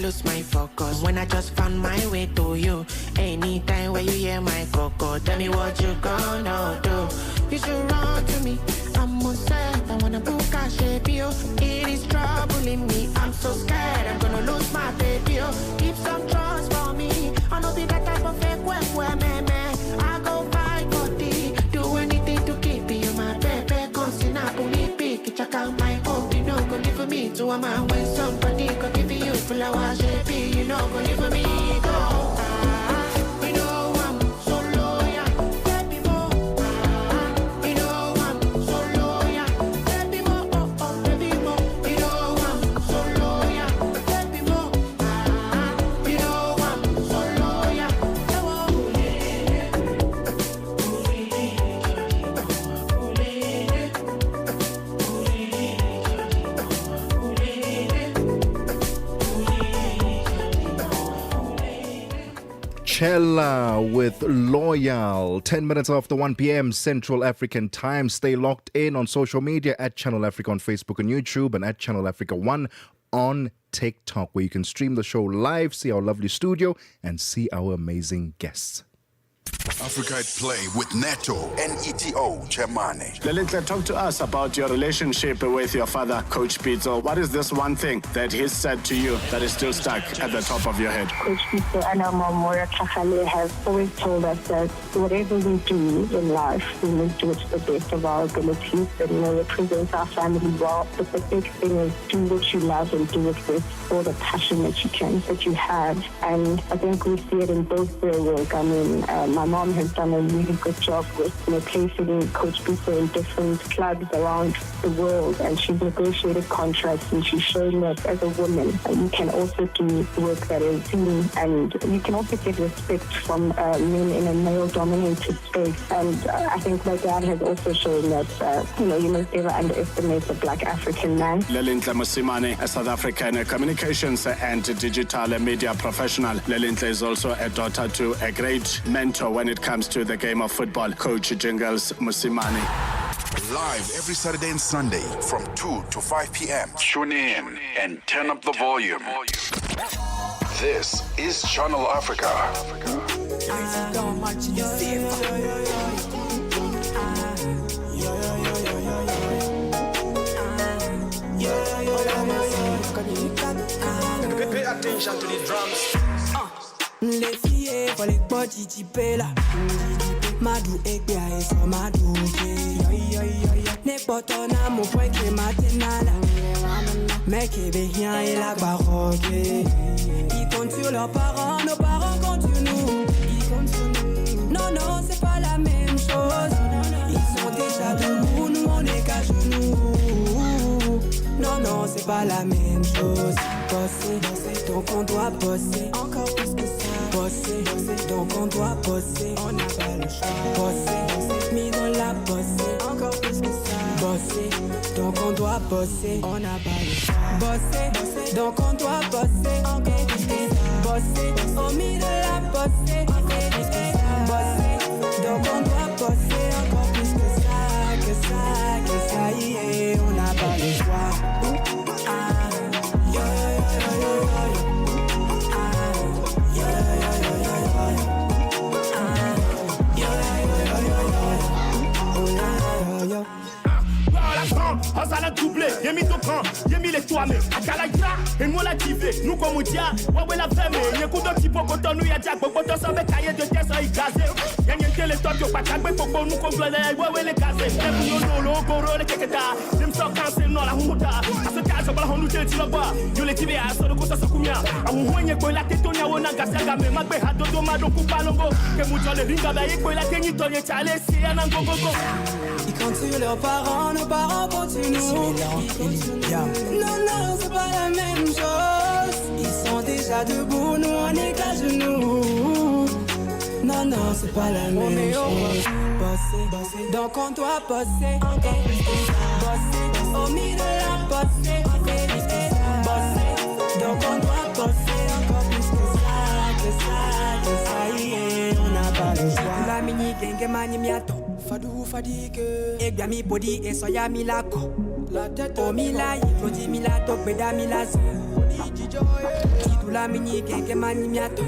lose my focus. When I just found my way to you. Anytime when you hear my cocoa, tell me what you gonna do. You should run to me. I'm upset, I wanna book a shape you. It is troubling me, I'm so scared I'm gonna lose my baby. Keep some trust for me. I know be that type of fake where man. I go fight for thee. Do anything to keep you, my baby. Cause in a bully pick, check out my hope. You know, go live for me. To a man when somebody could give you full of wash, you know, go live for me. Go. Chella with Loyal. 10 minutes after 1 p.m. Central African time. Stay locked in on social media at Channel Africa on Facebook and YouTube, and at Channel Africa 1 on TikTok, where you can stream the show live, see our lovely studio, and see our amazing guests. Africa at Play with Neto and ETO Chemane. Lekhuleni, talk to us about your relationship with your father, Coach Pitso. What is this one thing that he said to you that is still stuck at the top of your head? Coach Pitso and our mom, Lekhuleni, have always told us that whatever we do in life, we must do it to the best of our abilities and represent our family well. But the big thing is do what you love and do it with all the passion that you have. And I think we see it in both their work. I mean, my mom has done a really good job with placing Coach Pitso in different clubs around the world, and she's negotiated contracts, and she's showing that as a woman you can also do work that is seen, and you can also get respect from men in a male-dominated space. And I think my dad has also shown that you must never underestimate the Black African man. Lekhuleni, a South African communications and digital media professional. Lekhuleni is also a daughter to a great mentor when it comes to the game of football, Coach Jingles Mosimane. Live every Saturday and Sunday from 2 to 5 p.m. Tune in and turn up the volume. This is Channel Africa. Pay attention to the drums. Les filles pour les body typés là. Madou et bien et so madou ne potona mon point que matinala. Mec et bien et la baroque. Ils comptent sur leurs parents, nos parents comptent sur nous. Non, non, c'est pas la même chose. Ils sont déjà debout, nous on est qu'à genoux. Non, non, c'est pas la même chose. Bosser, bosser, donc on doit bosser. Encore plus que ça. Bosser, bosser, donc on doit bosser. On n'a pas le choix. Bosser, bosser, mis dans la bosser. Encore plus que ça. Bosser, donc on doit bosser. On n'a pas le choix. Bosser, bosser, donc on doit bosser. Encore plus que ça. Bosser, au milieu de la bosser. Encore plus que ça. Bosser, donc on doit bosser. Encore plus que ça, que ça, que ça y est. On n'a pas le choix. Osala doublé, y'a mis ton camp, y'a mis les toits, mais à Kalaïtra, et nous l'a divé, nous comme on dit, ouais, la femme, y'a coup de type, quand nous y'a diable, quand on s'en met cahier de tête, ça y gazé, y'a rien les toits, y'a pas de pour nous comme ouais, les gazés, y'a nous, le goro, les keketa, y'a m'sort cancé, non, la humuta, à ce cas, j'en on nous dit, tu l'as y'a les tibés, à ce que ça se coumia, à où on y est, la tête, on y a, on a gazé, mais ma bé, à dodo, ma do, coupa, longo, que mou, les ringa, y'a la tête, y'a les tchalé, c'est un ango, ils comptent sur leurs parents, nos parents continuent. Non, non, c'est pas la même chose. Ils sont déjà debout, nous on est qu'à genoux. Non, non, c'est pas la même chose. Bosser, bosser, donc on doit bosser. Encore plus que ça. Bosser, au milieu de la bosser. Bosser, donc on doit bosser. Encore plus que ça y est, on n'a pas le choix. La mini genge mani miato. Fadou fadigue e bien mi body e soya mi la ko la tête o mi la y floti mi la to peda mi la Sidula minyi genge mani miato.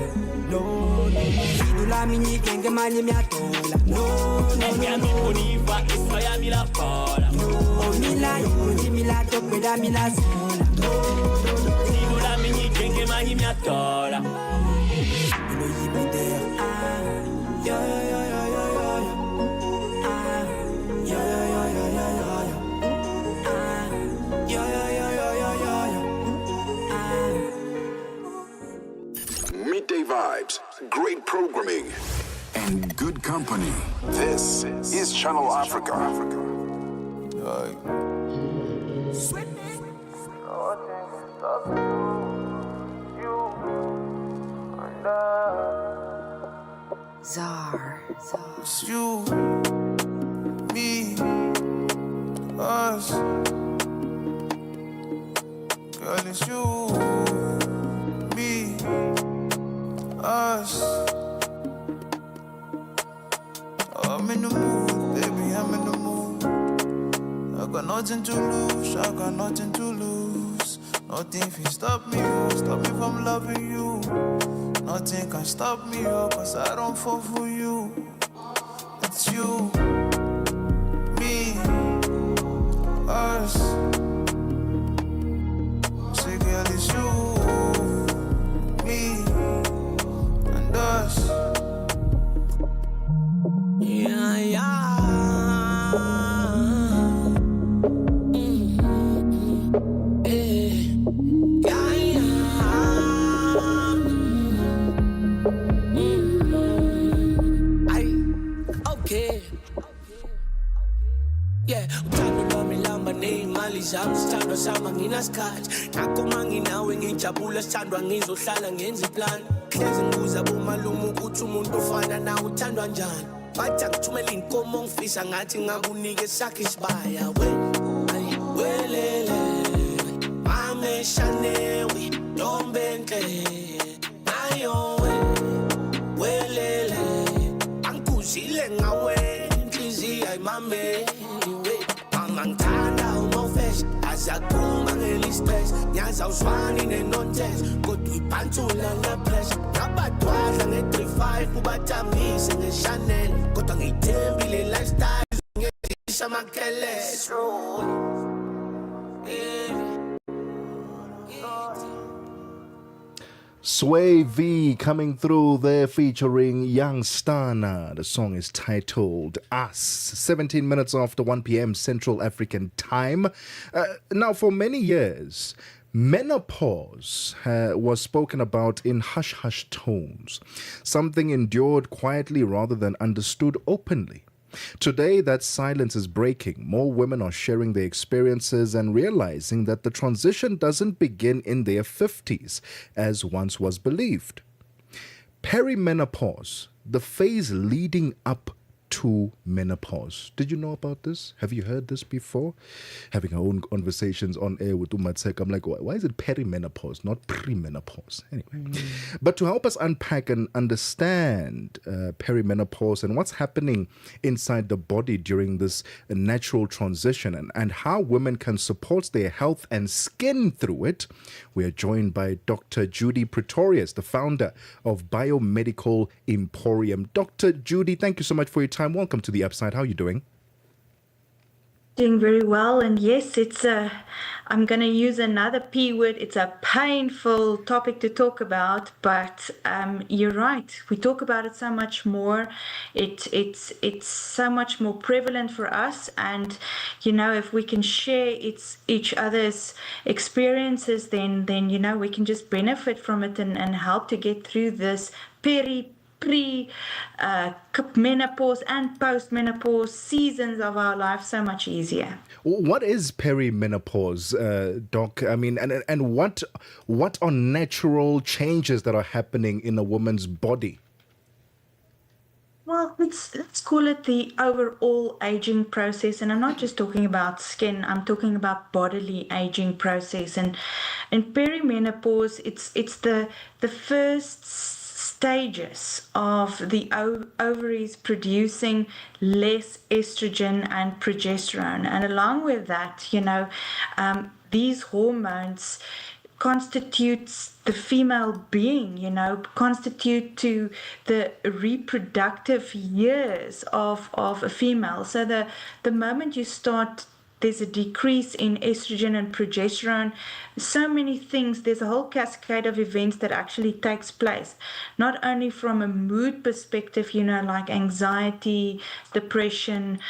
No, no. Sidula minyi genge mani miato. No, no, no. Oh, Mila, you Mila, to Peda Mila Sola. Sidula minyi genge mani miato. You know you be there. Yo, yo, yo, yo, yo, yo, yo. Yo, yo, yo, yo, yo, yo, yo. Yo, yo, yo, yo, yo, yo, yo. Midday vibes, great programming, and good company. This is Channel Africa. Czar. It's you, me, us. Girl, it's you, me, us. I'm in the mood, baby, I'm in the mood. I got nothing to lose, I got nothing to lose. Nothing can stop me, stop me from loving you. Nothing can stop me, cause I don't fall for you. It's you, me, us. Say, girl, it's you, me, and us. Yeah, yeah. Zami sithandwa sama nginasikhathi nakho manginawe ngijabula sithandwa ngizohlala ngenza iplan hleze ngibuza bomalume ukuthi umuntu ofana nawe uthandwa njani bathi angithumela inkomo ngifisa ngathi ngakunike sakhe isibaya welele mameshanewe ntombenhle ayo welele angikuzile ngawe inhliziyo ayimameli angangithanda umofesh azakhuma ngelistress nyaza uswani nenonsense kodwa uyiphanthula ngepress ngabadwadla nge-35 ubathamise nge-Chanel kodwa ngiyithembile lifestyle ngezisha amakeles Sway V coming through there featuring Young Stana. The song is titled Us. 17 minutes after 1 p.m. Central African Time. Now, for many years, menopause was spoken about in hush-hush tones. Something endured quietly rather than understood openly. Today, that silence is breaking. More women are sharing their experiences and realizing that the transition doesn't begin in their 50s, as once was believed. Perimenopause, the phase leading up to menopause. Did you know about this? Have you heard this before? Having our own conversations on air with Mmatsheko, I'm like, why is it perimenopause, not premenopause? Anyway, but to help us unpack and understand perimenopause and what's happening inside the body during this natural transition and how women can support their health and skin through it, we are joined by Dr. Judy Pretorius, the founder of Biomedical Emporium. Dr. Judy, thank you so much for your time. Welcome to the Upside. How are you doing? Doing very well, and yes, it's I'm going to use another P word. It's a painful topic to talk about, but you're right. We talk about it so much more. It's so much more prevalent for us, and you know, if we can share each other's experiences, then you know, we can just benefit from it and help to get through this menopause and post-menopause seasons of our life so much easier. What is perimenopause, Doc? I mean, and what are natural changes that are happening in a woman's body? Well, let's call it the overall aging process, and I'm not just talking about skin. I'm talking about bodily aging process. And in perimenopause, it's the first stages of the ovaries producing less estrogen and progesterone, and along with that, you know, these hormones constitutes the female being, constitute to the reproductive years of a female. So the moment you start, there's a decrease in estrogen and progesterone, so many things. There's a whole cascade of events that actually takes place, not only from a mood perspective, like anxiety, depression,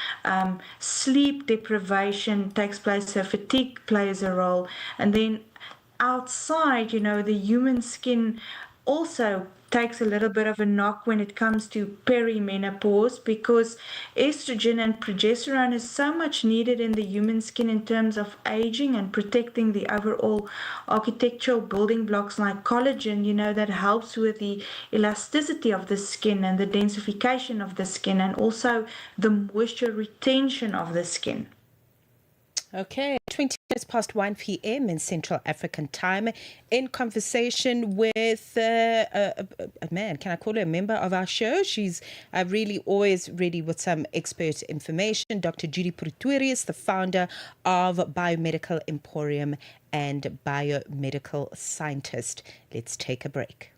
sleep deprivation takes place, so fatigue plays a role. And then outside, the human skin also takes a little bit of a knock when it comes to perimenopause, because estrogen and progesterone is so much needed in the human skin in terms of aging and protecting the overall architectural building blocks like collagen, that helps with the elasticity of the skin and the densification of the skin, and also the moisture retention of the skin. Okay, 20 minutes past 1 p.m. in Central African time, in conversation with a man, can I call her a member of our show? She's really always ready with some expert information. Dr. Judy Pretorius, the founder of Biomedical Emporium and biomedical scientist. Let's take a break.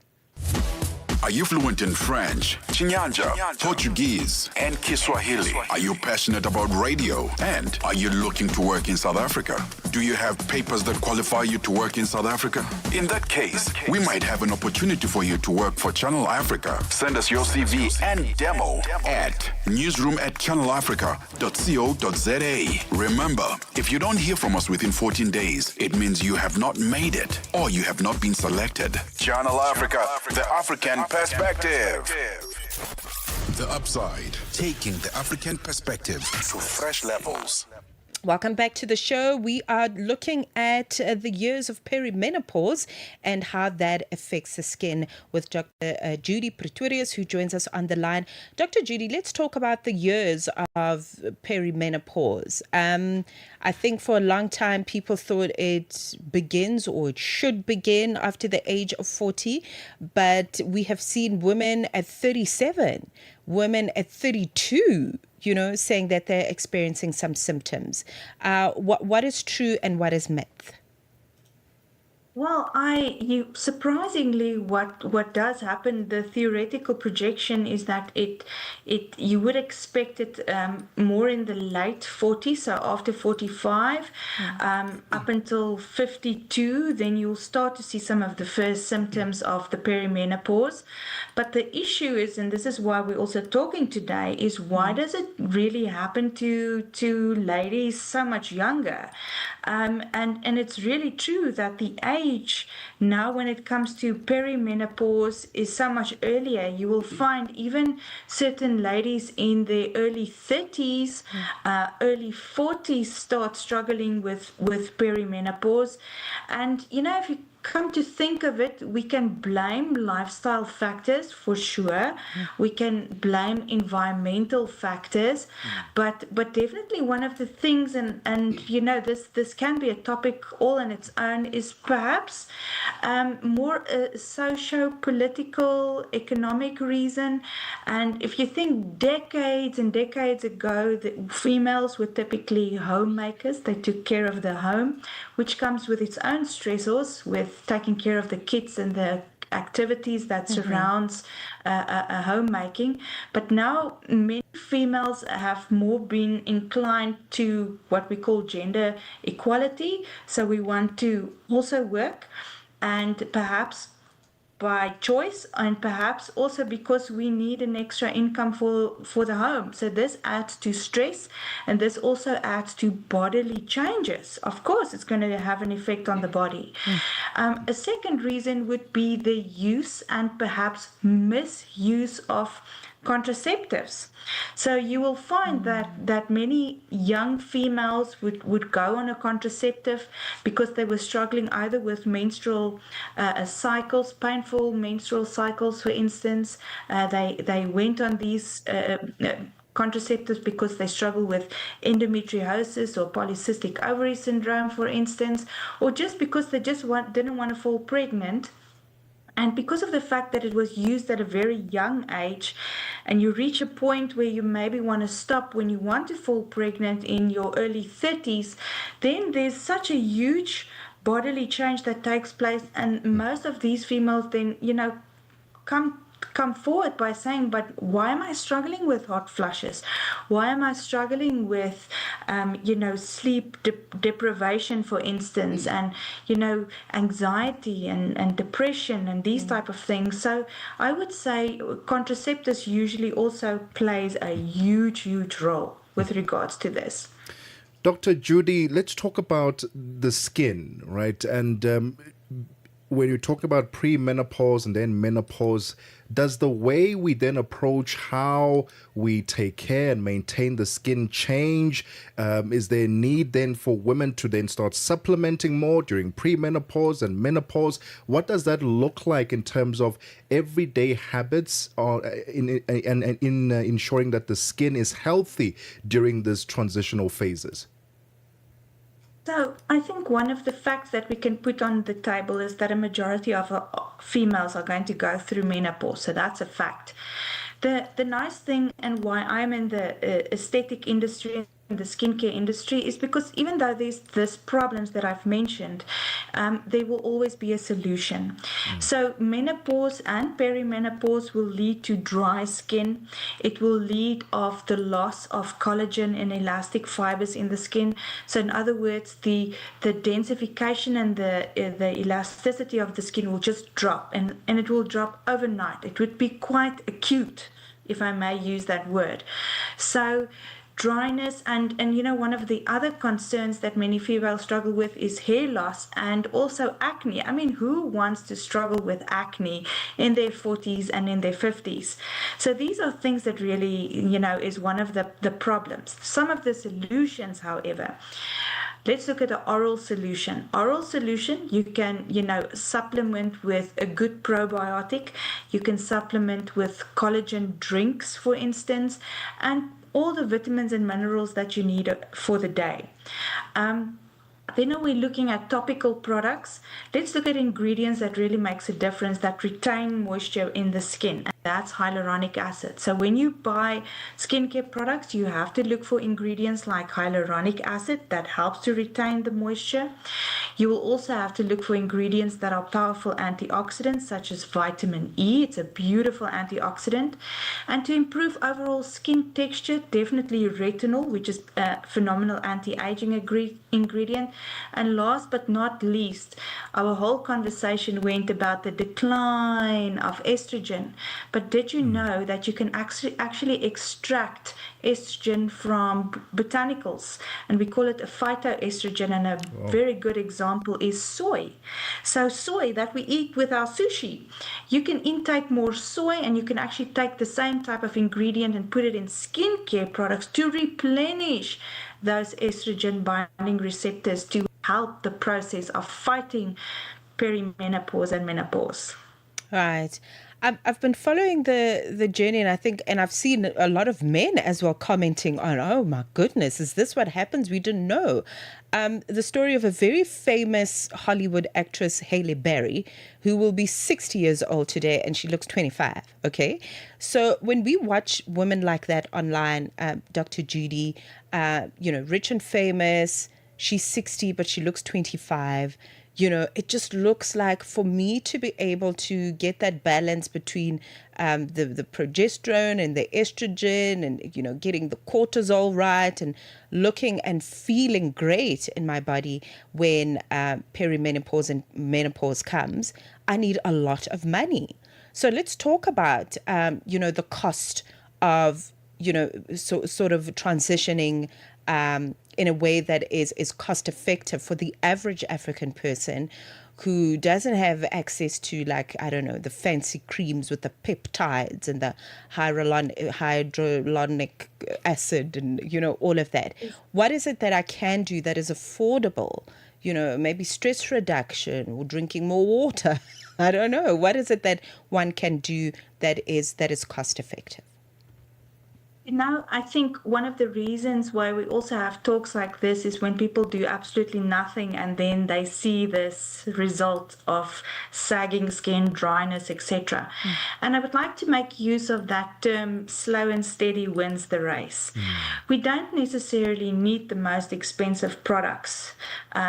Are you fluent in French, Chinyanja, Portuguese, and Kiswahili? Are you passionate about radio? And are you looking to work in South Africa? Do you have papers that qualify you to work in South Africa? In that case, we might have an opportunity for you to work for Channel Africa. Send us your CV and demo at newsroom@channelafrica.co.za. Remember, if you don't hear from us within 14 days, it means you have not made it or you have not been selected. Channel Africa, the African perspective. The Upside, taking the African perspective to fresh levels. Welcome back to the show. We are looking at the years of perimenopause and how that affects the skin with Dr. Judy Pretorius, who joins us on the line. Dr. Judy, let's talk about the years of perimenopause. I think for a long time people thought it begins, or it should begin, after the age of 40, but we have seen women at 37, women at 32, saying that they're experiencing some symptoms. What is true and what is myth? Well, surprisingly, what does happen, the theoretical projection is that you would expect it more in the late 40s, so after 45, up until 52, then you'll start to see some of the first symptoms of the perimenopause. But the issue is, and this is why we're also talking today, is why does it really happen to ladies so much younger? And it's really true that the age now when it comes to perimenopause is so much earlier. You will find even certain ladies in their early 30s, early 40s start struggling with perimenopause. And if you come to think of it, we can blame lifestyle factors for sure. We can blame environmental factors, but definitely one of the things, and this can be a topic all on its own, is perhaps more a socio-political, economic reason. And if you think decades and decades ago, the females were typically homemakers. They took care of the home, which comes with its own stressors, with taking care of the kids and the activities that surrounds homemaking. But now many females have more been inclined to what we call gender equality. So we want to also work, and perhaps by choice, and perhaps also because we need an extra income for the home. So this adds to stress, and this also adds to bodily changes. Of course, it's going to have an effect on the body. A second reason would be the use and perhaps misuse of contraceptives. So you will find that many young females would go on a contraceptive because they were struggling either with menstrual cycles, painful menstrual cycles, for instance. They went on these contraceptives because they struggle with endometriosis or polycystic ovary syndrome, for instance, or just because they didn't want to fall pregnant. And because of the fact that it was used at a very young age, and you reach a point where you maybe want to stop when you want to fall pregnant in your early 30s, then there's such a huge bodily change that takes place. And most of these females then, come forward by saying, but why am I struggling with hot flushes? Why am I struggling with sleep deprivation, for instance, and anxiety and depression and these type of things? So I would say contraceptives usually also plays a huge role with regards to this. Dr. Judy, let's talk about the skin, right? And when you talk about premenopause and then menopause, does the way we then approach how we take care and maintain the skin change? Is there a need then for women to then start supplementing more during premenopause and menopause? What does that look like in terms of everyday habits in ensuring that the skin is healthy during these transitional phases? So I think one of the facts that we can put on the table is that a majority of females are going to go through menopause. So that's a fact. The nice thing, and why I'm in the aesthetic industry, in the skincare industry, is because even though there's this problems that I've mentioned, there will always be a solution. So menopause and perimenopause will lead to dry skin. It will lead of the loss of collagen and elastic fibers in the skin. So in other words, the densification and the elasticity of the skin will just drop, and it will drop overnight. It would be quite acute, if I may use that word. So dryness and one of the other concerns that many females struggle with is hair loss and also acne. I mean, who wants to struggle with acne in their 40s and in their 50s? So these are things that really is one of the problems. Some of the solutions, however, let's look at the oral solution. Oral solution, you can, supplement with a good probiotic. You can supplement with collagen drinks, for instance, and all the vitamins and minerals that you need for the day. Then we're looking at topical products. Let's look at ingredients that really makes a difference, that retain moisture in the skin. And that's hyaluronic acid. So when you buy skincare products, you have to look for ingredients like hyaluronic acid that helps to retain the moisture. You will also have to look for ingredients that are powerful antioxidants, such as vitamin E. It's a beautiful antioxidant. And to improve overall skin texture, definitely retinol, which is a phenomenal anti-aging ingredient. And last but not least, our whole conversation went about the decline of estrogen. But did you know that you can actually extract estrogen from botanicals? And we call it a phytoestrogen. And a very good example is soy. So soy that we eat with our sushi, you can intake more soy, and you can actually take the same type of ingredient and put it in skincare products to replenish those estrogen binding receptors to help the process of fighting perimenopause and menopause. Right. I've been following the journey, and I think, and I've seen a lot of men as well commenting on, oh my goodness, is this what happens? We didn't know. The story of a very famous Hollywood actress, Halle Berry, who will be 60 years old today, and she looks 25. Okay. So when we watch women like that online, Dr. Judy, rich and famous, she's 60, but she looks 25. It just looks like, for me to be able to get that balance between the progesterone and the estrogen and, getting the cortisol right and looking and feeling great in my body when perimenopause and menopause comes, I need a lot of money. So let's talk about, the cost of, sort of transitioning in a way that is cost effective for the average African person who doesn't have access to, like, I don't know, the fancy creams with the peptides and the hyaluronic acid and, all of that. What is it that I can do that is affordable? Maybe stress reduction or drinking more water. I don't know. What is it that one can do that is cost effective? You know, I think one of the reasons why we also have talks like this is when people do absolutely nothing and then they see this result of sagging skin, dryness, etc. And I would like to make use of that term, slow and steady wins the race. We don't necessarily need the most expensive products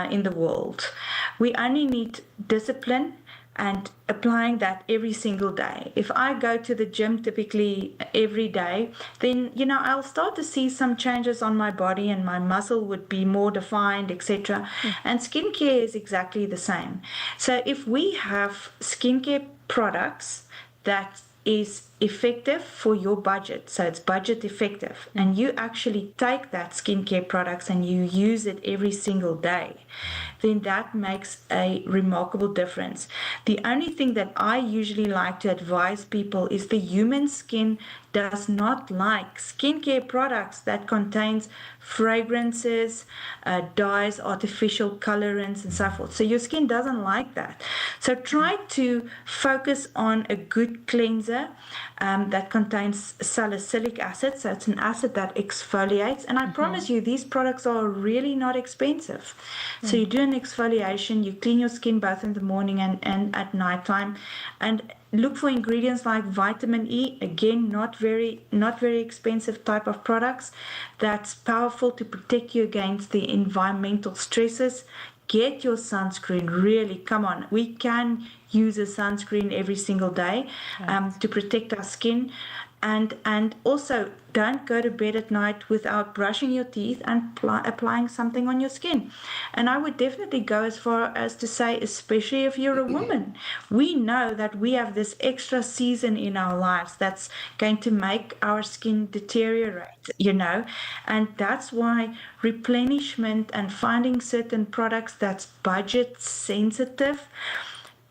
in the world. We only need discipline and applying that every single day. If I go to the gym typically every day, then I'll start to see some changes on my body and my muscle would be more defined, etc. And skincare is exactly the same. So if we have skincare products that is effective for your budget, so it's budget effective, and you actually take that skincare products and you use it every single day, then that makes a remarkable difference. The only thing that I usually like to advise people is the human skin does not like skincare products that contains fragrances, dyes, artificial colorants, and so forth. So your skin doesn't like that. So try to focus on a good cleanser that contains salicylic acid. So it's an acid that exfoliates. And I promise you, these products are really not expensive. So you do an exfoliation, you clean your skin both in the morning and at nighttime. And look for ingredients like vitamin E, again, not very expensive type of products. That's powerful to protect you against the environmental stresses. Get your sunscreen, really, come on. We can use a sunscreen every single day to protect our skin. And also, don't go to bed at night without brushing your teeth and applying something on your skin. And I would definitely go as far as to say, especially if you're a woman, we know that we have this extra season in our lives that's going to make our skin deteriorate, and that's why replenishment and finding certain products that's budget sensitive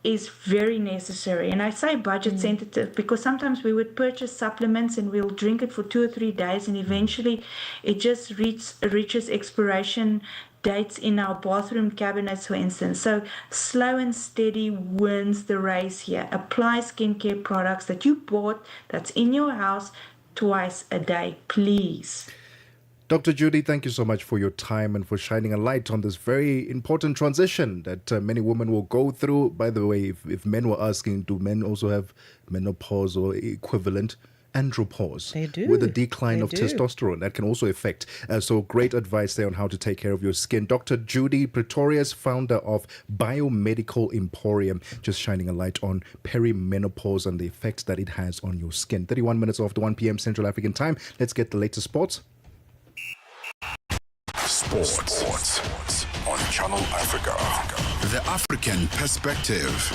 is very necessary. And I say budget sensitive because sometimes we would purchase supplements and we'll drink it for 2 or 3 days and eventually it just reaches expiration dates in our bathroom cabinets, for instance. So slow and steady wins the race here. Apply skincare products that you bought, that's in your house, twice a day, please. Dr. Judy, thank you so much for your time and for shining a light on this very important transition that many women will go through. By the way, if men were asking, do men also have menopause or equivalent? Andropause. They do. With a decline of testosterone. That can also affect. So great advice there on how to take care of your skin. Dr. Judy Pretorius, founder of Biomedical Emporium, just shining a light on perimenopause and the effects that it has on your skin. 31 minutes after 1 p.m. Central African time. Let's get the latest sports. Sports on Channel Africa. The African perspective.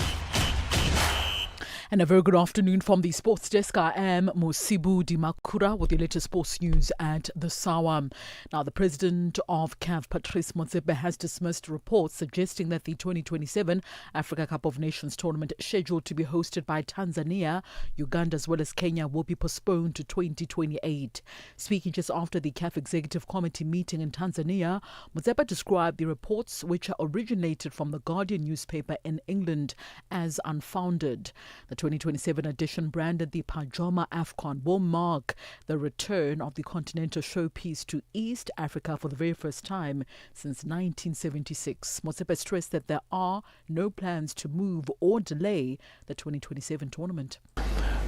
And a very good afternoon from the sports desk. I am Mosibu Dimakura with the latest sports news at the Sawa. Now, the president of CAF, Patrice Motsepe, has dismissed reports suggesting that the 2027 Africa Cup of Nations tournament scheduled to be hosted by Tanzania, Uganda as well as Kenya will be postponed to 2028. Speaking just after the CAF Executive Committee meeting in Tanzania, Motsepe described the reports, which originated from the Guardian newspaper in England, as unfounded. The 2027 edition, branded the Pajama AFCON, will mark the return of the continental showpiece to East Africa for the very first time since 1976. Motsepe stressed that there are no plans to move or delay the 2027 tournament.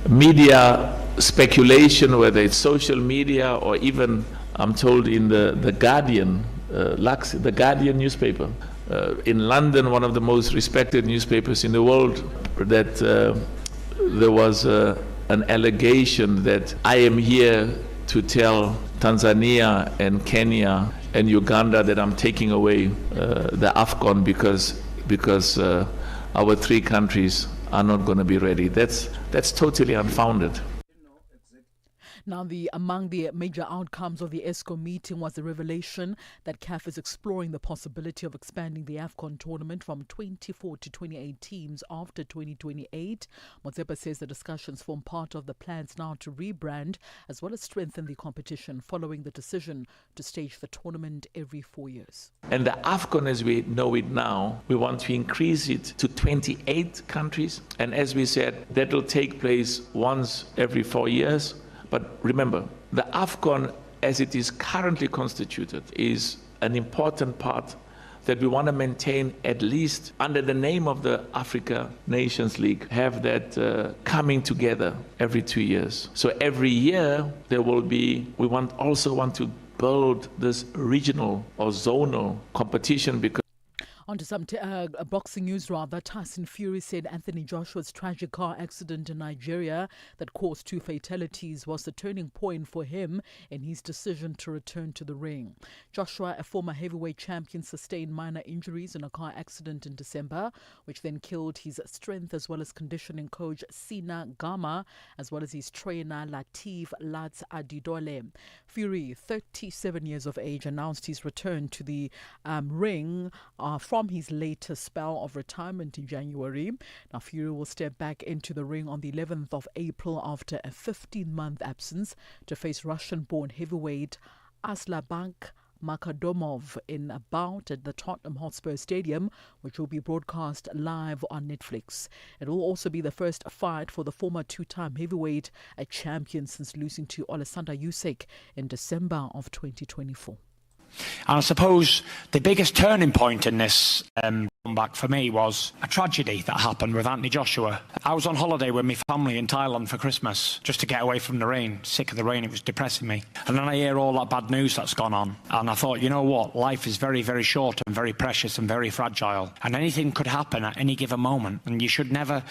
Media speculation, whether it's social media or even, I'm told, in the Guardian, the Guardian newspaper, in London, one of the most respected newspapers in the world, that there was an allegation that I am here to tell Tanzania and Kenya and Uganda that I'm taking away the AFCON because our three countries are not going to be ready. That's totally unfounded. Now, among the major outcomes of the ESCO meeting was the revelation that CAF is exploring the possibility of expanding the AFCON tournament from 24 to 28 teams after 2028. Motsepe says the discussions form part of the plans now to rebrand as well as strengthen the competition following the decision to stage the tournament every 4 years. And the AFCON, as we know it now, we want to increase it to 28 countries. And as we said, that will take place once every 4 years. But remember, the AFCON, as it is currently constituted, is an important part that we want to maintain, at least under the name of the Africa Nations League, have that coming together every 2 years. So every year there will be, also want to build this regional or zonal competition, because On to some boxing news rather. Tyson Fury said Anthony Joshua's tragic car accident in Nigeria that caused 2 fatalities was the turning point for him in his decision to return to the ring. Joshua, a former heavyweight champion, sustained minor injuries in a car accident in December, which then killed his strength as well as conditioning coach Sina Gama, as well as his trainer Latif Lats Adidole. Fury, 37 years of age, announced his return to the ring from his latest spell of retirement in January. Now, Fury will step back into the ring on the 11th of April after a 15-month absence to face Russian-born heavyweight Aslabank Makadomov in a bout at the Tottenham Hotspur Stadium, which will be broadcast live on Netflix. It will also be the first fight for the former 2-time heavyweight, a champion since losing to Alexander Usyk in December of 2024. And I suppose the biggest turning point in this comeback for me was a tragedy that happened with Anthony Joshua. I was on holiday with my family in Thailand for Christmas, just to get away from the rain. Sick of the rain, it was depressing me. And then I hear all that bad news that's gone on. And I thought, you know what? Life is very, very short and very precious and very fragile. And anything could happen at any given moment. And you should never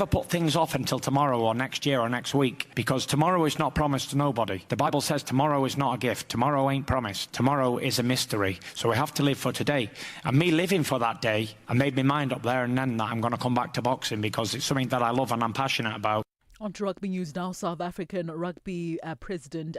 put things off until tomorrow or next year or next week. Because tomorrow is not promised to nobody. The Bible says tomorrow is not a gift. Tomorrow ain't promised. Tomorrow is a mystery. So we have to live for today. And me living for that day, I made my mind up there and then that I'm going to come back to boxing because it's something that I love and I'm passionate about. On to rugby news now. South African rugby president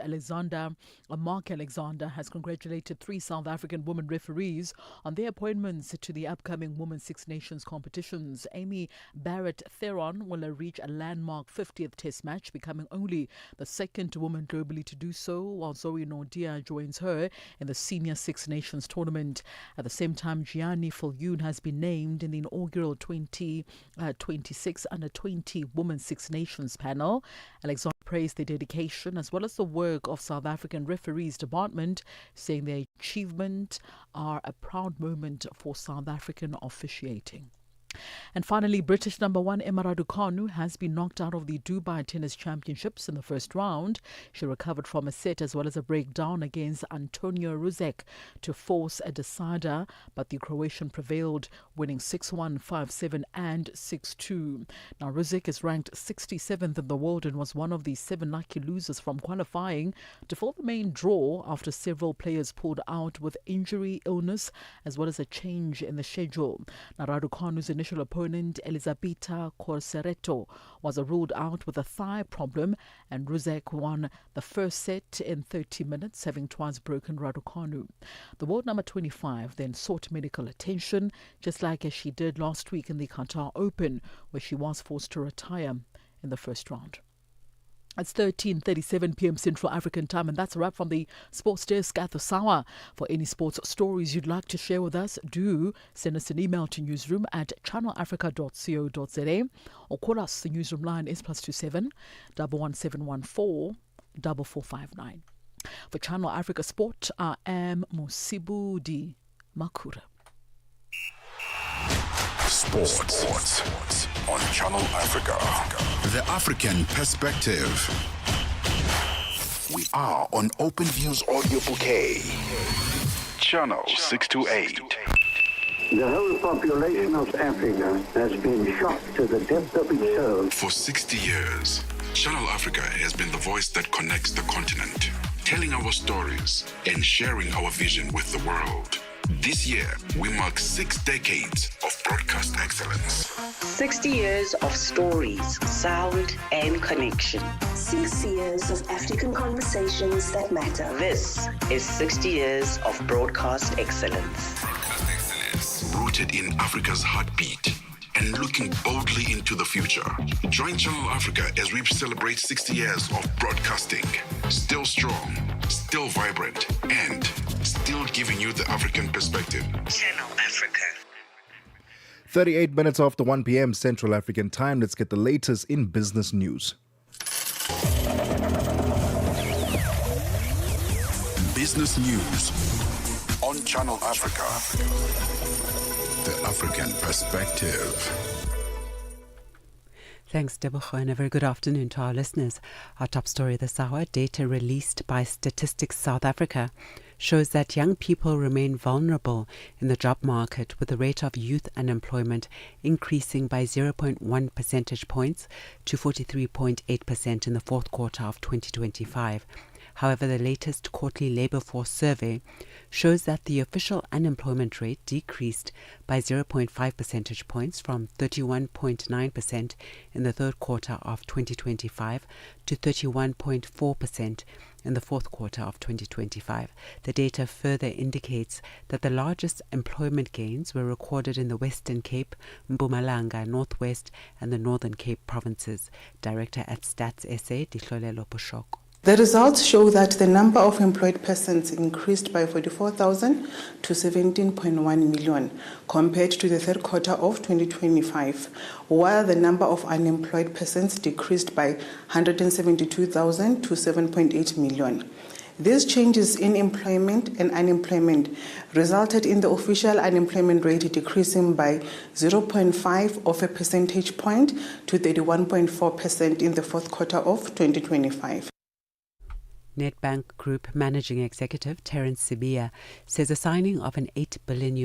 Mark Alexander has congratulated 3 South African women referees on their appointments to the upcoming Women's Six Nations competitions. Amy Barrett-Theron will reach a landmark 50th Test match, becoming only the second woman globally to do so, while Zoe Nordia joins her in the Senior Six Nations tournament. At the same time, Gianni Viljoen has been named in the inaugural 2026 Under-20 Women's Six Nations panel. Alexander praised their dedication as well as the work of South African referees department, saying their achievement are a proud moment for South African officiating. And finally, British number 1 Emma Raducanu has been knocked out of the Dubai Tennis Championships in the first round. She recovered from a set as well as a breakdown against Antonio Ruzek to force a decider, but the Croatian prevailed, winning 6-1, 5-7 and 6-2. Now, Ruzek is ranked 67th in the world and was one of the 7 lucky losers from qualifying to fall the main draw after several players pulled out with injury, illness, as well as a change in the schedule. Now, Raducanu's initial opponent, Elisabetta Corseretto, was ruled out with a thigh problem, and Ruzek won the first set in 30 minutes, having twice broken Raducanu. The world number 25 then sought medical attention, just like as she did last week in the Qatar Open, where she was forced to retire in the first round. It's 13:37 p.m. Central African time, and that's a wrap from the Sports Desk at the Sawa. For any sports stories you'd like to share with us, do send us an email to newsroom@channelafrica.co.za or call us. The newsroom line is +27 11714 4459. For Channel Africa Sport, I am Mosito Makura. Sports on Channel Africa. The African perspective. We are on Open Views Audio Bouquet. Channel 628. The whole population of Africa has been shocked to the depth of its soul. For 60 years, Channel Africa has been the voice that connects the continent, telling our stories and sharing our vision with the world. This year, we mark 6 decades of broadcast excellence. 60 years of stories, sound, and connection. 6 years of African conversations that matter. This is 60 years of broadcast excellence. Broadcast excellence. Rooted in Africa's heartbeat and looking boldly into the future. Join Channel Africa as we celebrate 60 years of broadcasting. Still strong, still vibrant, and still giving you the African perspective. Channel Africa. 38 minutes after 1 p.m. Central African time. Let's get the latest in business news. business news on Channel Africa. The African perspective. Thanks, Tebogo, and a very good afternoon to our listeners. Our top story this hour, data released by Statistics South Africa, shows that young people remain vulnerable in the job market, with the rate of youth unemployment increasing by 0.1 percentage points to 43.8% in the fourth quarter of 2025. However, the latest quarterly labour force survey shows that the official unemployment rate decreased by 0.5 percentage points from 31.9% in the third quarter of 2025 to 31.4% in the fourth quarter of 2025. The data further indicates that the largest employment gains were recorded in the Western Cape, Mpumalanga, Northwest and the Northern Cape provinces. Director at Stats SA, Lekhuleni. The results show that the number of employed persons increased by 44,000 to 17.1 million compared to the third quarter of 2025, while the number of unemployed persons decreased by 172,000 to 7.8 million. These changes in employment and unemployment resulted in the official unemployment rate decreasing by 0.5 of a percentage point to 31.4% in the fourth quarter of 2025. Nedbank Group Managing Executive Terence Sibiya says the signing of an $8 billion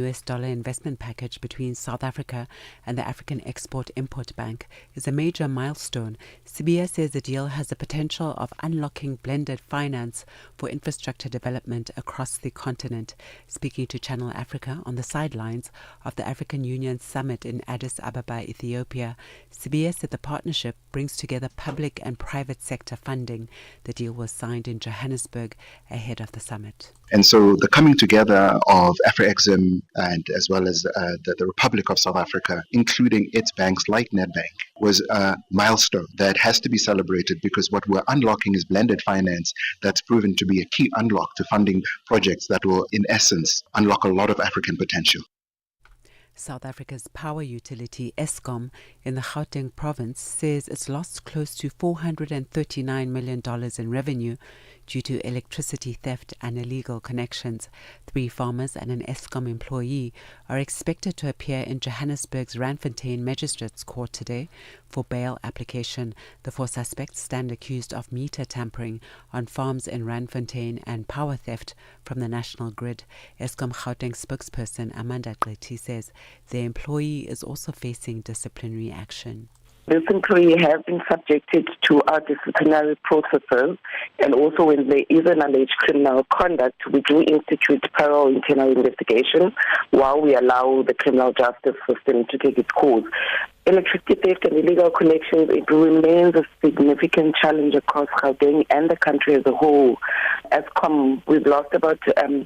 investment package between South Africa and the African Export-Import Bank is a major milestone. Sibiya says the deal has the potential of unlocking blended finance for infrastructure development across the continent. Speaking to Channel Africa on the sidelines of the African Union Summit in Addis Ababa, Ethiopia, Sibiya said the partnership brings together public and private sector funding. The deal was signed in Johannesburg ahead of the summit. And so the coming together of Afro-Exim and as well as the Republic of South Africa, including its banks like Nedbank, was a milestone that has to be celebrated, because what we're unlocking is blended finance that's proven to be a key unlock to funding projects that will, in essence, unlock a lot of African potential. South Africa's power utility, Eskom, in the Gauteng province, says it's lost close to $439 million in revenue due to electricity theft and illegal connections. 3 farmers and an Eskom employee are expected to appear in Johannesburg's Randfontein Magistrates Court today for bail application. The 4 suspects stand accused of meter tampering on farms in Randfontein and power theft from the national grid. Eskom Gauteng spokesperson Amanda Qeti says the employee is also facing disciplinary action. This employee has been subjected to our disciplinary processes, and also when there is an alleged criminal conduct, we do institute parallel internal investigation while we allow the criminal justice system to take its course. Electricity theft and illegal connections, it remains a significant challenge across Gauteng and the country as a whole. Eskom, we've lost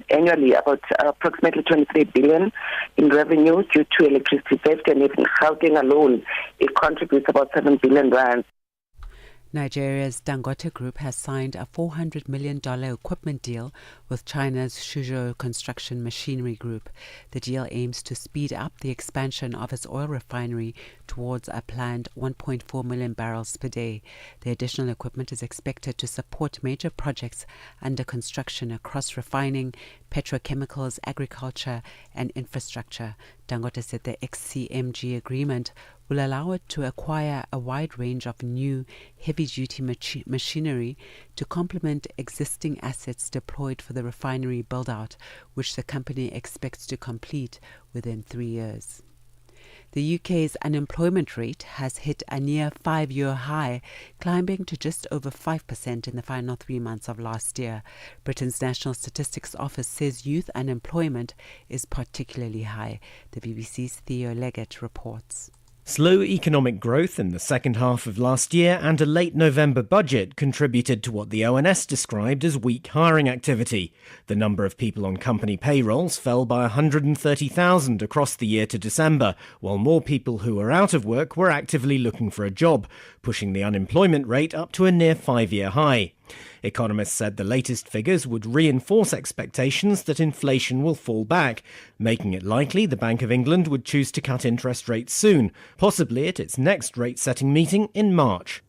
annually about approximately 23 billion in revenue due to electricity theft, and in Gauteng alone, it contributes about 7 billion rand. Nigeria's Dangote Group has signed a $400 million equipment deal with China's Suzhou Construction Machinery Group. The deal aims to speed up the expansion of its oil refinery towards a planned 1.4 million barrels per day. The additional equipment is expected to support major projects under construction across refining, petrochemicals, agriculture and infrastructure. Dangote said the XCMG agreement will allow it to acquire a wide range of new heavy-duty machinery to complement existing assets deployed for the refinery build-out, which the company expects to complete within 3 years. The UK's unemployment rate has hit a near 5-year high, climbing to just over 5% in the final 3 months of last year. Britain's National Statistics Office says youth unemployment is particularly high. The BBC's Theo Leggett reports. Slow economic growth in the second half of last year and a late November budget contributed to what the ONS described as weak hiring activity. The number of people on company payrolls fell by 130,000 across the year to December, while more people who were out of work were actively looking for a job, pushing the unemployment rate up to a near 5-year high. Economists said the latest figures would reinforce expectations that inflation will fall back, making it likely the Bank of England would choose to cut interest rates soon, possibly at its next rate-setting meeting in March.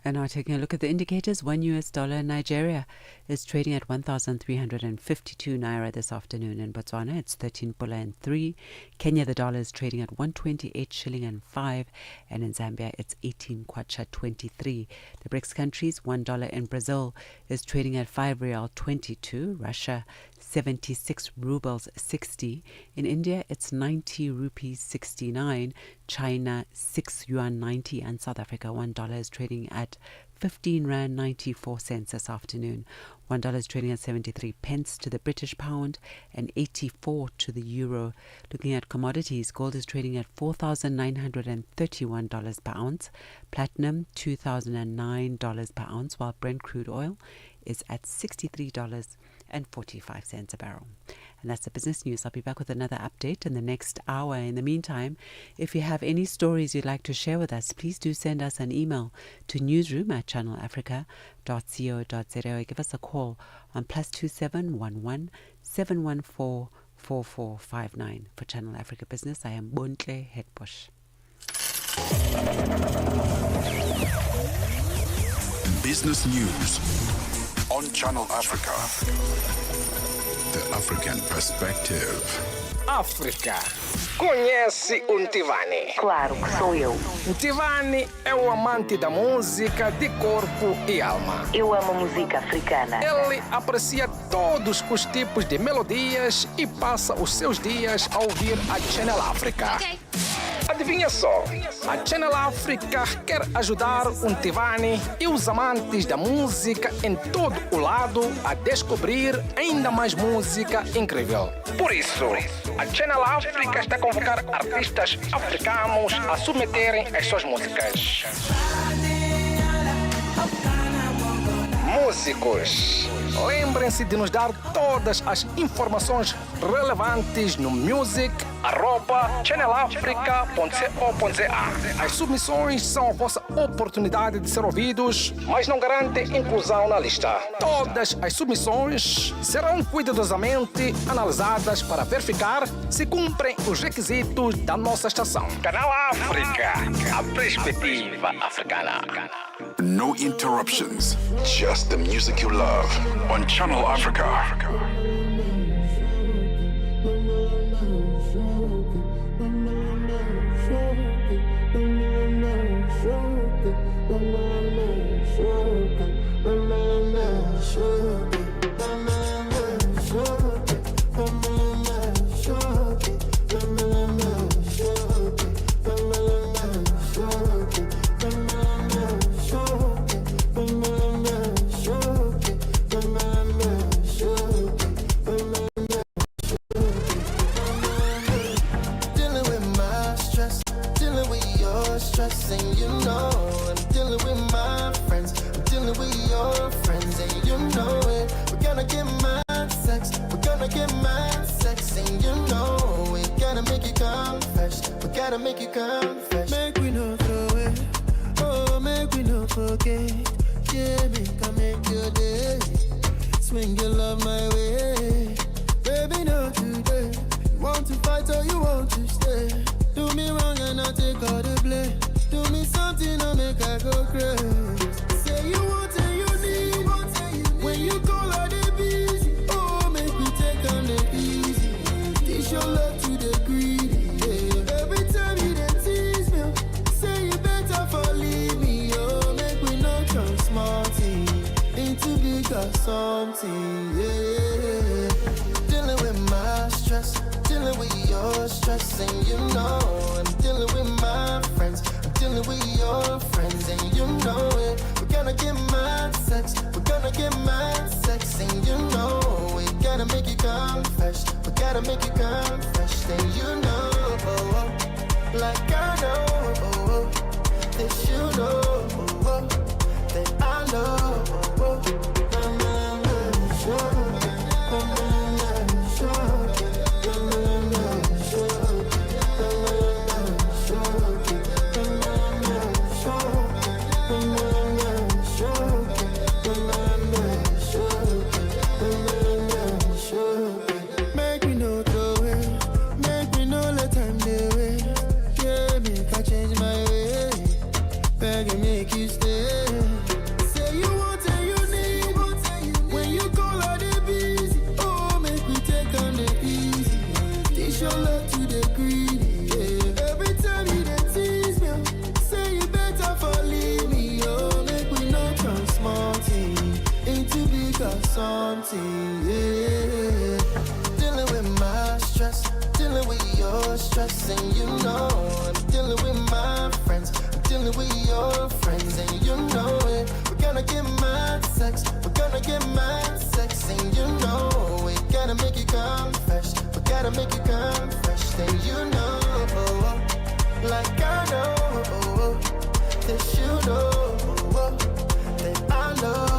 And now taking a look at the indicators, $1 in Nigeria is trading at 1,352 naira this afternoon. In Botswana, it's 13 pula and 3. Kenya, the dollar is trading at 128 shilling and 5. And in Zambia, it's 18 kwacha 23. The BRICS countries, $1 in Brazil is trading at 5 real 22. Russia, 76 rubles 60. In India, it's 90 rupees 69. China, 6 yuan 90. And South Africa, $1 is trading at 15 rand 94 cents this afternoon. $1 is trading at 73 pence to the British pound and 84 to the euro. Looking at commodities, gold is trading at $4,931 per ounce. Platinum, $2,009 per ounce, while Brent crude oil is at $63.45 a barrel. And that's the business news. I'll be back with another update in the next hour. In the meantime, if you have any stories you'd like to share with us, please do send us an email to newsroom@channelafrica.co.za or give us a call on +27 11 714 4459. For Channel Africa Business, I am Bontle Hetbush. Business News on Channel Africa. The African Perspective. África. Conhece o Ntivani? Claro que sou eu. Ntivani é o amante da música de corpo e alma. Eu amo música africana. Ele aprecia todos os tipos de melodias e passa os seus dias a ouvir a Channel Africa. Adivinha só, a Channel Africa quer ajudar o Ntivani e os amantes da música em todo o lado a descobrir ainda mais música incrível. Por isso, a Channel Africa está a convocar artistas africanos a submeterem as suas músicas. Músicos, lembrem-se de nos dar todas as informações relevantes no music@channelafrica.co.za. As submissões são a vossa oportunidade de ser ouvidos, mas não garantem inclusão na lista. Todas as submissões serão cuidadosamente analisadas para verificar se cumprem os requisitos da nossa estação. Canal África, a perspectiva africana. No interruptions, just the music you love on Channel Africa. Make you confess. Make we no throw it. Oh, make we no forget. Yeah, make your day. Swing your love my way. Baby, not today. You want to fight or you want to stay? Do me wrong and I take all the blame. Do me something or make I go crazy. Say you want and you need. When you call her the busy. Oh, make me take on the easy. Teach your love to the greedy. Something, yeah. Dealing with my stress, dealing with your stress, and you know I'm dealing with my friends, I'm dealing with your friends, and you know it. We're gonna get mad sex, we're gonna get mad sex, and you know we gotta make you confess, we gotta make you confess, and you know, like I know, that you know, that I know. Make me no throw it, make me no let time dey waste. Yeah, make I change my way, beg and make you stay. plenty, yeah. Dealing with my stress, dealing with your stress, and you know I'm dealing with my friends, I'm dealing with your friends, and you know it. We're gonna get mad sex, we're gonna get mad sex, and you know we gotta make it come fresh, we gotta make it come fresh, then you know, like I know, that you know, that I know.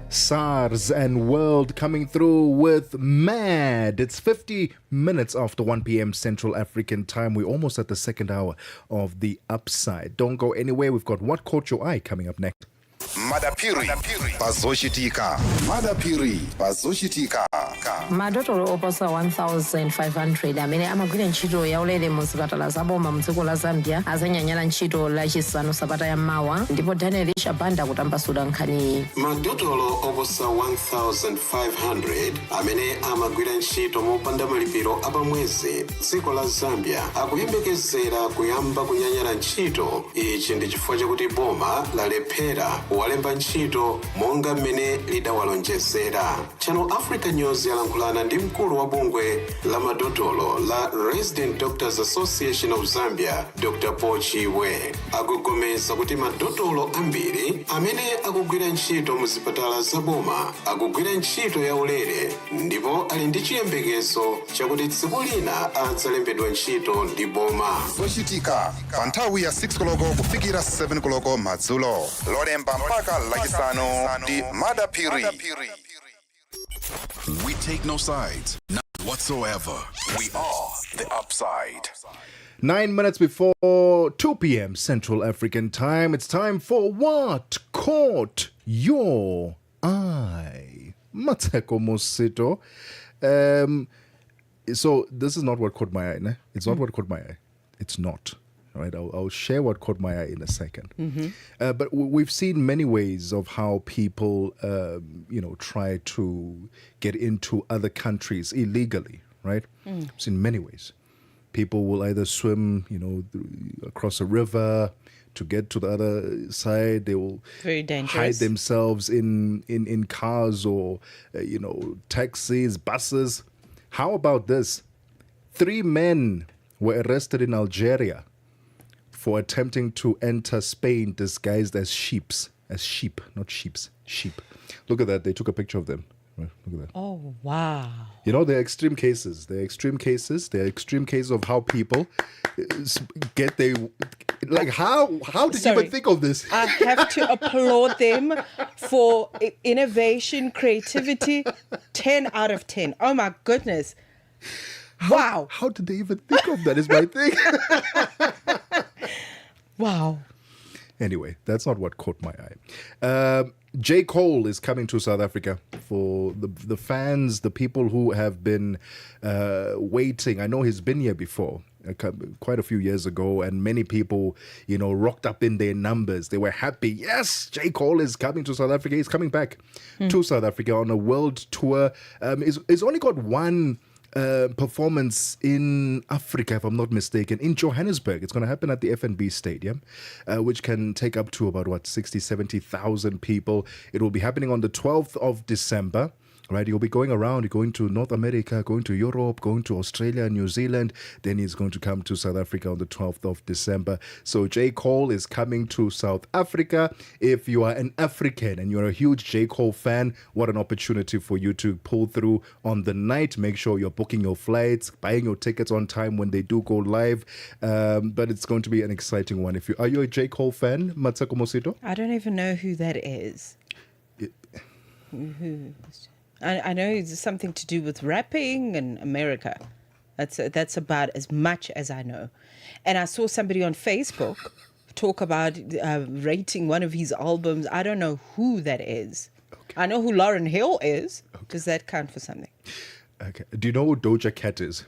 SARS and World coming through with Mad. It's 50 minutes after 1 p.m. Central African time. We're almost at the second hour of the Upside. Don't go anywhere. We've got What Caught Your Eye coming up next. Madapiri bazoshitika. Madapiri bazoshitika. Madotolo oposa 1,500 amene amagwira ntchito yaulere mu zipatala zaboma mu dziko la Zambia azanyanyala ntchito lachisanu sabata ya mawa ndipo Daniel Shabanda kutambasula nkhani. Madotolo oposa 1,500 amene amagwira ntchito mopanda malipiro apamwezi dziko la Zambia akuyembekezera kuyamba kunyanyala ntchito. Ichi ndi chifukwa chakuti boma lalephera walemba ntchito monga mmene lidawalonjezera. Channel Africa News yalankhulana ndi mkulu wa bungwe la madotolo la Resident Doctors Association of Zambia, Dr. Pochiwe. Akugomeza kuti madotolo ambiri amene akugwira ntchito mu zipatala zaboma akugwira ntchito yaulere ndipo ali ndi chiyembekezo chakuti tsiku lina adzalembedwa ntchito ndi boma. Zochitika pa nthawi ya 6 koloko kufikira 7 koloko madzulo. Lolemba mpaka lachisanu ndi Madapiri. We take no sides, none whatsoever. We are the Upside. 9 minutes before 2 p.m. Central African time, it's time for What Caught Your Eye. Mmatsheko Mosito. So this is not what caught my eye, ne? It's not what caught my eye. It's not. All right, I'll share what caught my eye in a second. But we've seen many ways of how people, try to get into other countries illegally, right? We've seen many ways. People will either swim, across a river to get to the other side. They will Very dangerous. hide themselves in cars or, taxis, buses. How about this? 3 men were arrested in Algeria for attempting to enter Spain disguised as sheep, not sheeps, sheep. Look at that. They took a picture of them. Right, look at that. Oh, wow. They're extreme cases. They're extreme cases of how people get their... Like, how did you even think of this? I have to applaud them for innovation, creativity. 10 out of 10. Oh, my goodness. Wow. How did they even think of that is my thing. Wow. Anyway, that's not what caught my eye. J. Cole is coming to South Africa for the fans, the people who have been waiting. I know he's been here before, quite a few years ago, and many people, rocked up in their numbers. They were happy. Yes, J. Cole is coming to South Africa. He's coming back to South Africa on a world tour. He's only got one performance in Africa, if I'm not mistaken, in Johannesburg. It's going to happen at the FNB Stadium, which can take up to about, 60, 70,000 people. It will be happening on the 12th of December. Right, he'll be going around, going to North America, going to Europe, going to Australia, New Zealand. Then he's going to come to South Africa on the 12th of December. So J. Cole is coming to South Africa. If you are an African and you're a huge J. Cole fan, what an opportunity for you to pull through on the night. Make sure you're booking your flights, buying your tickets on time when they do go live. But it's going to be an exciting one. Are you a J. Cole fan, Mmatsheko Mosito? I don't even know who that is. I know it's something to do with rapping in America. That's about as much as I know. And I saw somebody on Facebook talk about rating one of his albums. I don't know who that is. Okay. I know who Lauryn Hill is. Okay. Does that count for something? Okay. Do you know who Doja Cat is?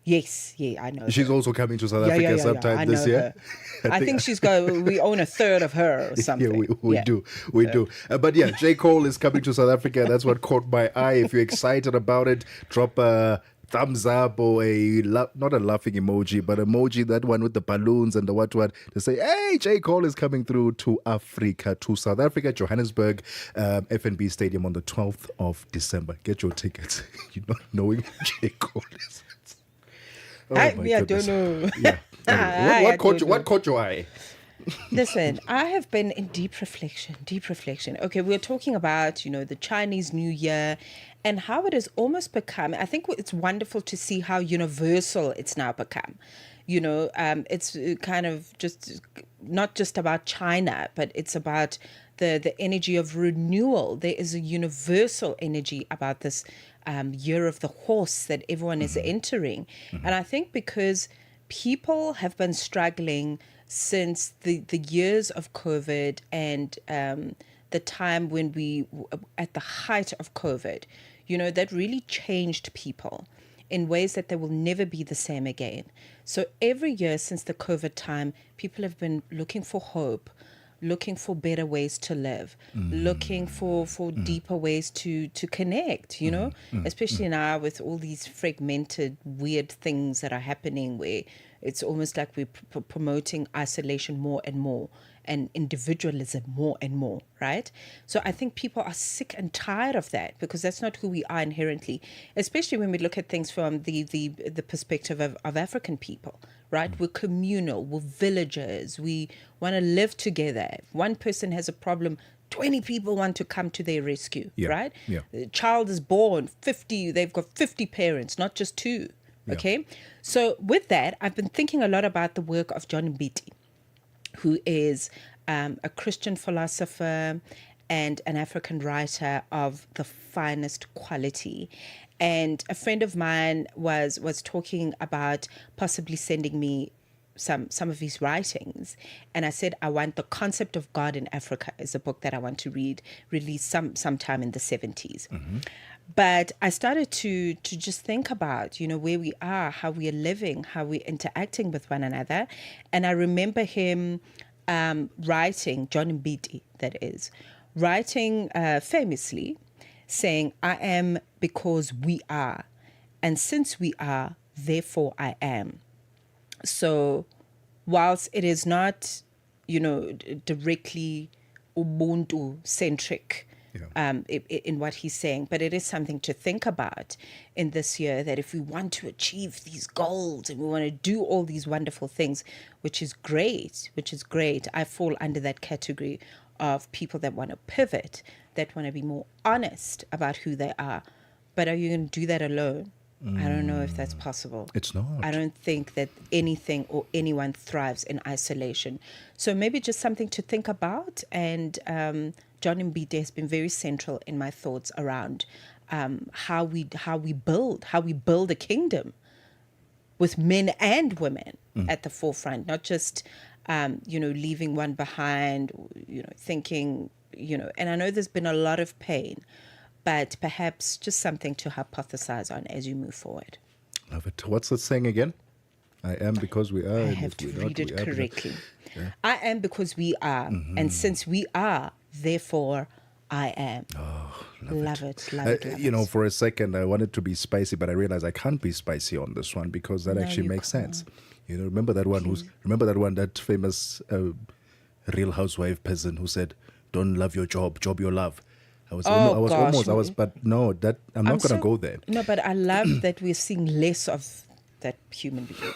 Yes, yeah, I know. She's also coming to South Yeah, Africa yeah, yeah, sometime I this know year. her. I think she's got. We own a third of her or something. Yeah, we do. We do. But yeah, J. Cole is coming to South Africa. That's what caught my eye. If you're excited about it, drop a thumbs up or not a laughing emoji, but emoji, that one with the balloons and the what, to say, hey, J. Cole is coming through to Africa, to South Africa, Johannesburg, FNB Stadium on the 12th of December. Get your tickets. You're not knowing who J. Cole is. Oh, I my don't know. Yeah. Anyway, what caught your eye? Listen, I have been in deep reflection. Okay, we're talking about, the Chinese New Year and how it has almost become, I think it's wonderful to see how universal it's now become. It's kind of just not just about China, but it's about the energy of renewal. There is a universal energy about this year of the horse that everyone is entering. And I think because people have been struggling since the years of COVID and the time when we, at the height of COVID, that really changed people in ways that they will never be the same again. So every year since the COVID time, people have been looking for hope, looking for better ways to live, looking for deeper ways to connect, especially now with all these fragmented, weird things that are happening where it's almost like we're promoting isolation more and more and individualism more and more, right? So I think people are sick and tired of that because that's not who we are inherently, especially when we look at things from the perspective of African people, right? We're communal, we're villagers, we want to live together. If one person has a problem, 20 people want to come to their rescue, right? Yeah. The child is born, they've got 50 parents, not just 2. Okay, so with that, I've been thinking a lot about the work of John Mbiti, who is a Christian philosopher and an African writer of the finest quality. And a friend of mine was talking about possibly sending me some of his writings, and I said I want The Concept of God in Africa is a book that I want to read, released sometime in the 70s. But I started to just think about, where we are, how we are living, how we're interacting with one another. And I remember him writing, John Mbiti, that is, writing famously, saying, I am because we are. And since we are, therefore I am. So whilst it is not, directly Ubuntu-centric, in what he's saying, but it is something to think about in this year, that if we want to achieve these goals and we want to do all these wonderful things, which is great, I fall under that category of people that want to pivot, that want to be more honest about who they are. But are you going to do that alone? I don't know if that's possible. It's not. I don't think that anything or anyone thrives in isolation. So maybe just something to think about. And John Mbiti has been very central in my thoughts around how we build a kingdom with men and women at the forefront, not just leaving one behind, thinking, and I know there's been a lot of pain, but perhaps just something to hypothesize on as you move forward. Love it. What's the saying again? I am because we are. I have to read it correctly. I am because we are, and since we are, therefore I am. Oh, love it. For a second I wanted to be spicy, but I realized I can't be spicy on this one because that actually makes sense. Remember that one that famous Real Housewife peasant who said, "Don't love your job, job your love." I'm not going to go there. No, but I love that we're seeing less of that human being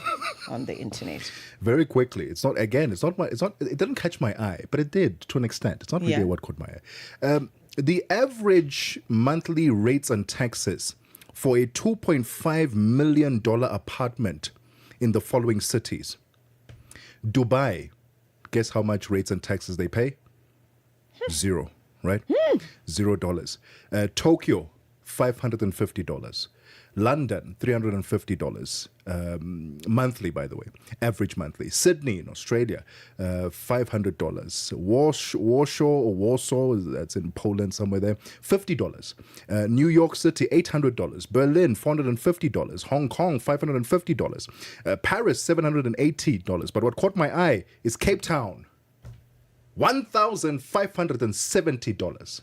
on the internet. Very quickly. It didn't catch my eye, but it did to an extent. It's not really what caught my eye. The average monthly rates and taxes for a $2.5 million apartment in the following cities. Dubai, guess how much rates and taxes they pay? Zero. Right? $0. Tokyo, $550. London, $350 monthly, by the way, average monthly. Sydney in Australia, $500. Warsaw, that's in Poland somewhere there, $50. New York City, $800. Berlin, $450. Hong Kong, $550. Paris, $780. But what caught my eye is Cape Town, $1,570.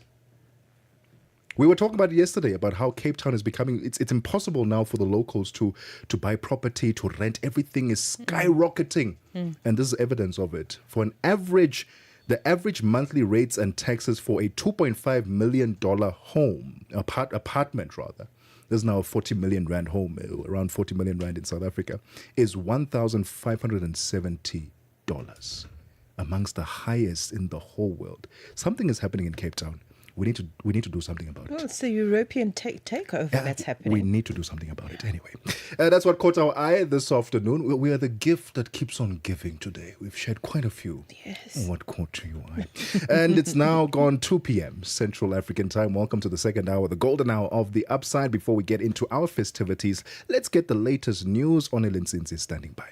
We were talking about it yesterday about how Cape Town is becoming, it's impossible now for the locals to buy property, to rent. Everything is skyrocketing. And this is evidence of it. For the average monthly rates and taxes for a $2.5 million home, apartment rather, this is now a 40 million rand home, around 40 million rand in South Africa, is $1,570, amongst the highest in the whole world. Something is happening in Cape Town. We need to do something about it. Well, it's the European takeover that's happening. We need to do something about it anyway. That's what caught our eye this afternoon. We are the gift that keeps on giving today. We've shared quite a few. Yes. What caught your eye? And it's now gone 2 p.m. Central African time. Welcome to the second hour, the golden hour of the upside. Before we get into our festivities, let's get the latest news. On Elinsinsi standing by.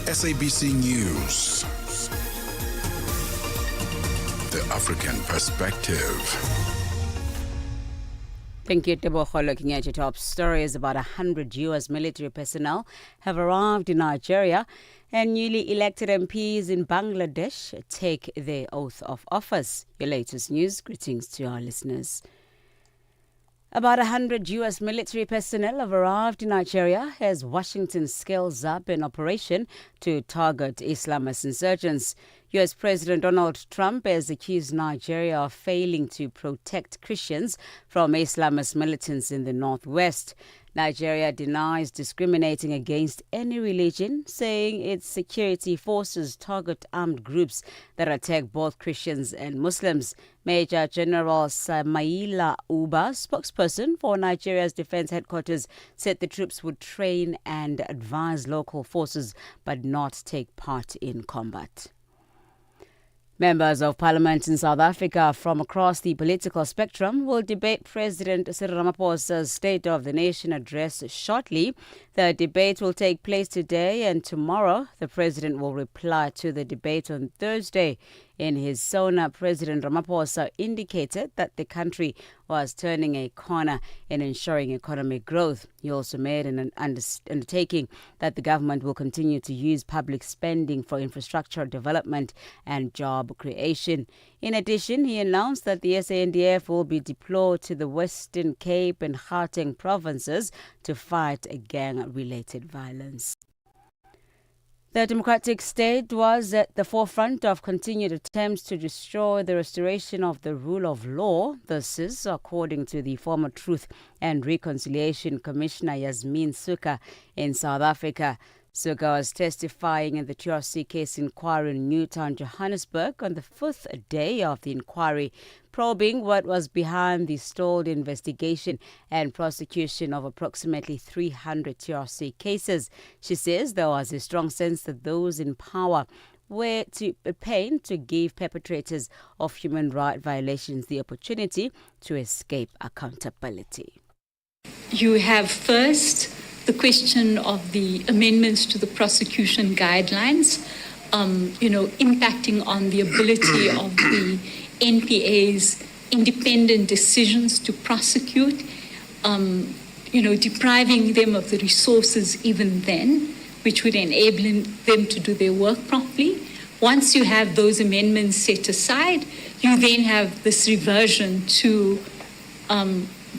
SABC News. The African perspective. Thank you, Tebogo. Looking at your top stories, about 100 U.S. military personnel have arrived in Nigeria, and newly elected MPs in Bangladesh take their oath of office. Your latest news. Greetings to our listeners. About 100 U.S. military personnel have arrived in Nigeria as Washington scales up an operation to target Islamist insurgents. U.S. President Donald Trump has accused Nigeria of failing to protect Christians from Islamist militants in the northwest. Nigeria denies discriminating against any religion, saying its security forces target armed groups that attack both Christians and Muslims. Major General Samaila Uba, spokesperson for Nigeria's defense headquarters, said the troops would train and advise local forces but not take part in combat. Members of Parliament in South Africa from across the political spectrum will debate President Cyril Ramaphosa's State of the Nation address shortly. The debate will take place today and tomorrow. The president will reply to the debate on Thursday. In his SONA, President Ramaphosa indicated that the country was turning a corner in ensuring economic growth. He also made an undertaking that the government will continue to use public spending for infrastructure development and job creation. In addition, he announced that the SANDF will be deployed to the Western Cape and Gauteng provinces to fight gang-related violence. The democratic state was at the forefront of continued attempts to destroy the restoration of the rule of law. This is according to the former Truth and Reconciliation Commissioner Yasmin Suka in South Africa. Suka was testifying in the TRC case inquiry in Newtown, Johannesburg on the 5th day of the inquiry, probing what was behind the stalled investigation and prosecution of approximately 300 TRC cases. She says there was a strong sense that those in power were to give perpetrators of human rights violations the opportunity to escape accountability. You have first the question of the amendments to the prosecution guidelines, impacting on the ability of the NPA's independent decisions to prosecute, depriving them of the resources even then, which would enable them to do their work properly. Once you have those amendments set aside, you then have this reversion to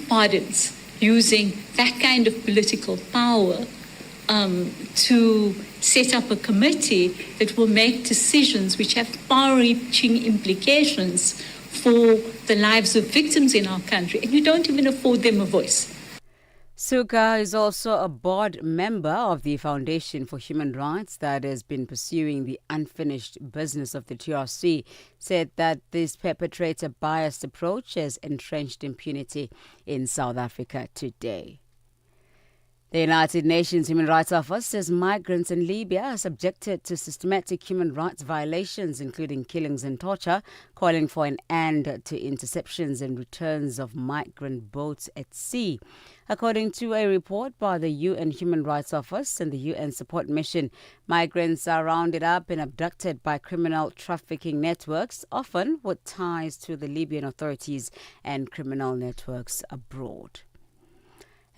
pardons, using that kind of political power to set up a committee that will make decisions which have far-reaching implications for the lives of victims in our country, and you don't even afford them a voice. Suka is also a board member of the Foundation for Human Rights that has been pursuing the unfinished business of the TRC, said that this perpetrator-biased approach has entrenched impunity in South Africa today. The United Nations Human Rights Office says migrants in Libya are subjected to systematic human rights violations, including killings and torture, calling for an end to interceptions and returns of migrant boats at sea. According to a report by the UN Human Rights Office and the UN Support Mission, migrants are rounded up and abducted by criminal trafficking networks, often with ties to the Libyan authorities and criminal networks abroad.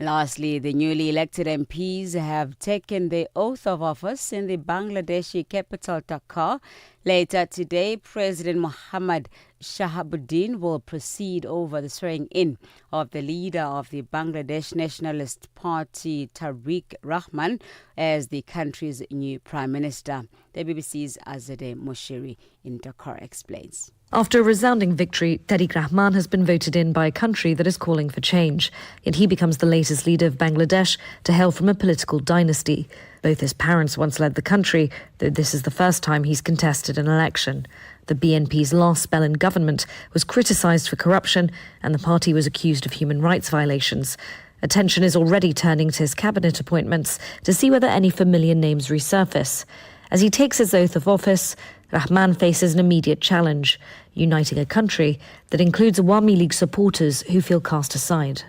Lastly, the newly elected MPs have taken the oath of office in the Bangladeshi capital Dhaka. Later today, President Mohammad Shahabuddin will proceed over the swearing-in of the leader of the Bangladesh Nationalist Party, Tariq Rahman, as the country's new prime minister. The BBC's Azadeh Moshiri in Dhaka explains. After a resounding victory, Tariq Rahman has been voted in by a country that is calling for change. Yet he becomes the latest leader of Bangladesh to hail from a political dynasty. Both his parents once led the country, though this is the first time he's contested an election. The BNP's last spell in government was criticised for corruption, and the party was accused of human rights violations. Attention is already turning to his cabinet appointments to see whether any familiar names resurface. As he takes his oath of office, Rahman faces an immediate challenge, uniting a country that includes Awami League supporters who feel cast aside.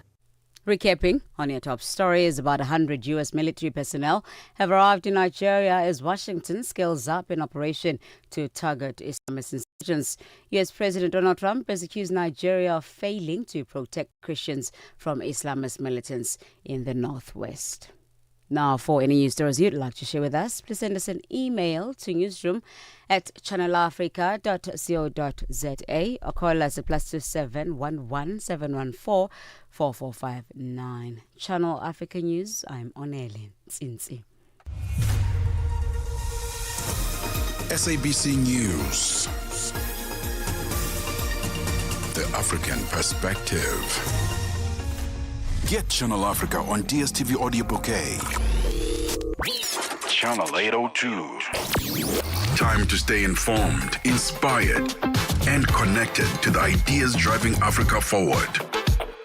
Recapping on your top stories, about 100 U.S. military personnel have arrived in Nigeria as Washington scales up an operation to target Islamist insurgents. U.S. President Donald Trump has accused Nigeria of failing to protect Christians from Islamist militants in the northwest. Now, for any news stories you'd like to share with us, please send us an email to newsroom@channelafrica.co.za or call us at +27 11 714 4459. Channel Africa News, I'm Onelin Tsinsi. SABC News. The African Perspective. Get Channel Africa on DSTV Audio Bouquet. Channel 802. Time to stay informed, inspired, and connected to the ideas driving Africa forward.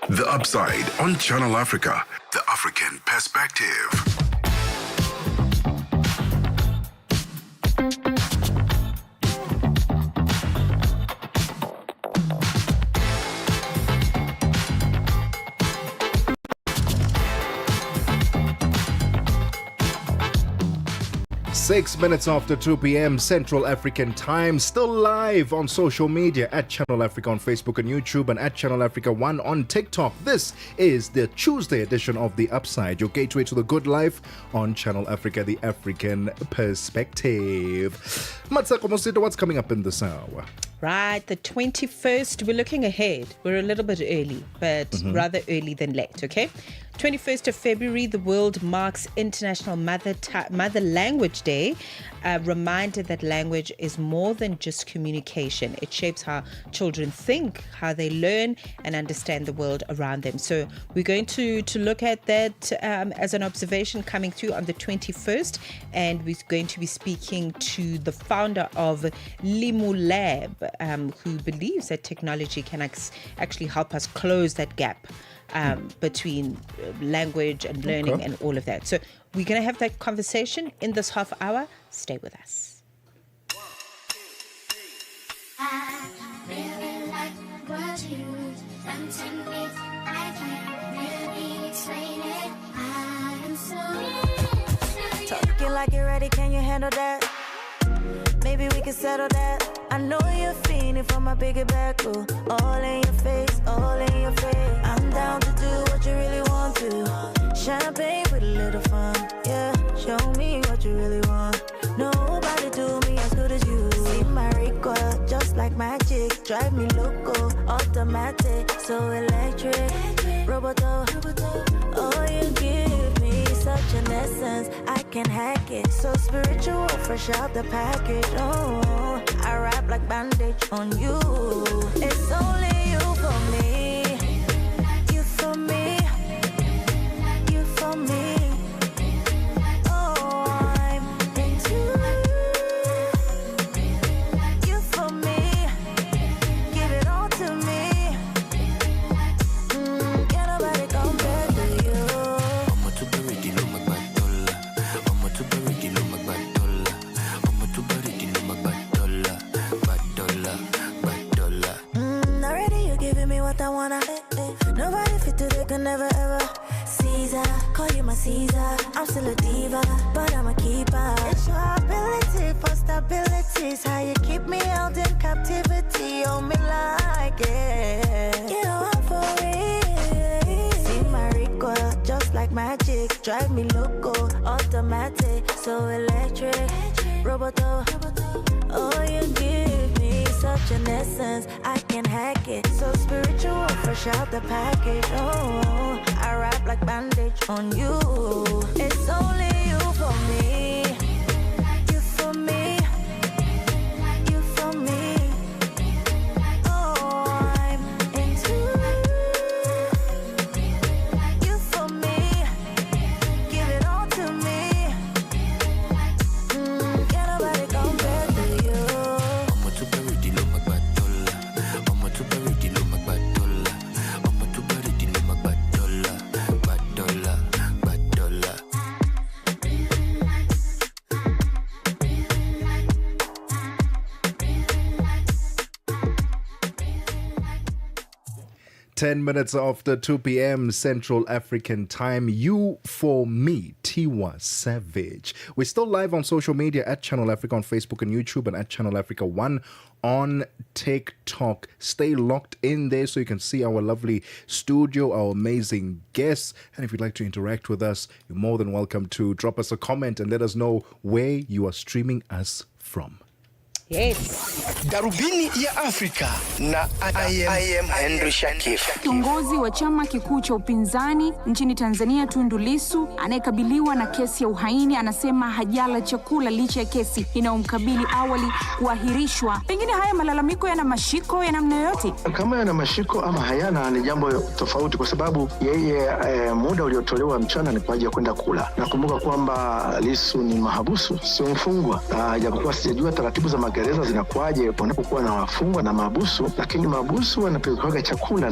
The Upside on Channel Africa, the African Perspective. 6 minutes after 2 p.m. Central African Time, still live on social media at Channel Africa on Facebook and YouTube and at Channel Africa 1 on TikTok. This is the Tuesday edition of The Upside, your gateway to the good life on Channel Africa, the African Perspective. Mmatsheko, Mosito, what's coming up in this hour? Right, the 21st, we're looking ahead. We're a little bit early, but rather early than late, okay? 21st of February, the world marks International Mother Language Day, a reminder that language is more than just communication. It shapes how children think, how they learn and understand the world around them. So we're going to look at that as an observation coming through on the 21st, and we're going to be speaking to the founder of Limu Lab, who believes that technology can actually help us close that gap between language and learning and all of that. So we're going to have that conversation in this half hour. Stay with us. I really like what you done to me. I can't really explain it. I am so talking like you're ready, can you handle that? Maybe we can settle that. I know you're feeling from my bigger back, oh. All in your face, all in your face. I'm down to do what you really want to. Champagne with a little fun, yeah. Show me what you really want. Nobody do me as good as you. See my recoil, just like magic. Drive me loco, automatic, so electric. Roboto, oh, you give me such an essence, I can hack it. So spiritual, fresh out the package. Oh, I wrap like bandage on you. It's only you for me. You for me. You for me. Oh, I'm into you for me. Give it all to me. Can't nobody compare to you. what I wanna. Nobody fit to they can never ever. Caesar, call you my Caesar. I'm still a diva, but I'm a keeper. It's your ability for stability. It's how you keep me held in captivity. Oh, me like it. You know I'm for it. See my recoil, just like magic. Drive me loco, automatic, so electric. Roboto, oh, you give me such an essence, I can hack it. So spiritual, fresh out the package. Oh, I wrap like bandage on you. It's only you for me. You for me. You for me. Oh, I'm into you for me. Give it all to me. Can't nobody compare to you. I'm a super ready, look my batola. I'm a super ready, look my batola. I'm a super ready, look my batola. Batola, batola. 10 minutes after 2 p.m. Central African Time. You for me, Tiwa Savage. We're still live on social media at Channel Africa on Facebook and YouTube, and at Channel Africa 1 on TikTok. Stay locked in there so you can see our lovely studio, our amazing guests. And if you'd like to interact with us, you're more than welcome to drop us a comment and let us know where you are streaming us from. Yes. Darubini ya Afrika na I am Henry Shakif. Kiongozi wa chama kikuu cha upinzani nchini Tanzania Tundu Lissu anayekabiliwa na kesi ya uhaini anasema hajala chakula licha ya kesi inayomkabili awali kuahirishwa. Pengine haya malalamiko yana mashiko ya namna yoyote? Kama yana mashiko ama hayana ni jambo tofauti, kwa sababu yeye muda uliotolewa mchana ni kwa ajili ya kwenda kula. Nakumbuka kwamba Lissu ni mahabusu, sio mfungwa. Japokuwa sijajua taratibu za gereza zinakuaje wanapokuwa na wafungwa na mahabusu, lakini mahabusu wanapelekwa chakula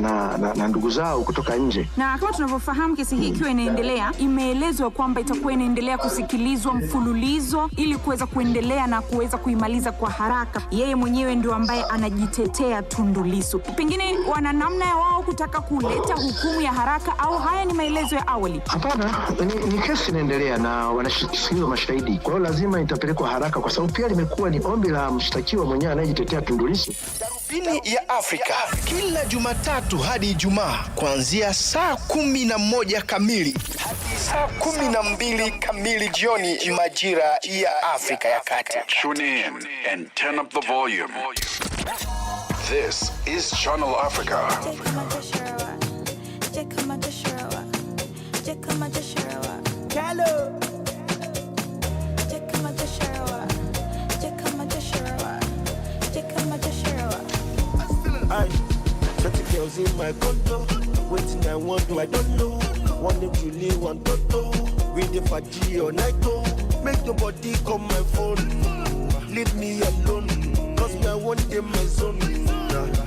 na ndugu zao kutoka nje. Na kama tunavyofahamu kesi hii ikiwa inaendelea, imeelezwa kwamba itakuwa inaendelea kusikilizwa mfululizo ili kuweza kuendelea na kuweza kuimaliza kwa haraka. Yeye mwenyewe ndio ambaye anajitetea Tundu Lissu. Pengine wana namna ya wao kutaka kuleta hukumu ya haraka, au haya ni maelezo ya awali? Hapana, ni kesi inaendelea na wanasikiliza mashahidi. Kwa hiyo lazima itapelekwa haraka, kwa sababu pia limekuwa ni ombi la mshtakiwa mwenyewe anayejitetea Tundu Lissu. Darubini ya Afrika kila Jumatatu hadi Ijumaa kuanzia saa 11 kamili hadi saa 12 kamili jioni majira ya Afrika ya Kati. Tune in and turn up the volume. This is Channel Africa. Hello. I got the girls in my condo, waiting I want to, I don't know. Want them to leave one toto, with the fatigue or night go. Make nobody call my phone, leave me alone, cause me I want them my zone.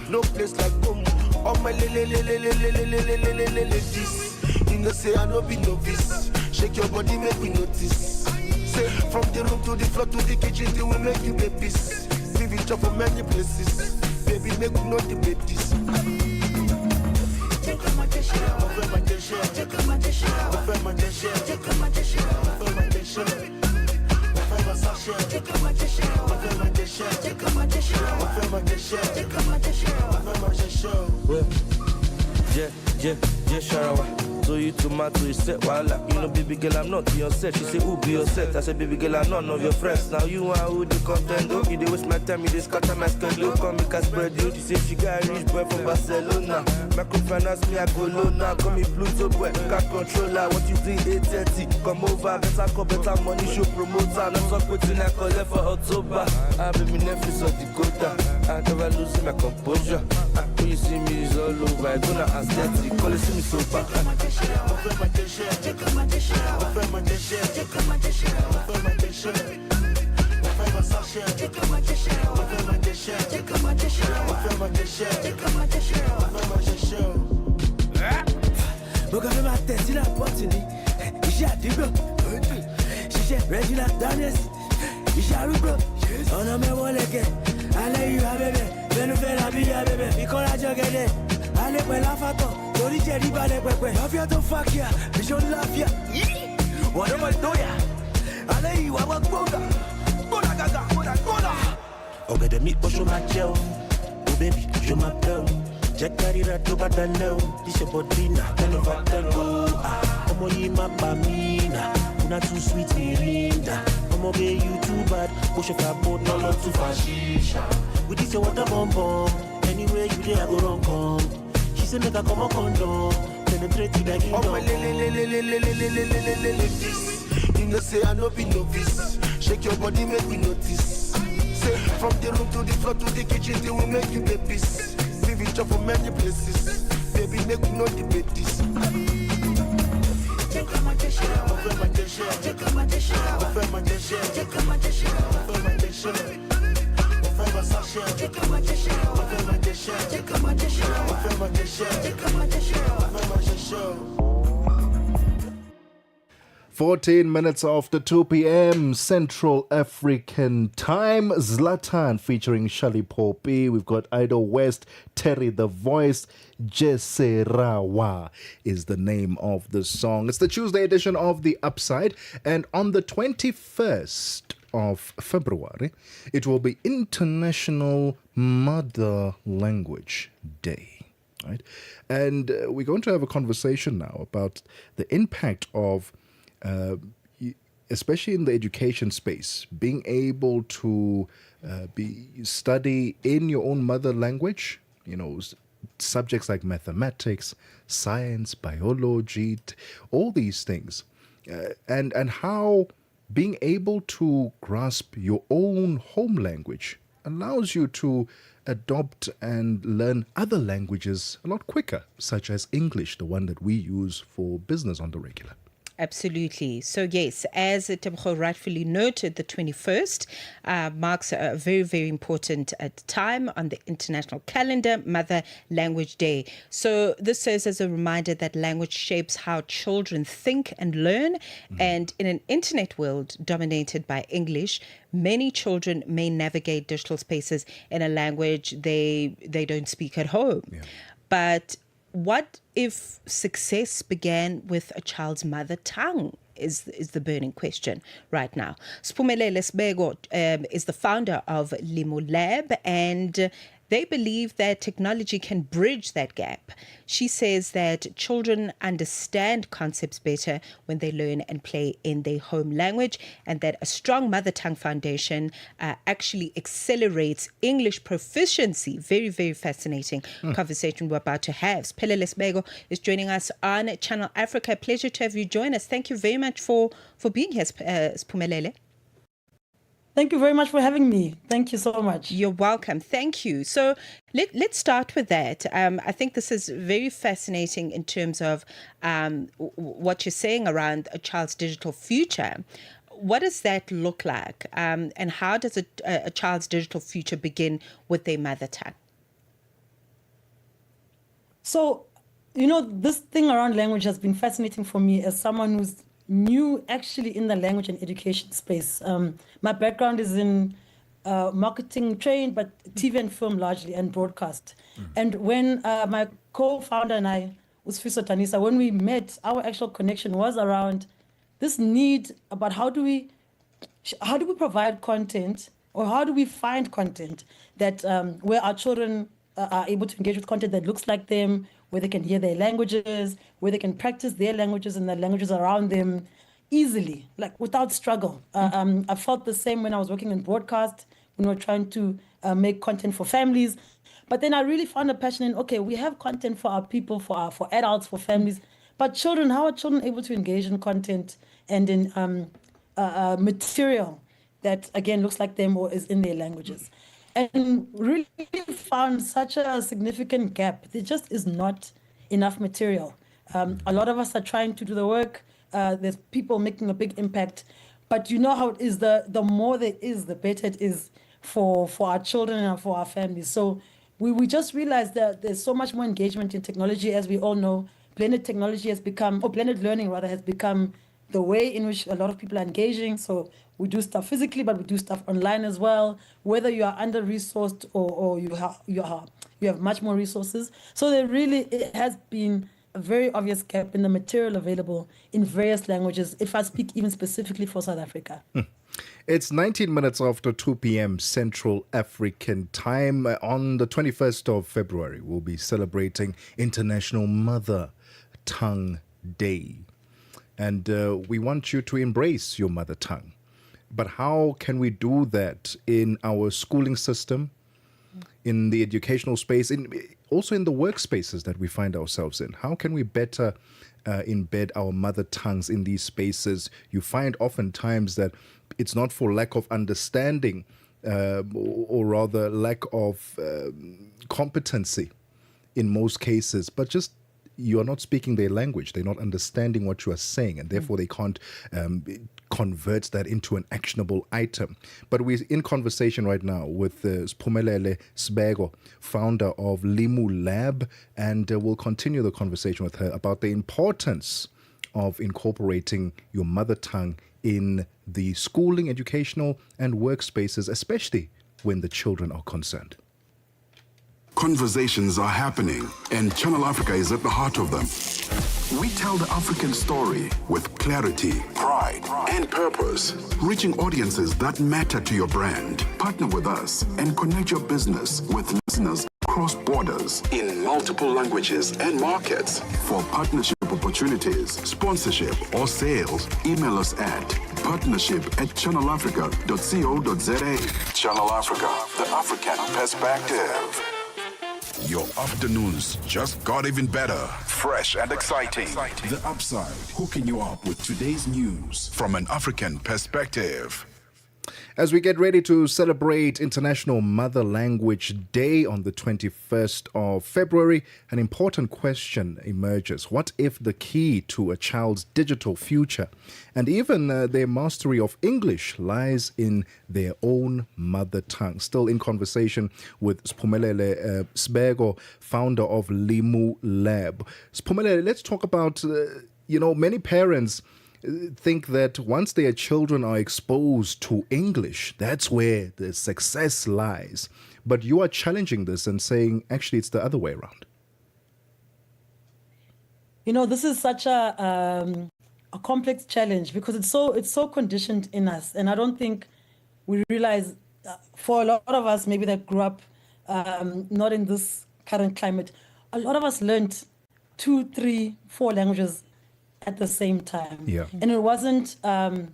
No place like home, all my ladies. You know say I no be novice, shake your body make me notice. Say from the room to the floor to the kitchen, they will make you babies. Leave it up for many places. Baby, make me know the babies. Take my dish, over my dish, take my dish, over my dish, take my dish, over my dish, over my sasha, take my dish, over my dish, take my dish, over my dish, take my dish, over my dish. Well, yeah, Sharawa. So you tomato, you set wala. You know, baby girl, I'm not your set. She say, who be your set? I said, baby girl, I'm none of your friends. Now you are who the contendo. You dey waste my time, you dey scatter my schedule. Come make us spread you. She say she got a rich boy from Barcelona. Microfinance me, I go low now. Call me Pluto boy, got controller. What you doing, 8:30? Come over, better call, better money, show promoter. Let's talk with you, I collect for October. I be me Netflix or Dakota. I never lose my composure. When you see me, it's all over. I gonna aesthetic. Call it, see me sober. Over my dish, take my dish, over my dish, take my dish, over my dish, over my sasha, take my dish, over my dish, take my dish, over my dish, take my dish, over my dish. Look at my test in a botany. Is that the bro? She said, Regina Daniels. Is that the bro? On a me one again. I let you have it. Then you feel happy, baby. Because I just get it. I let Pepe la fato, Tori Jerry Bale Pepe. Lafia to fuck ya, Vision Lafia. What am I doing? Alei, Wawa Goda. Goda Gaga, Goda Goda. Okay, the meat push on my gel. Oh, baby, je m'appelle. Jack Carrera to Badalo. This your body now, tell of a tell. Omo yima pamina. Una too sweet, Mirinda. Omo be you too bad. Push off a boat, no lot too fascisha. With this your water bomb bomb. Anywhere you there, I go wrong come. She say make I come on condom. Penetrate the bag in oh my this. You know say I no be novice. Shake your body, make me notice. Say from the room to the floor to the kitchen, they will make you babies. Leave it up for many places. Baby, make me know the babies. Take my dish, offer my dish, take my dish, offer my dish, take my dish, offer my dish, offer my sasha, take my dish, offer my dish, take my dish, offer my dish, take my dish, offer my dish. 14 minutes after 2 p.m. Central African Time. Zlatan featuring Shali Poppy. We've got Idol West, Terry the Voice. Jeserawa is the name of the song. It's the Tuesday edition of The Upside. And on the 21st of February, it will be International Mother Language Day. Right? And we're going to have a conversation now about the impact of especially in the education space, being able to study in your own mother language, subjects like mathematics, science, biology, all these things, and how being able to grasp your own home language allows you to adopt and learn other languages a lot quicker, such as English, the one that we use for business on the regular. Absolutely. So yes, as Tebogo rightfully noted, the 21st marks a very, very important time on the international calendar, Mother Language Day. So this serves as a reminder that language shapes how children think and learn. And in an internet world dominated by English, many children may navigate digital spaces in a language they don't speak at home. Yeah. But what if success began with a child's mother tongue is the burning question right now. Spumelele Sbego is the founder of Limo Lab, and they believe that technology can bridge that gap. She says that children understand concepts better when they learn and play in their home language, and that a strong mother tongue foundation actually accelerates English proficiency. Very, very fascinating conversation we're about to have. Spelele Sbego is joining us on Channel Africa. Pleasure to have you join us. Thank you very much for being here, Spumelele. Thank you very much for having me. Thank you so much. You're welcome. Thank you. So let's start with that. I think this is very fascinating in terms of what you're saying around a child's digital future. What does that look like? And how does a child's digital future begin with their mother tongue? So, this thing around language has been fascinating for me as someone who's new actually in the language and education space. My background is in marketing trained, but TV and film largely, and broadcast. And when my co-founder and I, Usfiso Tanisa, when we met, our actual connection was around this need about how do we provide content, or how do we find content that where our children are able to engage with content that looks like them, where they can hear their languages, where they can practice their languages and the languages around them easily, like without struggle. I felt the same when I was working in broadcast, when we were trying to make content for families. But then I really found a passion in, okay, we have content for our people, for adults, for families, but children, how are children able to engage in content and in material that, again, looks like them or is in their languages? And really found such a significant gap. There just is not enough material. A lot of us are trying to do the work. There's people making a big impact. But you know how it is, the more there is, the better it is for our children and for our families. So we just realized that there's so much more engagement in technology. As we all know, blended technology has become, or blended learning rather, has become the way in which a lot of people are engaging. So we do stuff physically, but we do stuff online as well. Whether you are under resourced or you have much more resources. So it has been a very obvious gap in the material available in various languages. If I speak even specifically for South Africa. It's 19 minutes after 2 p.m. Central African time. On the 21st of February, we'll be celebrating International Mother Tongue Day. And we want you to embrace your mother tongue. But how can we do that in our schooling system, in the educational space, also in the workspaces that we find ourselves in? How can we better embed our mother tongues in these spaces? You find oftentimes that it's not for lack of understanding or rather lack of competency in most cases, but just you are not speaking their language. They're not understanding what you are saying, and therefore they can't convert that into an actionable item. But we're in conversation right now with Tebogo, founder of Limu Lab, and we'll continue the conversation with her about the importance of incorporating your mother tongue in the schooling, educational, and workspaces, especially when the children are concerned. Conversations are happening, and Channel Africa is at the heart of them. We tell the African story with clarity, pride, and purpose, reaching audiences that matter to your brand. Partner with us and connect your business with listeners across borders in multiple languages and markets. For partnership opportunities, sponsorship, or sales, email us at partnership@channelafrica.co.za. Channel Africa, the African perspective. Your afternoons just got even better, fresh and exciting. The Upside, hooking you up with today's news from an African perspective. As we get ready to celebrate International Mother Language Day on the 21st of February, an important question emerges. What if the key to a child's digital future and even their mastery of English lies in their own mother tongue? Still in conversation with Tebogo, founder of Limu Lab. Tebogo, let's talk about, many parents think that once their children are exposed to English, that's where the success lies. But you are challenging this and saying, actually, it's the other way around. This is such a complex challenge because it's so conditioned in us. And I don't think we realize, for a lot of us, maybe that grew up not in this current climate, a lot of us learned 2, 3, 4 languages at the same time. Yeah. And it wasn't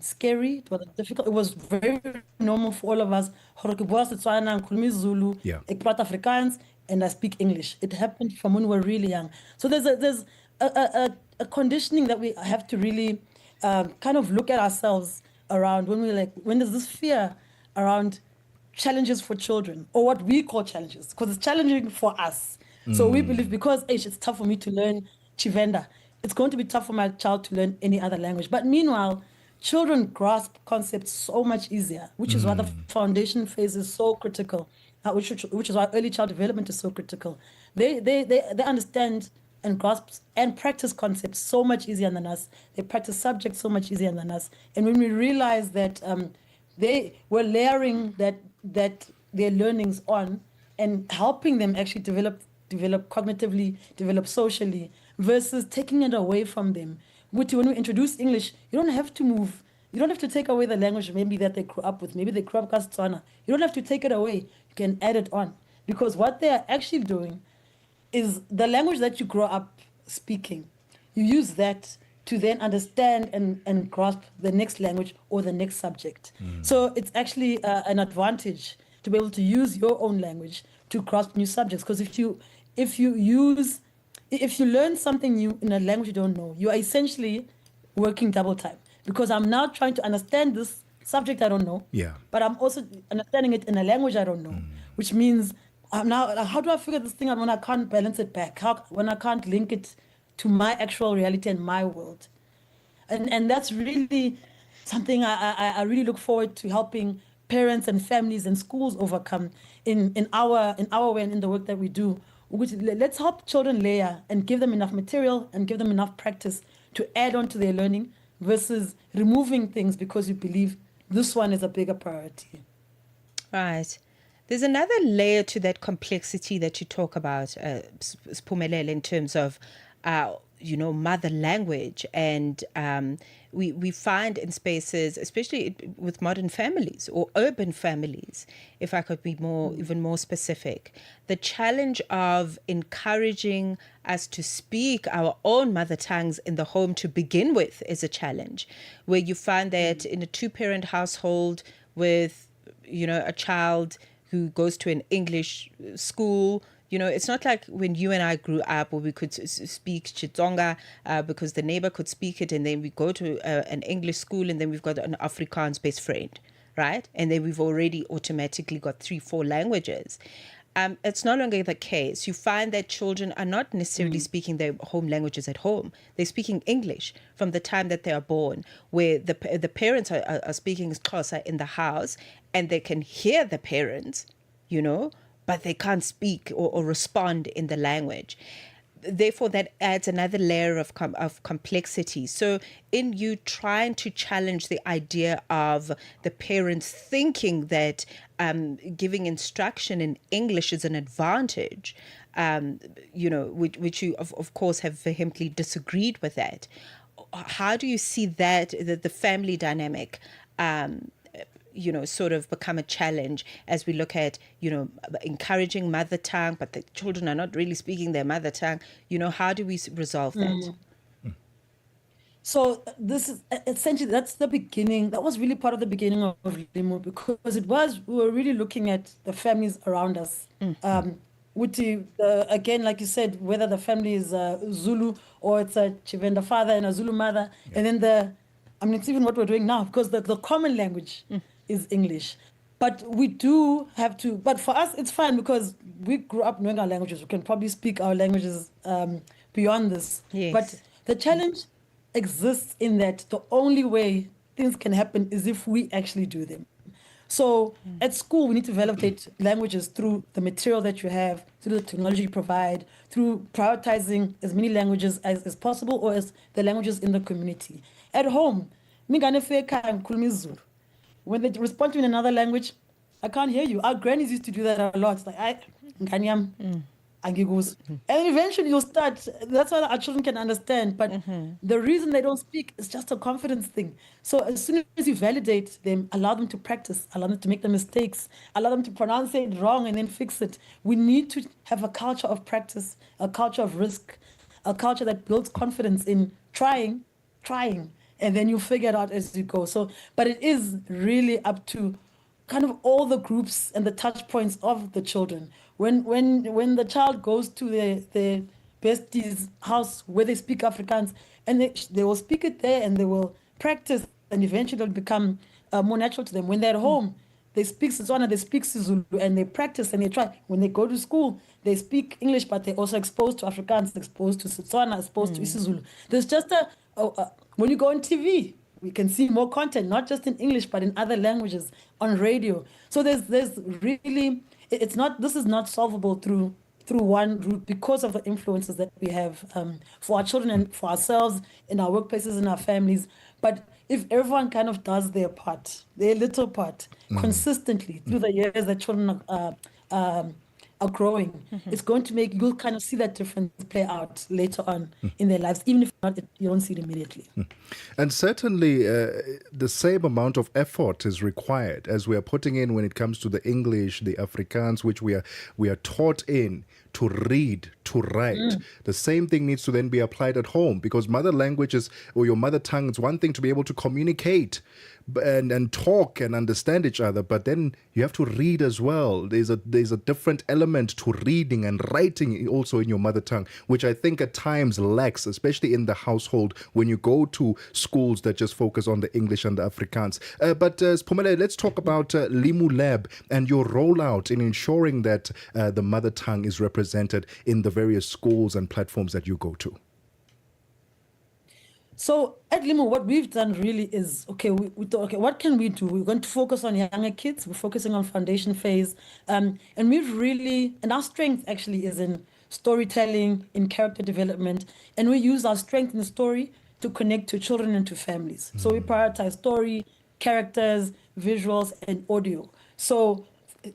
scary, it wasn't difficult. It was very normal for all of us. Zulu, Yeah. ik praat Afrikaans, and I speak English. It happened from when we were really young. So there's a conditioning that we have to really kind of look at ourselves around when there's this fear around challenges for children, or what we call challenges, because it's challenging for us. So we believe because it's tough for me to learn Chivenda, it's going to be tough for my child to learn any other language. But meanwhile, children grasp concepts so much easier, which is why the foundation phase is so critical, which is why early child development is so critical. They understand and grasp and practice concepts so much easier than us. They practice subjects so much easier than us. And when we realize that they were layering that their learnings on and helping them actually develop cognitively, develop socially, versus taking it away from them. When we introduce English, you don't have to move. You don't have to take away the language maybe that they grew up with. Maybe they grew up Tswana. You don't have to take it away. You can add it on. Because what they are actually doing is the language that you grow up speaking. You use that to then understand and grasp the next language or the next subject. So it's actually an advantage to be able to use your own language to grasp new subjects. Because if you learn something new in a language you don't know, you are essentially working double time. Because I'm now trying to understand this subject I don't know, but I'm also understanding it in a language I don't know, which means I'm now, how do I figure this thing out when I can't balance it back? When I can't link it to my actual reality and my world? And that's really something I really look forward to helping parents and families and schools overcome in our way and in the work that we do. Let's help children layer and give them enough material and give them enough practice to add on to their learning versus removing things because you believe this one is a bigger priority. Right. There's another layer to that complexity that you talk about, Spumelele, in terms of, mother language. And we find in spaces, especially with modern families or urban families, if I could be even more specific, the challenge of encouraging us to speak our own mother tongues in the home to begin with is a challenge, where you find that in a two-parent household with, a child who goes to an English school. It's not like when you and I grew up where we could speak Xitsonga because the neighbor could speak it, and then we go to an English school, and then we've got an Afrikaans best friend, right? And then we've already automatically got 3-4 languages. It's no longer the case. You find that children are not necessarily speaking their home languages at home. They're speaking English from the time that they are born, where the parents are speaking Xhosa in the house, and they can hear the parents, but they can't speak or respond in the language. Therefore, that adds another layer of complexity. So in you trying to challenge the idea of the parents thinking that giving instruction in English is an advantage, which you, of course, have vehemently disagreed with that. How do you see that, the family dynamic, sort of become a challenge as we look at, encouraging mother tongue, but the children are not really speaking their mother tongue? How do we resolve that? So this is essentially, that's the beginning. That was really part of the beginning of Limo, because we were really looking at the families around us. Again, like you said, whether the family is Zulu or it's a Chivenda father and a Zulu mother, and then it's even what we're doing now, because the common language is English. But we do have to, but for us, it's fine because we grew up knowing our languages. We can probably speak our languages beyond this. Yes. But the challenge exists in that the only way things can happen is if we actually do them. So at school, we need to validate languages through the material that you have, through the technology you provide, through prioritizing as many languages as possible, or as the languages in the community. At home, when they respond to in another language, I can't hear you. Our grannies used to do that a lot. It's like, and eventually you'll start, that's why our children can understand, but the reason they don't speak is just a confidence thing. So as soon as you validate them, allow them to practice, allow them to make the mistakes, allow them to pronounce it wrong and then fix it. We need to have a culture of practice, a culture of risk, a culture that builds confidence in trying, and then you figure it out as you go. So, but it is really up to kind of all the groups and the touch points of the children. When the child goes to their bestie's house where they speak Afrikaans, and they will speak it there and they will practice, and eventually it'll become more natural to them. When they're at home, they speak Setswana, they speak Zulu, and they practice and they try. When they go to school, they speak English, but they're also exposed to Afrikaans, exposed to Setswana, exposed to isiZulu. There's just when you go on TV, we can see more content, not just in English, but in other languages on radio. So there's really, this is not solvable through one route because of the influences that we have for our children and for ourselves, in our workplaces, in our families. But if everyone kind of does their part, their little part, consistently through the years that children are growing, it's going to make, you'll kind of see that difference play out later on in their lives, even if not, you don't see it immediately. And certainly the same amount of effort is required as we are putting in when it comes to the English, the Afrikaans, which we are taught in to read, to write. The same thing needs to then be applied at home, because mother languages or your mother tongue is one thing to be able to communicate and talk and understand each other, but then you have to read as well. There's a different element to reading and writing also in your mother tongue, which I think at times lacks, especially in the household when you go to schools that just focus on the English and the Afrikaans. But Spumele, let's talk about Limu Lab and your rollout in ensuring that the mother tongue is represented in the various schools and platforms that you go to. So at Limo, what we've done really is, we thought, what can we do? We're going to focus on younger kids. We're focusing on foundation phase. And our strength actually is in storytelling, in character development. And we use our strength in the story to connect to children and to families. So we prioritize story, characters, visuals, and audio. So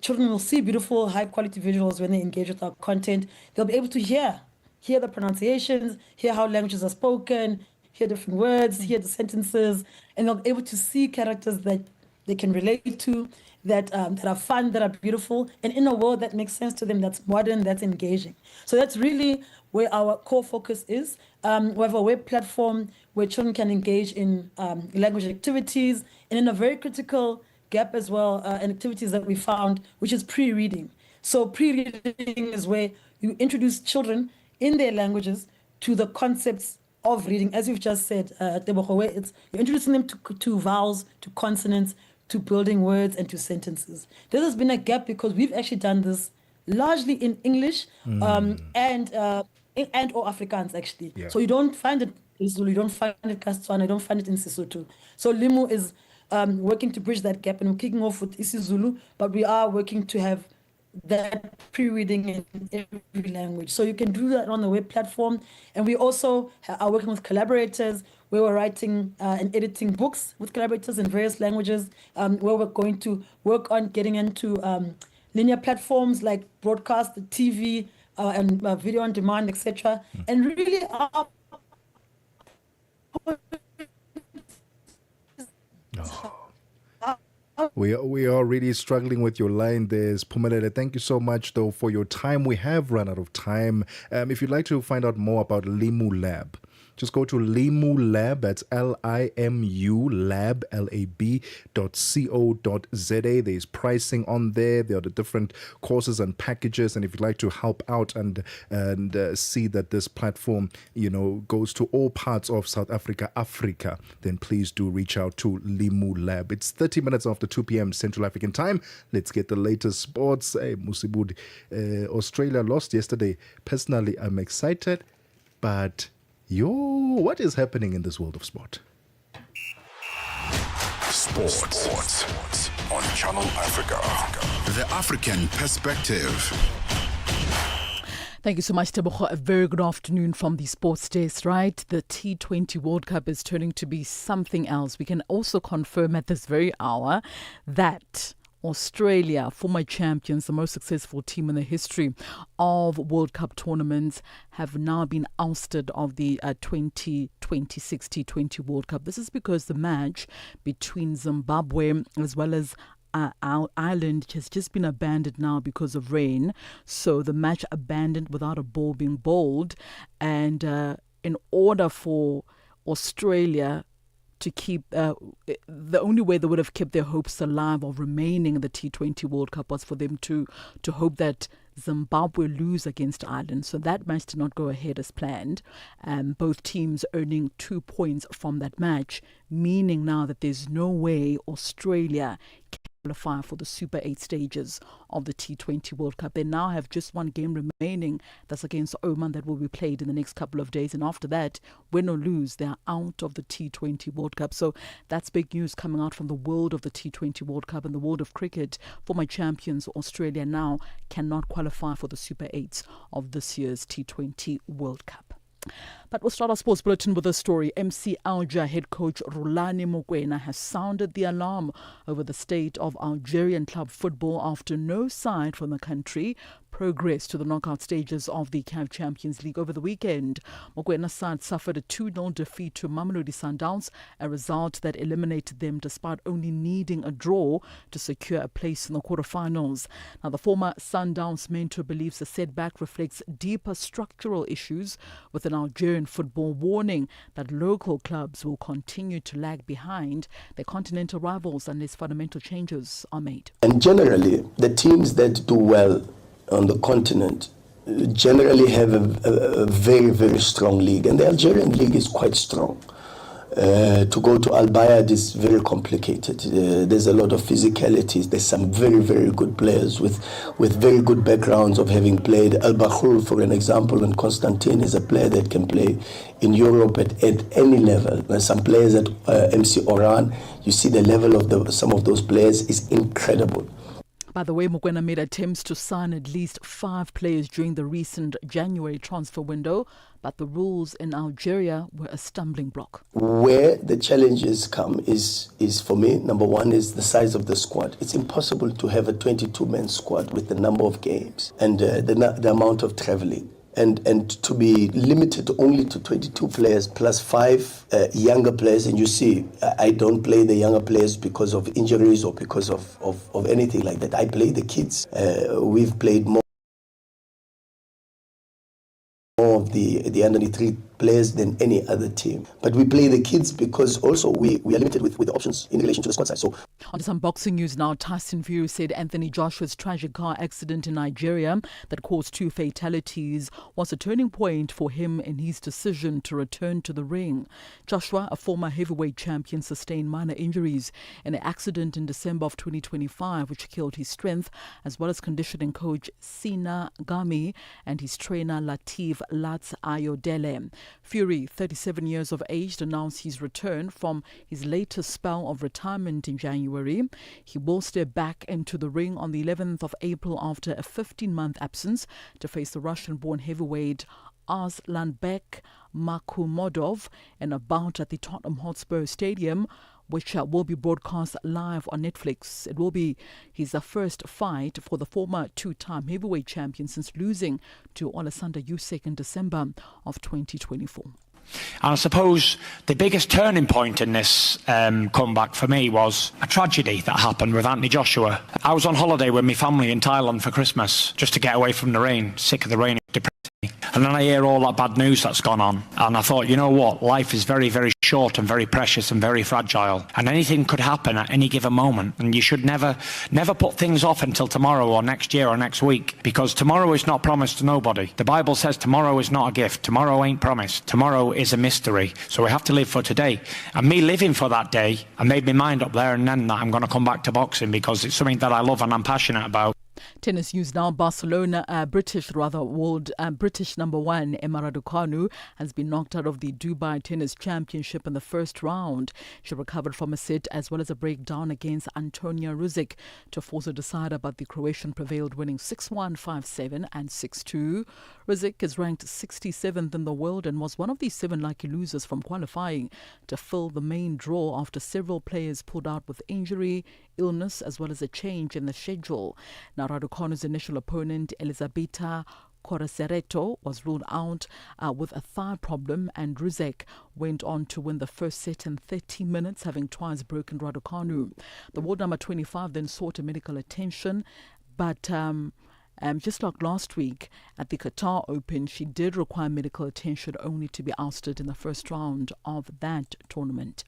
children will see beautiful, high quality visuals when they engage with our content. They'll be able to hear the pronunciations, hear how languages are spoken, hear different words, hear the sentences, and they'll be able to see characters that they can relate to, that are fun, that are beautiful, and in a world that makes sense to them, that's modern, that's engaging. So that's really where our core focus is. We have a web platform where children can engage in language activities, and in a very critical gap as well, and activities that we found, which is pre-reading. So pre-reading is where you introduce children in their languages to the concepts of reading, as you've just said, Tebogo, where you're introducing them to vowels, to consonants, to building words, and to sentences. This has been a gap because we've actually done this largely in English and or Afrikaans, actually. Yeah. So you don't find it in Zulu, you don't find it Kastswana, you don't find it in Sesotho. So Limu is working to bridge that gap, and we're kicking off with isiZulu, but we are working to have that pre-reading in every language. So you can do that on the web platform. And we also are working with collaborators where we're writing and editing books with collaborators in various languages, where we're going to work on getting into linear platforms like broadcast, TV, and video on demand, etc. And really We are really struggling with your line there, Pumelele. Thank you so much, though, for your time. We have run out of time. If you'd like to find out more about Limu Lab, just go to Limu Lab, that's LIMU Lab, LAB.co.za. There's pricing on there. There are the different courses and packages. And if you'd like to help out and see that this platform, goes to all parts of South Africa, then please do reach out to Limu Lab. It's 30 minutes after 2 p.m. Central African time. Let's get the latest sports. Hey, Musibudi, Australia lost yesterday. Personally, I'm excited, but what is happening in this world of sport? Sports on Channel Africa. The African perspective. Thank you so much, Tebogo. A very good afternoon from the sports desk, right? The T20 World Cup is turning to be something else. We can also confirm at this very hour that Australia, former champions, the most successful team in the history of World Cup tournaments, have now been ousted of the 2026 T20 World Cup. This is because the match between Zimbabwe as well as Ireland has just been abandoned now because of rain. So the match abandoned without a ball being bowled. And in order for Australia to keep, the only way they would have kept their hopes alive of remaining in the T20 World Cup was for them to hope that Zimbabwe lose against Ireland. So that match did not go ahead as planned. Both teams earning 2 points from that match, meaning now that there's no way Australia can qualify for the Super 8 stages of the T20 World Cup. They now have just one game remaining. That's against Oman, that will be played in the next couple of days. And after that, win or lose, they are out of the T20 World Cup. So that's big news coming out from the world of the T20 World Cup and the world of cricket. Former champions Australia now cannot qualify for the Super 8s of this year's T20 World Cup. But we'll start our sports bulletin with a story. MC Alger head coach Lekhuleni Mokoena has sounded the alarm over the state of Algerian club football after no side from the country progressed to the knockout stages of the CAF Champions League over the weekend. Mokwena's side suffered a 2-0 defeat to Mamelodi Sundowns, a result that eliminated them despite only needing a draw to secure a place in the quarterfinals. Now, the former Sundowns mentor believes the setback reflects deeper structural issues within Algerian football, warning that local clubs will continue to lag behind their continental rivals unless fundamental changes are made. And generally, the teams that do well on the continent generally have a very, very strong league. And the Algerian league is quite strong. To go to Al Bayad is very complicated. There's a lot of physicality. There's some very, very good players with very good backgrounds of having played. Al Bahoul, for an example, and Constantine is a player that can play in Europe at any level. There's some players at MC Oran, you see the level of some of those players is incredible. By the way, Mokoena made attempts to sign at least 5 players during the recent January transfer window, but the rules in Algeria were a stumbling block. Where the challenges come is for me, number one is the size of the squad. It's impossible to have a 22-man squad with the number of games and the amount of traveling. And to be limited only to 22 players plus 5 younger players, and you see, I don't play the younger players because of injuries or because of anything like that. I play the kids. We've played more of the under 23 players than any other team. But we play the kids because also we are limited with the options in relation to the squad size. So, on some boxing news now, Tyson Fury said Anthony Joshua's tragic car accident in Nigeria that caused 2 fatalities was a turning point for him in his decision to return to the ring. Joshua, a former heavyweight champion, sustained minor injuries in an accident in December of 2025 which killed his strength as well as conditioning coach Sina Gami and his trainer Latif Lats Ayodele. Fury, 37 years of age, announced his return from his latest spell of retirement in January. He will step back into the ring on the 11th of April after a 15-month absence to face the Russian-born heavyweight Arslanbek Makhmudov in a bout at the Tottenham Hotspur Stadium, which will be broadcast live on Netflix. It will be his first fight for the former 2-time heavyweight champion since losing to Alexander Usyk in December of 2024. And I suppose the biggest turning point in this comeback for me was a tragedy that happened with Anthony Joshua. I was on holiday with my family in Thailand for Christmas, just to get away from the rain, sick of the rain, depressed me. And then I hear all that bad news that's gone on. And I thought, you know what, life is very, very short and very precious and very fragile. And anything could happen at any given moment. And you should never put things off until tomorrow or next year or next week. Because tomorrow is not promised to nobody. The Bible says tomorrow is not a gift. Tomorrow ain't promised. Tomorrow is a mystery. So we have to live for today. And me living for that day, I made my mind up there and then that I'm going to come back to boxing because it's something that I love and I'm passionate about. Tennis news now. British number 1 Emma Raducanu has been knocked out of the Dubai Tennis Championship in the first round. She recovered from a set as well as a breakdown against Antonia Ruzic to force a decider, but the Croatian prevailed, winning 6-1, 5-7 and 6-2. Ruzic is ranked 67th in the world and was one of the 7 lucky losers from qualifying to fill the main draw after several players pulled out with injury, illness as well as a change in the schedule. Now, Raducanu's initial opponent, Elisabetta Coracereto, was ruled out with a thigh problem, and Ruzic went on to win the first set in 30 minutes, having twice broken Raducanu. The world number 25 then sought medical attention, but just like last week at the Qatar Open, she did require medical attention only to be ousted in the first round of that tournament.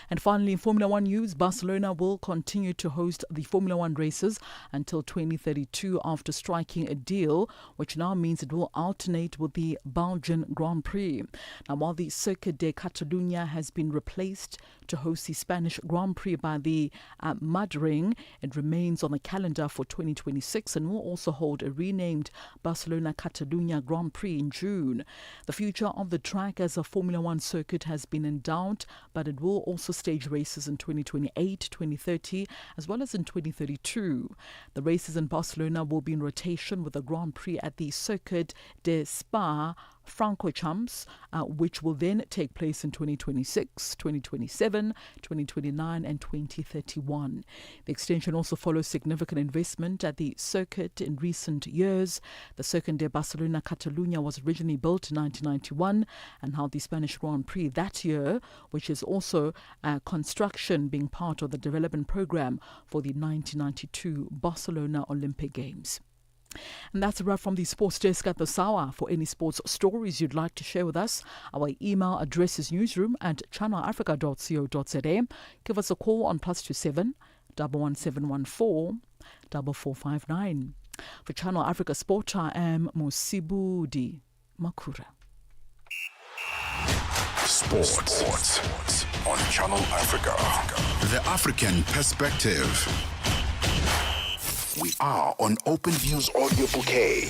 And finally, in Formula 1 news, Barcelona will continue to host the Formula 1 races until 2032 after striking a deal, which now means it will alternate with the Belgian Grand Prix. Now, while the Circuit de Catalunya has been replaced to host the Spanish Grand Prix by the Mud Ring, it remains on the calendar for 2026 and will also hold a renamed Barcelona Catalunya Grand Prix in June. The future of the track as a Formula 1 circuit has been in doubt, but it will also stage races in 2028, 2030, as well as in 2032. The races in Barcelona will be in rotation with a Grand Prix at the Circuit de Spa-Francorchamps, which will then take place in 2026, 2027, 2029 and 2031. The extension also follows significant investment at the circuit in recent years. The Circuit de Barcelona Catalunya was originally built in 1991 and held the Spanish Grand Prix that year, which is also construction being part of the development program for the 1992 Barcelona Olympic Games. And that's a wrap from the Sports Desk at the Sawa. For any sports stories you'd like to share with us, our email address is newsroom@channelafrica.co.za. Give us a call on +27 11714 4459. For Channel Africa Sport, I am Mosibudi Makura. Sports on Channel Africa. The African perspective. We are on Open Views Audio Bouquet.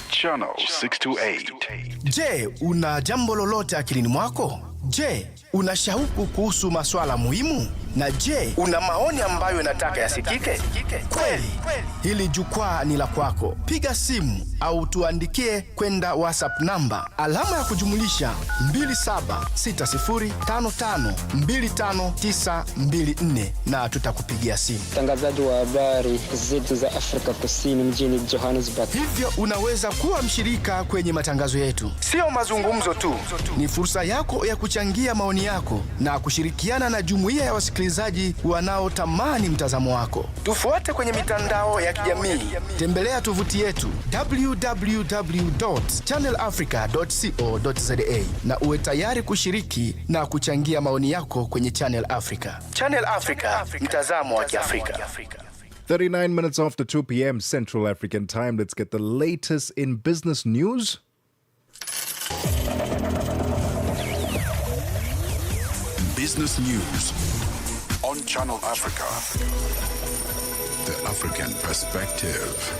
Channel 628. Je, una jambo lolote akilini mwako? Je, una shauku kuhusu masuala muhimu? Na je, una maoni ambayo unataka yasikike? Kweli, hili jukwaa ni la kwako. Piga simu au tuandikie kwenda WhatsApp namba alama ya kujumulisha 2760552594 na tutakupigia simu. Mtangazaji wa habari zetu za Afrika Kusini mjini Johannesburg. Hivyo unaweza kuwa mshirika kwenye matangazo yetu. Sio mazungumzo tu, ni fursa yako ya kuchangia maoni yako na kushirikiana na jumuiya ya wasikilizaji wanaotamani mtazamo wako. Tufuate kwenye mitandao ya kijamii. Tembelea tovuti yetu www.channelafrica.co.za na uwe tayari kushiriki na kuchangia maoni yako kwenye Channel Africa. Channel Africa, mtazamo wa Kiafrika. 39 minutes after 2 p.m. Central African Time. Let's get the latest in business news. Business news on Channel Africa. The African perspective.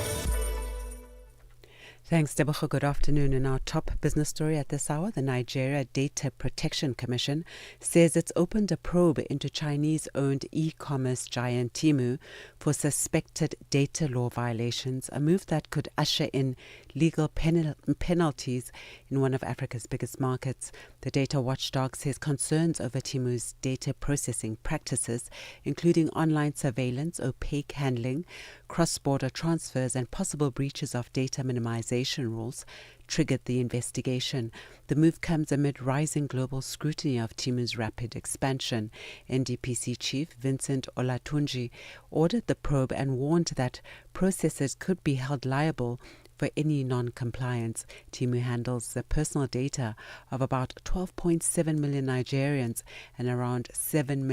Thanks, Tebogo. Good afternoon. In our top business story at this hour, the Nigeria Data Protection Commission says it's opened a probe into Chinese-owned e-commerce giant Temu for suspected data law violations, a move that could usher in legal penalties in one of Africa's biggest markets. The data watchdog says concerns over Temu's data processing practices, including online surveillance, opaque handling, cross-border transfers, and possible breaches of data minimization rules, triggered the investigation. The move comes amid rising global scrutiny of Temu's rapid expansion. NDPC chief Vincent Olatunji ordered the probe and warned that processors could be held liable for any non-compliance. Temu handles the personal data of about 12.7 million Nigerians and around 70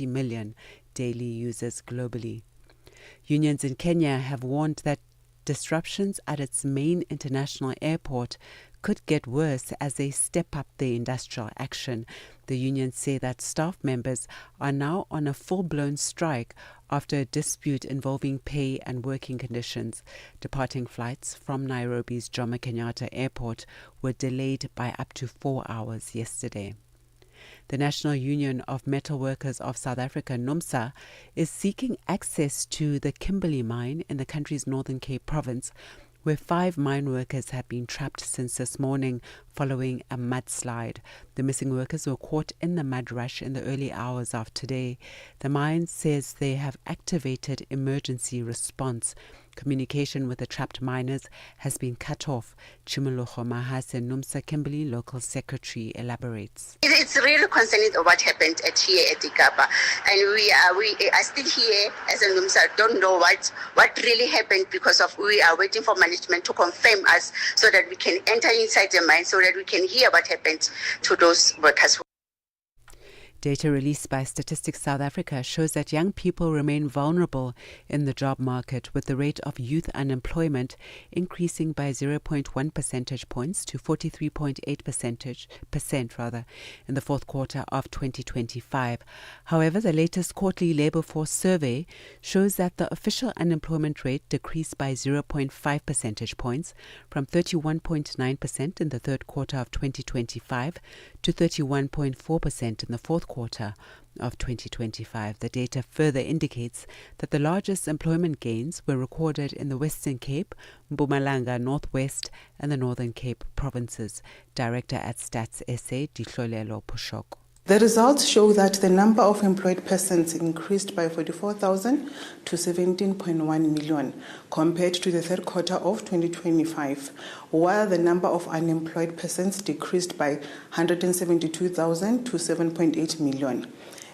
million daily users globally. Unions in Kenya have warned that disruptions at its main international airport could get worse as they step up their industrial action. The unions say that staff members are now on a full-blown strike after a dispute involving pay and working conditions. Departing flights from Nairobi's Jomo Kenyatta Airport were delayed by up to 4 hours yesterday. The National Union of Metal Workers of South Africa, NUMSA, is seeking access to the Kimberley mine in the country's Northern Cape province, where 5 mine workers have been trapped since this morning following a mudslide. The missing workers were caught in the mud rush in the early hours of today. The mine says they have activated emergency response. Communication with the trapped miners has been cut off. Chimulucho Mahase, NUMSA Kimberley local secretary, elaborates. It's really concerning what happened here at the Kapa, and we are still here as a NUMSA. Don't know what really happened because of we are waiting for management to confirm us so that we can enter inside the mine so that we can hear what happened to those workers. Data released by Statistics South Africa shows that young people remain vulnerable in the job market, with the rate of youth unemployment increasing by 0.1 percentage points to 43.8% in the fourth quarter of 2025. However, the latest quarterly labour force survey shows that the official unemployment rate decreased by 0.5 percentage points from 31.9% in the third quarter of 2025 to 31.4% in the fourth quarter of 2025. The data further indicates that the largest employment gains were recorded in the Western Cape, Mpumalanga, Northwest, and the Northern Cape provinces. Director at Stats SA, Dihlolelo Pushoko. The results show that the number of employed persons increased by 44,000 to 17.1 million compared to the third quarter of 2025, while the number of unemployed persons decreased by 172,000 to 7.8 million.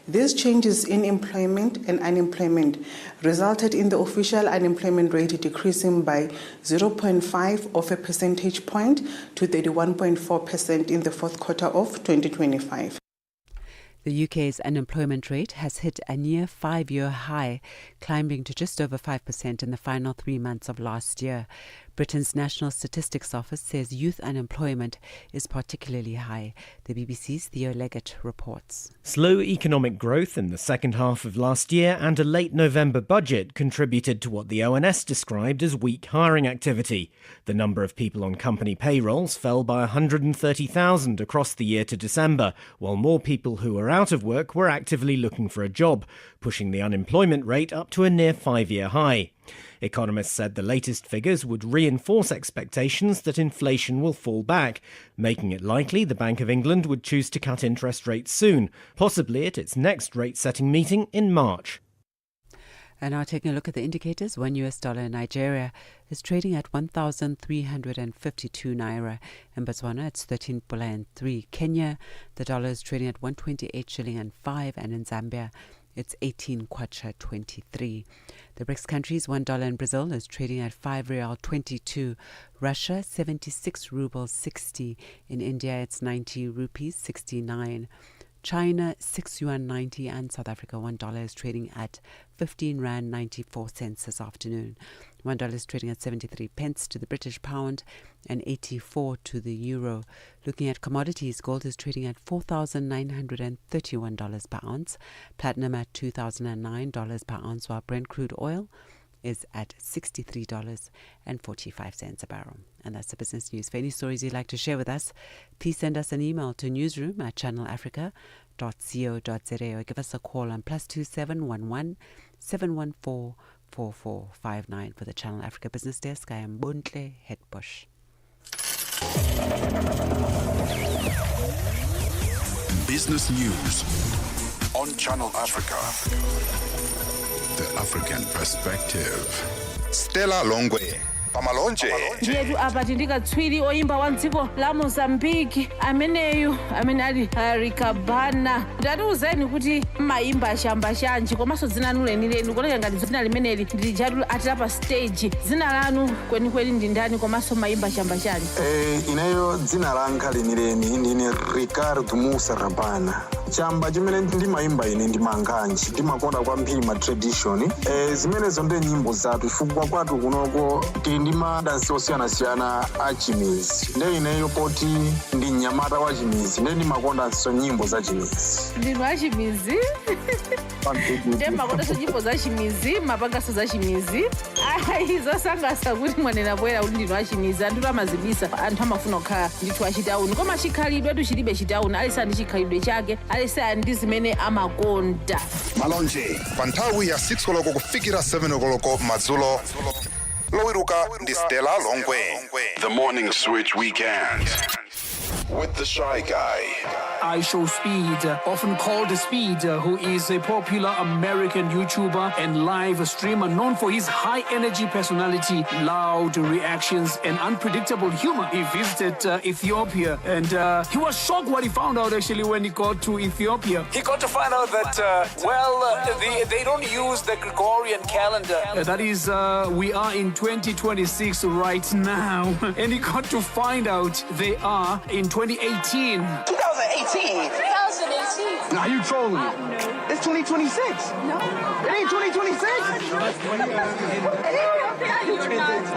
These changes in employment and unemployment resulted in the official unemployment rate decreasing by 0.5 of a percentage point to 31.4% in the fourth quarter of 2025. The UK's unemployment rate has hit a near 5-year high, climbing to just over 5% in the final 3 months of last year. Britain's National Statistics Office says youth unemployment is particularly high. The BBC's Theo Leggett reports. Slow economic growth in the second half of last year and a late November budget contributed to what the ONS described as weak hiring activity. The number of people on company payrolls fell by 130,000 across the year to December, while more people who were out of work were actively looking for a job, pushing the unemployment rate up to a near 5-year high. Economists said the latest figures would reinforce expectations that inflation will fall back, making it likely the Bank of England would choose to cut interest rates soon, possibly at its next rate-setting meeting in March. And now taking a look at the indicators, $1 in Nigeria is trading at 1,352 naira. In Botswana, it's 13 pula and 3. Kenya, the dollar is trading at 128 shilling and 5, and in Zambia, it's 18 kwacha 23. The BRICS countries, $1 in Brazil is trading at 5 real 22. Russia, 76 rubles 60. In India, it's 90 rupees 69. China, 6 yuan 90, and South Africa, $1 is trading at 15 rand 94 cents this afternoon. $1 is trading at 73 pence to the British pound and 84 to the euro. Looking at commodities, gold is trading at $4,931 per ounce, platinum at $2,009 per ounce, while Brent crude oil is at $63.45 a barrel. And that's the business news. For any stories you'd like to share with us, please send us an email to newsroom@channelafrica.co.za or give us a call on +2711 714 4459. For the Channel Africa Business Desk, I am Bontle Hetbush. Business news on Channel Africa. The African perspective. Stella Longwe pamalonje. Ndiyetu apa tindikatswiri oyimba wa dziko la Mozambique ameneyu amene ali Ricabana. Ndatiuzeni kuti mayimba chamba chanji komanso dzina lanu lenileni koleka ngati dzina limeneli ndilijatu atapa stage. Dzina lanu kwenikweni ndi ndani komanso mayimba chamba chanji? Ineyo dzina langa lenileni ndine Ricardo Musa Rabana. Chamba chimene ndimayimba ine ndi manganji ndimakonda kwambiri ma tradition. Zimenezo ndi nyimbo zathu chifukwa kwathu kunoko ndi madansi osiyana-siyana a chimizi. Ndi ineyo poti ndi mnyamata wa chimizi ndi ndimakondanso nyimbo za chimizi. Ndinu a chimizi? Ndi makondanso nyimbo za chimizi, mapangaso za chimizi. Zosangalatsa kuti mwanena bwera kuti ndinu a chimizi. Anthu amazibisa, anthu amafuna kukhala ndithu a chitauni. Koma chikhalidwe chilibe chitauni, alisa ndi chikhalidwe chake, alisa ndi zimene amakonda. Malonje pa nthawi ya 6 koloko kufikira 7 koloko madzulo. Lowiruka ndi Stella Longwe. The Morning Switch Weekend with the Shy Guy. I Show Speed, often called Speed, who is a popular American YouTuber and live streamer known for his high-energy personality, loud reactions, and unpredictable humor. He visited Ethiopia, and he was shocked what he found out actually when he got to Ethiopia. He got to find out that, they don't use the Gregorian calendar. That is, we are in 2026 right now. And he got to find out they are in 2018. 2018. Nah, you trolling me. It's 2026. No. It ain't 2026.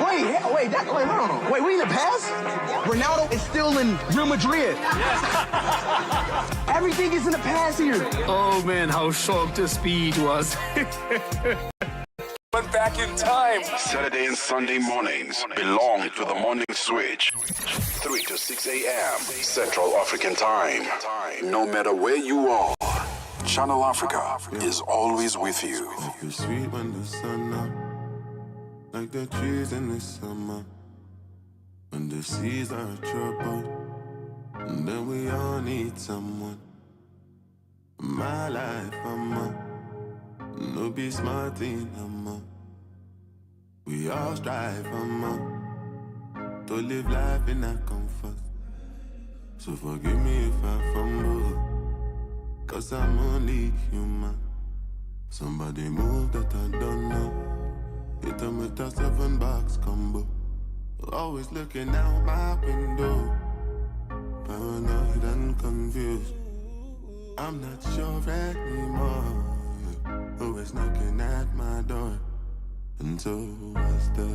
Wait, hold on. Wait, we in the past? Ronaldo is still in Real Madrid. Everything is in the past here. Oh man, how shocked the Speed was. Went back in time. Saturday and Sunday mornings belong to the Morning Switch. 3 to 6 a.m. Central African Time. No matter where you are, Channel Africa is always with you. You're sweet when the sun up, like the trees in the summer. When the seas are troubled, and then we all need someone. My life, no be smart thing, we all strive, to live life in that comfort. So forgive me if I fumble, 'cause I'm only human. Somebody move that I don't know. Hit them with a 7-box combo. Always looking out my window, paranoid and confused. I'm not sure anymore. Always knocking at my door. And so as the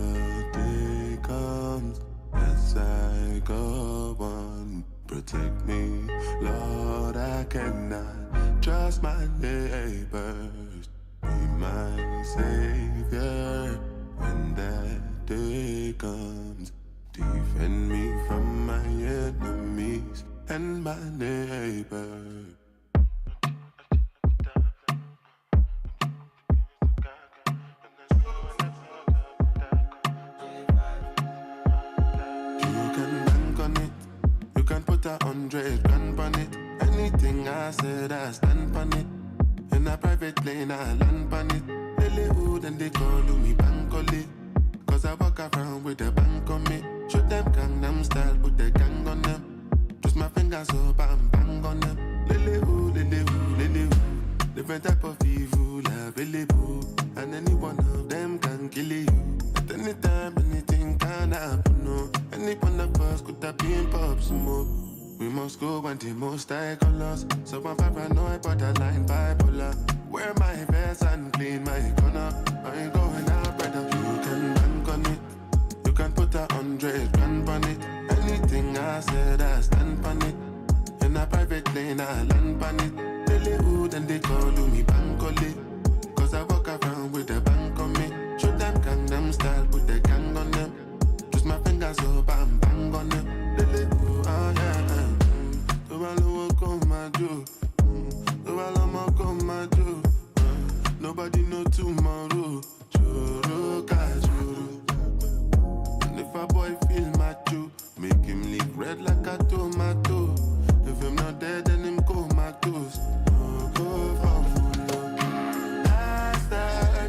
day comes, as I go on, protect me, Lord, I cannot trust my neighbors. Be my savior when that day comes. Defend me from my enemies and my neighbors. You can put 100 grand on it. Anything I said, I stand on it. In a private plane, I land on it. Lily hood and they call me Bankole. Cause I walk around with a bank on me. Show them Gangnam style, put the gang on them. Twist my fingers up and bang on them. Lily hood, lily hood, lily hood. Different type of evil available. And any one of them can kill you. At any time, anything can happen, no. Any one of us could have been pop smoke. We must go and the most high colors. So I'm paranoid, borderline bipolar. Wear my vest and clean my corner. I ain't going out, brother. You can bank on it. You can put 100 grand on it. Anything I said, I stand on it. In a private plane, I land on it. Lily hood and they call me Bankole. Cause I walk around with a bank on me. Show them Gangnam style, put the gang on them. Twist my fingers up and bang on them. Lily hood, oh yeah. Nobody know tomorrow. Choro ka choro. And if a boy feel macho, make him lick red like a tomato. If him not dead, then him comatose. No go for full. As the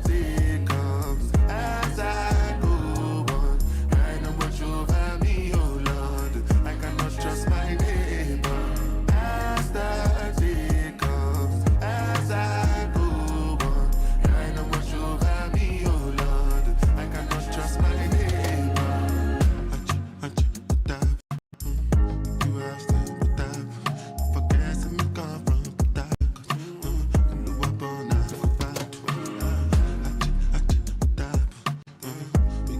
day comes, as I go on, I know what over me, oh Lord. I cannot trust my neighbor. As the day comes, as I go on, I know what over me, oh Lord. I cannot trust my neighbor. You asked them, but that forget me come from that. You up on that.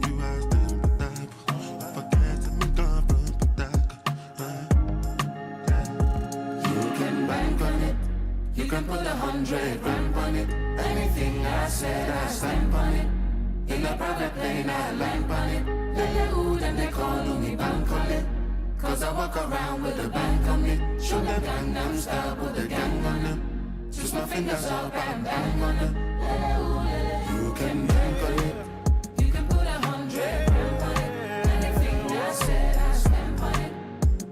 You asked them, but that forget me come from that. You can bank on it. You can put 100 grand on it. Anything I said, I stand on it. In a private plane, I land on it. Lily hood and they call me Bankole. Cause I walk around with a bank on me. Show them Gangnam style, put the gang on them. Twist my fingers up and bang on them. You can bank on it. You can put 100 grand on it. Anything I said, I stand on it.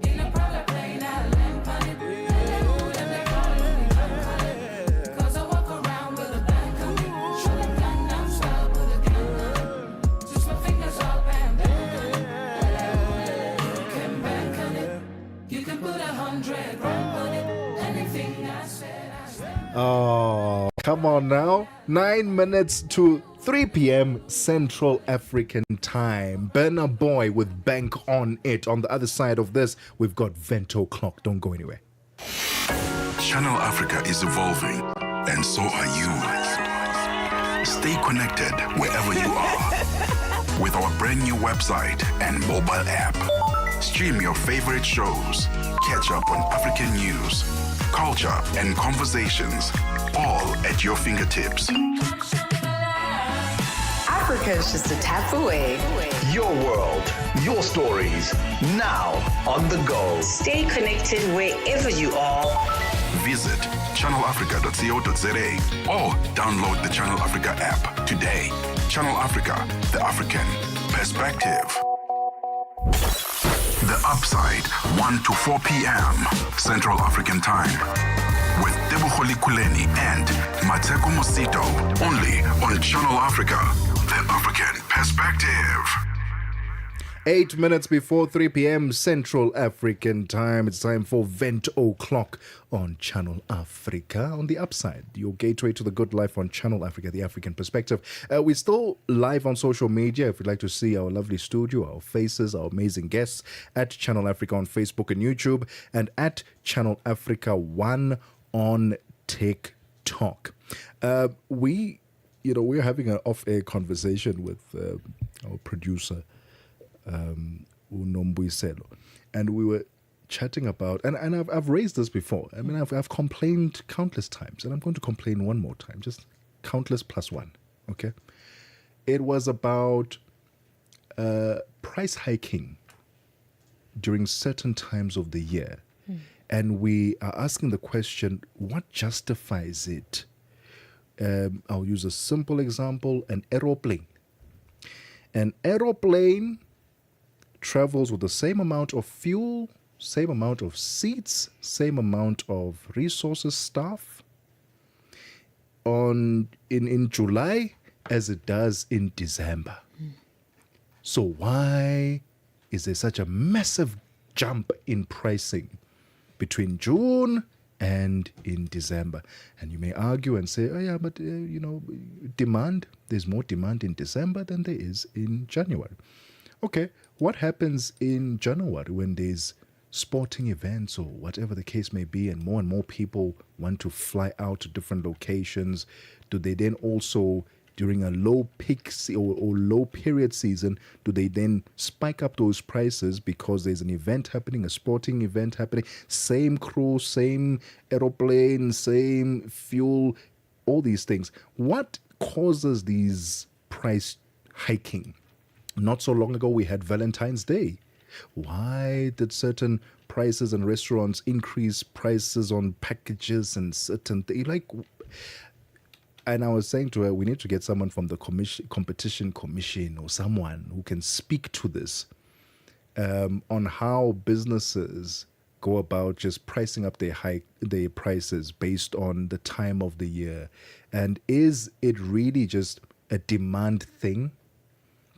In a private plane, I land on it. Lily hood and they call me Bankole. Cause I walk around with a bank on me. Show them Gangnam style, put the gang on them. Twist my fingers up and bang on it. You can bank on it. You can put 100 grand on it. Anything I said, I stand. Oh, come on now. 9 minutes to 3 p.m. Central African time. Burna Boy with Bank on It. On the other side of this, we've got Vento Clock. Don't go anywhere. Channel Africa is evolving, and so are you. Stay connected wherever you are with our brand new website and mobile app. Stream your favorite shows, catch up on African news, culture, and conversations, all at your fingertips. Africa is just a tap away. Your world, your stories, now on the go. Stay connected wherever you are. Visit channelafrica.co.za or download the Channel Africa app today. Channel Africa, the African perspective. The Upside, 1 to 4 p.m. Central African Time. With Tebogo Lekhuleni and Mmatsheko Mosito. Only on Channel Africa, the African perspective. 8 minutes before 3 p.m. Central African time. It's time for Vento Clock on Channel Africa. On the Upside, your gateway to the good life on Channel Africa, the African perspective. We're still live on social media. If you'd like to see our lovely studio, our faces, our amazing guests, at Channel Africa on Facebook and YouTube, and at Channel Africa 1 on TikTok. We we're having an off-air conversation with our producer, Unombuiselo, and we were chatting about, and I've raised this before. I mean, I've complained countless times, and I'm going to complain one more time, just countless plus one, okay? It was about price hiking during certain times of the year. And we are asking the question, what justifies it? I'll use a simple example, an aeroplane. An aeroplane travels with the same amount of fuel, same amount of seats, same amount of resources, staff in July as it does in December. So why is there such a massive jump in pricing between June and in December? And you may argue and say, oh yeah, but demand, there's more demand in December than there is in January. Okay, what happens in January when there's sporting events or whatever the case may be, and more people want to fly out to different locations? Do they then also, during a low peak or low period season, do they then spike up those prices because there's an event happening, a sporting event happening, same crew, same aeroplane, same fuel, all these things? What causes these price hiking? Not so long ago, we had Valentine's Day. Why did certain prices and restaurants increase prices on packages and certain things? And I was saying to her, we need to get someone from the competition commission or someone who can speak to this on how businesses go about just pricing up their prices based on the time of the year. And is it really just a demand thing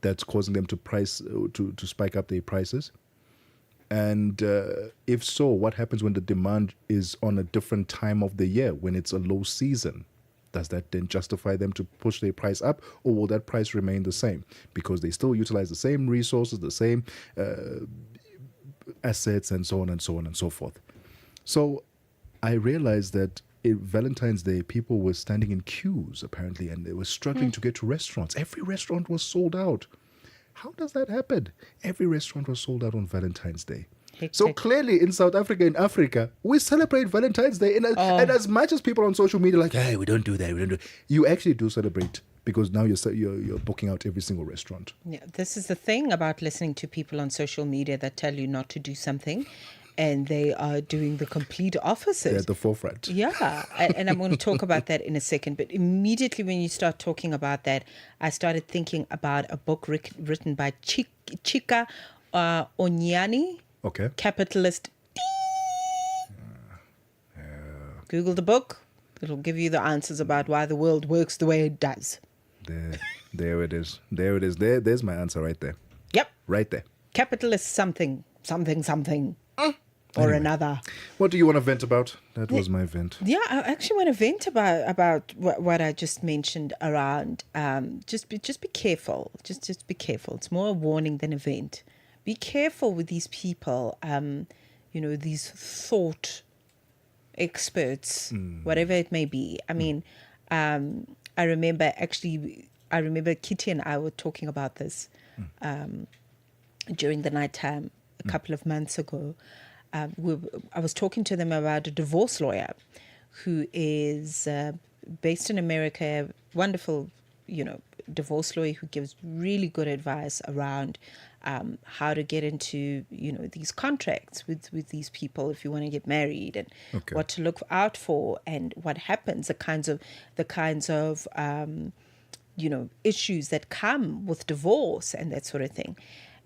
that's causing them to spike up their prices? And if so, what happens when the demand is on a different time of the year, when it's a low season? Does that then justify them to push their price up, or will that price remain the same because they still utilize the same resources, the same assets, and so on and so on and so forth? So I realized that Valentine's Day, people were standing in queues apparently, and they were struggling to get to restaurants. Every restaurant was sold out. How does that happen? Every restaurant was sold out on Valentine's Day. So clearly in South Africa, in Africa, we celebrate Valentine's Day. And as much as people on social media are like, hey, we don't do that, you actually do celebrate, because now you're booking out every single restaurant. Yeah, this is the thing about listening to people on social media that tell you not to do something, and they are doing the complete opposite. They're at the forefront. Yeah, and I'm going to talk about that in a second. But immediately when you start talking about that, I started thinking about a book written by Chika Onyani. Okay. Capitalist. Google the book. It'll give you the answers about why the world works the way it does. There it is. There's my answer right there. Yep. Right there. Capitalist something. Or another. What do you want to vent about? That was my vent. Yeah, I actually want to vent about what I just mentioned around just be careful. Just be careful. It's more a warning than a vent. Be careful with these people, these thought experts, whatever it may be. I mean, I remember Kitty and I were talking about this during the nighttime a couple of months ago. I was talking to them about a divorce lawyer who is based in America, wonderful, divorce lawyer who gives really good advice around how to get into, these contracts with these people if you want to get married, and what to look out for and what happens, the kinds of issues that come with divorce and that sort of thing.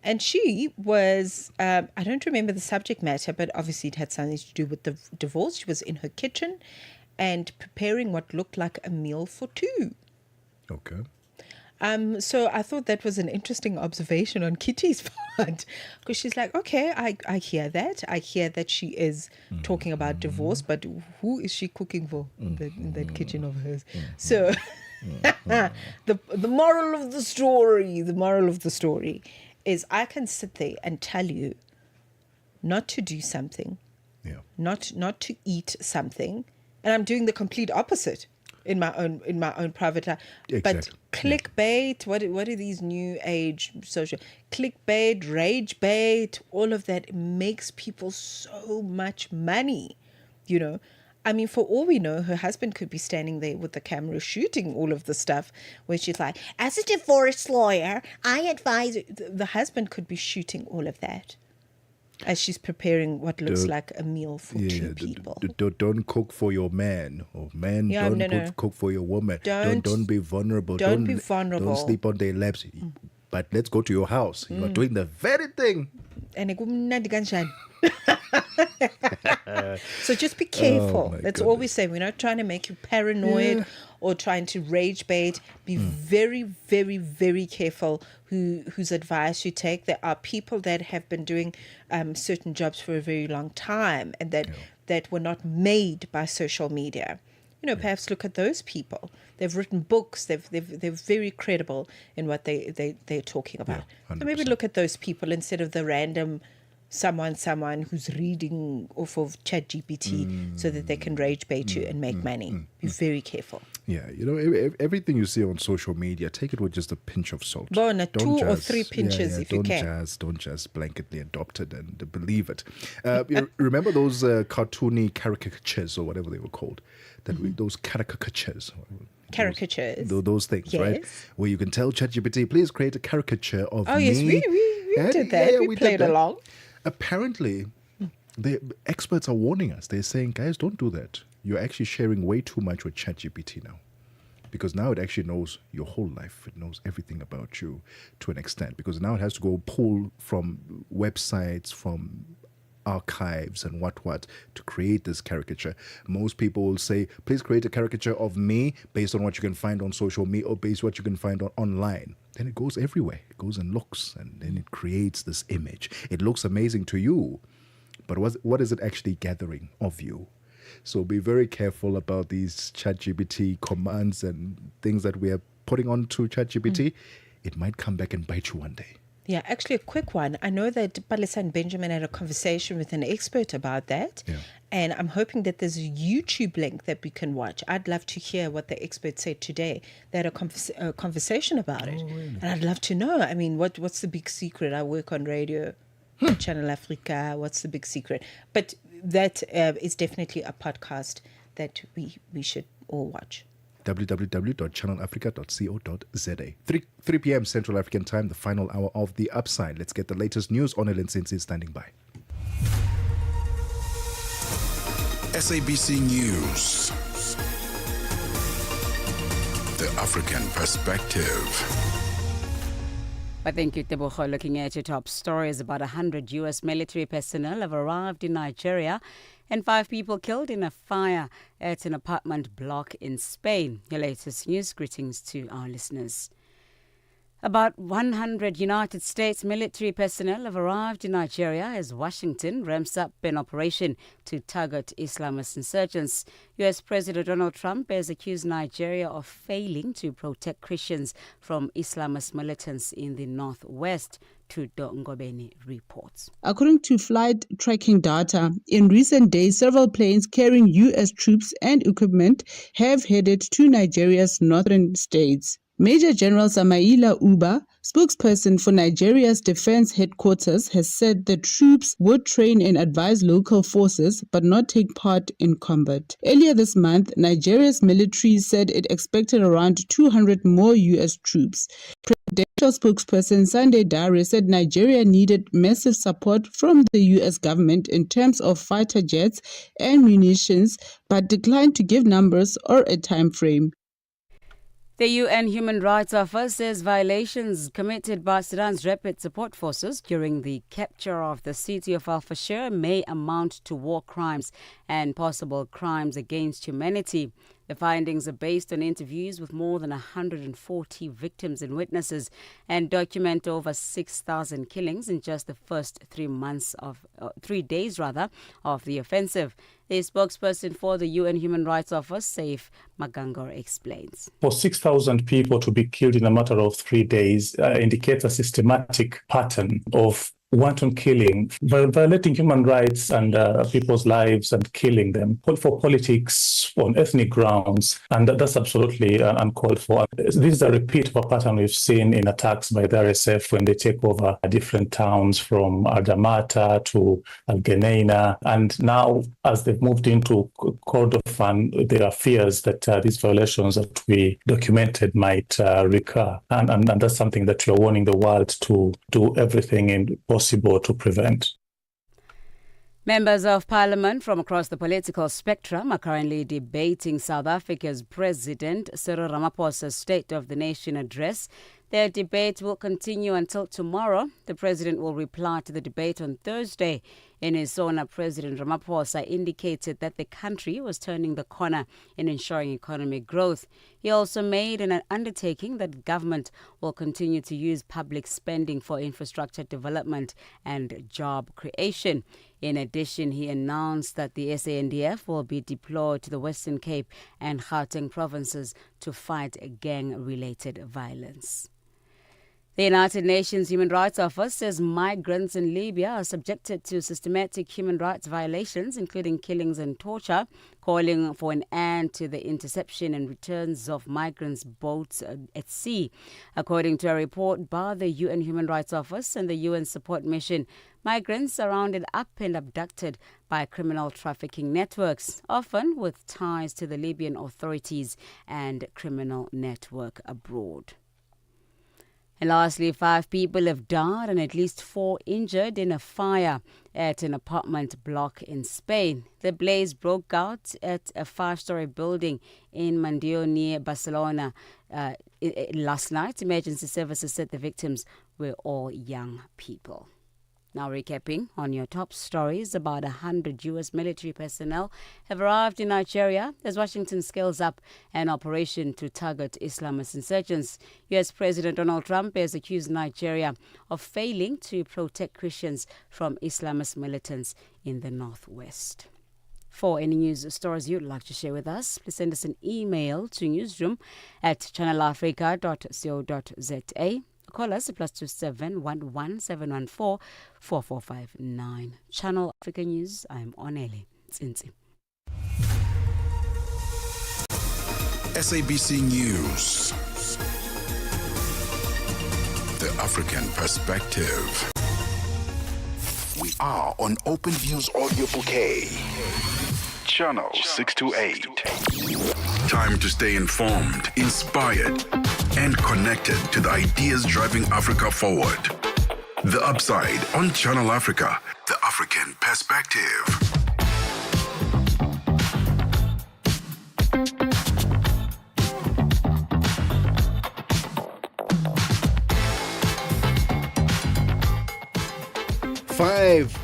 And she was, I don't remember the subject matter, but obviously it had something to do with the divorce. She was in her kitchen and preparing what looked like a meal for two. Okay. So I thought that was an interesting observation on Kitty's part, because she's like, okay, I hear that. I hear that she is talking about divorce, but who is she cooking for in that kitchen of hers? So the moral of the story is I can sit there and tell you not to do something, not to eat something, and I'm doing the complete opposite. in my own private life. Exactly. But clickbait, what are these new age social clickbait, rage bait, all of that makes people so much money, you know. I mean, for all we know, her husband could be standing there with the camera shooting all of the stuff where she's like, as a divorce lawyer, I advise. The husband could be shooting all of that as she's preparing what looks like a meal for two people. Don't cook for your man, or man, don't cook for your woman. Don't be vulnerable. Don't be vulnerable. Don't sleep on their laps. But let's go to your house. You are doing the very thing. So just be careful. That's all we say. We're not trying to make you paranoid or trying to rage bait. Be very, very, very careful whose advice you take. There are people that have been doing certain jobs for a very long time and that were not made by social media. You know, perhaps look at those people. They've written books. They're very credible in what they're talking about. So maybe look at those people instead of the random someone who's reading off of ChatGPT so that they can rage bait you and make money. Be very careful. Yeah, you know, everything you see on social media, take it with just a pinch of salt. Bona, 2 or 3 pinches if you can. Don't just blanketly adopt it and believe it. You remember those cartoony caricatures or whatever they were called? Those caricatures. Caricatures. Those things, right? Where you can tell ChatGPT, please create a caricature of me. Oh, yes, we did that. We played along. Apparently, the experts are warning us. They're saying, guys, don't do that. You're actually sharing way too much with ChatGPT now. Because now it actually knows your whole life. It knows everything about you to an extent. Because now it has to go pull from websites, from archives and what to create this caricature. Most people will say, please create a caricature of me based on what you can find on social media or based on what you can find online. Then it goes everywhere. It goes and looks, and then it creates this image. It looks amazing to you, but what is it actually gathering of you? So be very careful about these ChatGPT commands and things that we are putting onto ChatGPT. It might come back and bite you one day. Yeah, actually a quick one. I know that Palisa and Benjamin had a conversation with an expert about that. Yeah. And I'm hoping that there's a YouTube link that we can watch. I'd love to hear what the expert said today. They had a conversation about it. Really? And I'd love to know. I mean, what's the big secret? I work on radio, Channel Africa. What's the big secret? But that is definitely a podcast that we should all watch. www.channelafrica.co.za. 3 p.m. Central African Time, the final hour of The Upside. Let's get the latest news. Onelin Sinsi is standing by. SABC News. The African Perspective. Well, thank you, Tebogo. Looking at your top stories, about 100 U.S. military personnel have arrived in Nigeria and 5 people killed in a fire at an apartment block in Spain. Your latest news. Greetings to our listeners. About 100 United States military personnel have arrived in Nigeria as Washington ramps up an operation to target Islamist insurgents. U.S. President Donald Trump has accused Nigeria of failing to protect Christians from Islamist militants in the northwest. Tudo Ngobeni reports. According to flight tracking data, in recent days, several planes carrying U.S. troops and equipment have headed to Nigeria's northern states. Major General Samaila Uba, spokesperson for Nigeria's defense headquarters, has said the troops would train and advise local forces but not take part in combat. Earlier this month, Nigeria's military said it expected around 200 more U.S. troops. Presidential spokesperson Sunday Dare said Nigeria needed massive support from the U.S. government in terms of fighter jets and munitions, but declined to give numbers or a time frame. The UN Human Rights Office says violations committed by Sudan's rapid support forces during the capture of the city of Al-Fashir may amount to war crimes and possible crimes against humanity. The findings are based on interviews with more than 140 victims and witnesses and document over 6,000 killings in just the first 3 days of the offensive. The spokesperson for the UN Human Rights Office, Saif Magangor, explains. For 6,000 people to be killed in a matter of 3 days indicates a systematic pattern of wanton killing, violating human rights and people's lives and killing them for politics on ethnic grounds. And that's absolutely uncalled for. This is a repeat of a pattern we've seen in attacks by the RSF when they take over different towns from Adamata to Al-Geneina. And now, as they've moved into Kordofan, there are fears that these violations that we documented might recur. And that's something that we're warning the world to do everything possible to prevent. Members of Parliament from across the political spectrum are currently debating South Africa's President Cyril Ramaphosa's State of the Nation address. Their debate will continue until tomorrow. The President will reply to the debate on Thursday. In his SONA, President Ramaphosa indicated that the country was turning the corner in ensuring economic growth. He also made an undertaking that government will continue to use public spending for infrastructure development and job creation. In addition, he announced that the SANDF will be deployed to the Western Cape and Gauteng provinces to fight gang-related violence. The United Nations Human Rights Office says migrants in Libya are subjected to systematic human rights violations, including killings and torture, calling for an end to the interception and returns of migrants' boats at sea. According to a report by the UN Human Rights Office and the UN Support Mission, migrants are rounded up and abducted by criminal trafficking networks, often with ties to the Libyan authorities and criminal network abroad. And lastly, 5 people have died and at least 4 injured in a fire at an apartment block in Spain. The blaze broke out at a 5-story building in Mandio near Barcelona last night. Emergency services said the victims were all young people. Now recapping on your top stories, about 100 U.S. military personnel have arrived in Nigeria as Washington scales up an operation to target Islamist insurgents. U.S. President Donald Trump has accused Nigeria of failing to protect Christians from Islamist militants in the northwest. For any news stories you'd like to share with us, please send us an email to newsroom@channelafrica.co.za. Call us +27 11 714 4459. Channel Africa News. I'm Onele Tsinzi. SABC News. The African Perspective. We are on Open Views Audio Bouquet. Channel 628. Time to stay informed, inspired, and connected to the ideas driving Africa forward. The Upside on Channel Africa, the African Perspective.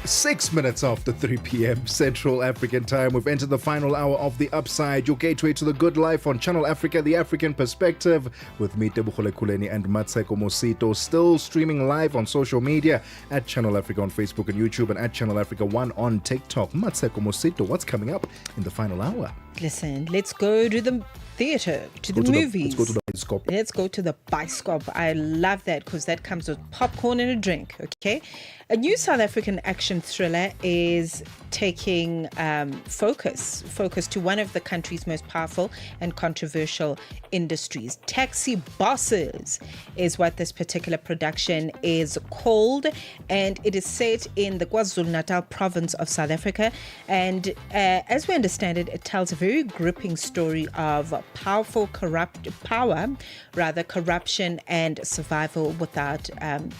6 minutes after 3 p.m. Central African Time. We've entered the final hour of The Upside, your gateway to the good life on Channel Africa, the African Perspective, with me, Tebogo, Lekhuleni, and Mmatsheko Mosito. Still streaming live on social media at Channel Africa on Facebook and YouTube, and at Channel Africa 1 on TikTok. Mmatsheko Mosito, what's coming up in the final hour? Listen, let's go to the theatre, to the movies. Let's go to the bioscope. Let's go to the bioscope. I love that because that comes with popcorn and a drink, okay? A new South African action thriller is taking focus to one of the country's most powerful and controversial industries. Taxi Bosses is what this particular production is called, and it is set in the KwaZulu-Natal province of South Africa. And as we understand it, it tells a very gripping story of corruption and survival without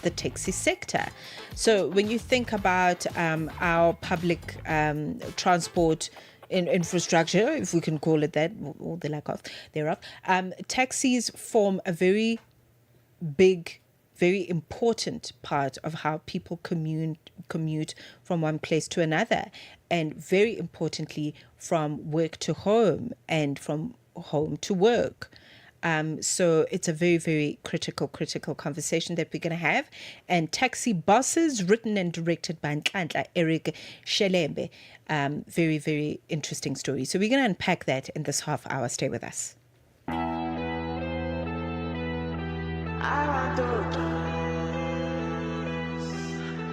the taxi sector. So when you think about our public transport infrastructure, if we can call it that, or the lack of thereof, taxis form a very big, very important part of how people commute from one place to another, and very importantly, from work to home and from home to work. So it's a very, very critical conversation that we're going to have. And Taxi Bosses, written and directed by Nhlanhla Eric Shelembe. Very, very interesting story. So we're going to unpack that in this half hour. Stay with us.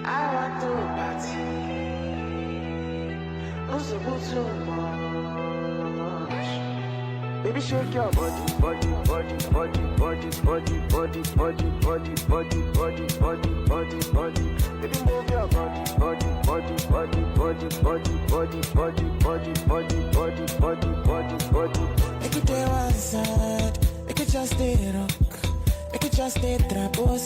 I want to party. Usubu too much. Baby, shake your body, body, body, body, body, body, body, body, body, body, body, body, body, body. Baby, move your body, body, body, body, body, body, body, body, body, body, body, body, body, body. Make it day one side, make it just stay rock, make it just stay Tebogo.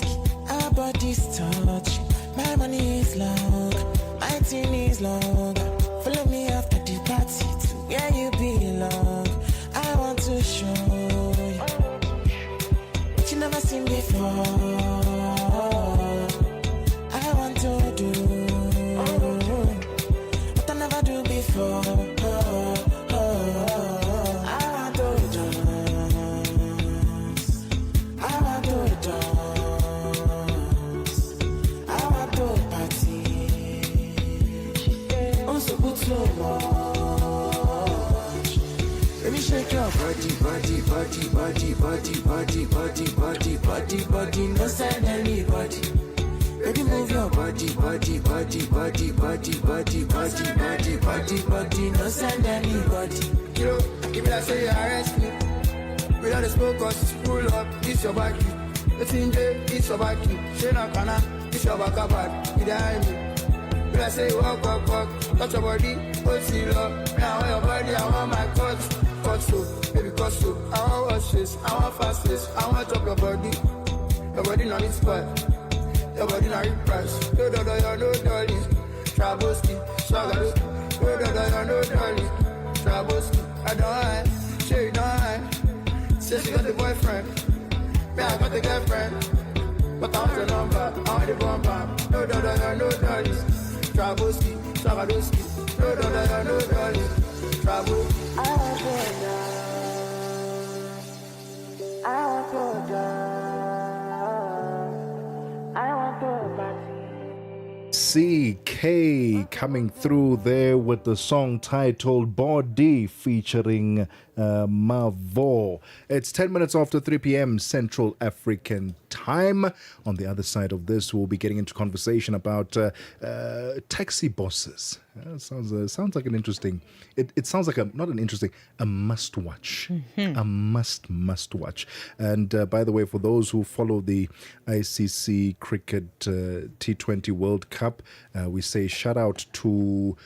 Our bodies touch, my money is long, my team is long. Follow me after the party to where you belong. I want to show you what you never seen before. I want to do what I never do before. I want to dance. I want to dance. I want to party. I'm so good so much. Let me shake your body, body, body, body, body, body, body, body, body, body, no send anybody. Baby, move your body, body, body, body, body, body, body, body, body, body, no send anybody. Yo, give me that say you arrest me. Without the smoke, cause it's pull up, it's your back. It's in there, it's your back. She not gonna, it's your back about, behind me. When I say walk, walk, walk, touch your body, hold you up. Now I want your body, I want my cut so, baby cut so. I want wash this, I want fast this, I want top your body not in spot, your body not in price. No, no, no, no, dollies, Tebogo, swagger, no, no, no, no, dollies, Tebogo. I don't hide, she don't hide. Say she got the boyfriend, me I got the girlfriend, but I want the number, I want the bumper. No, no, no, no, dollies. Tebogo, swagger, no, no, no, no, dollies, Tebogo. I want to dance. I want to dance. I want to party. CK coming through there with the song titled Body featuring Mavo. It's 10 minutes after 3 p.m. Central African time. On the other side of this, we'll be getting into conversation about taxi bosses. Sounds like an interesting. It sounds like a must watch. A must watch. And by the way, for those who follow the ICC Cricket T20 World Cup, we say shout out to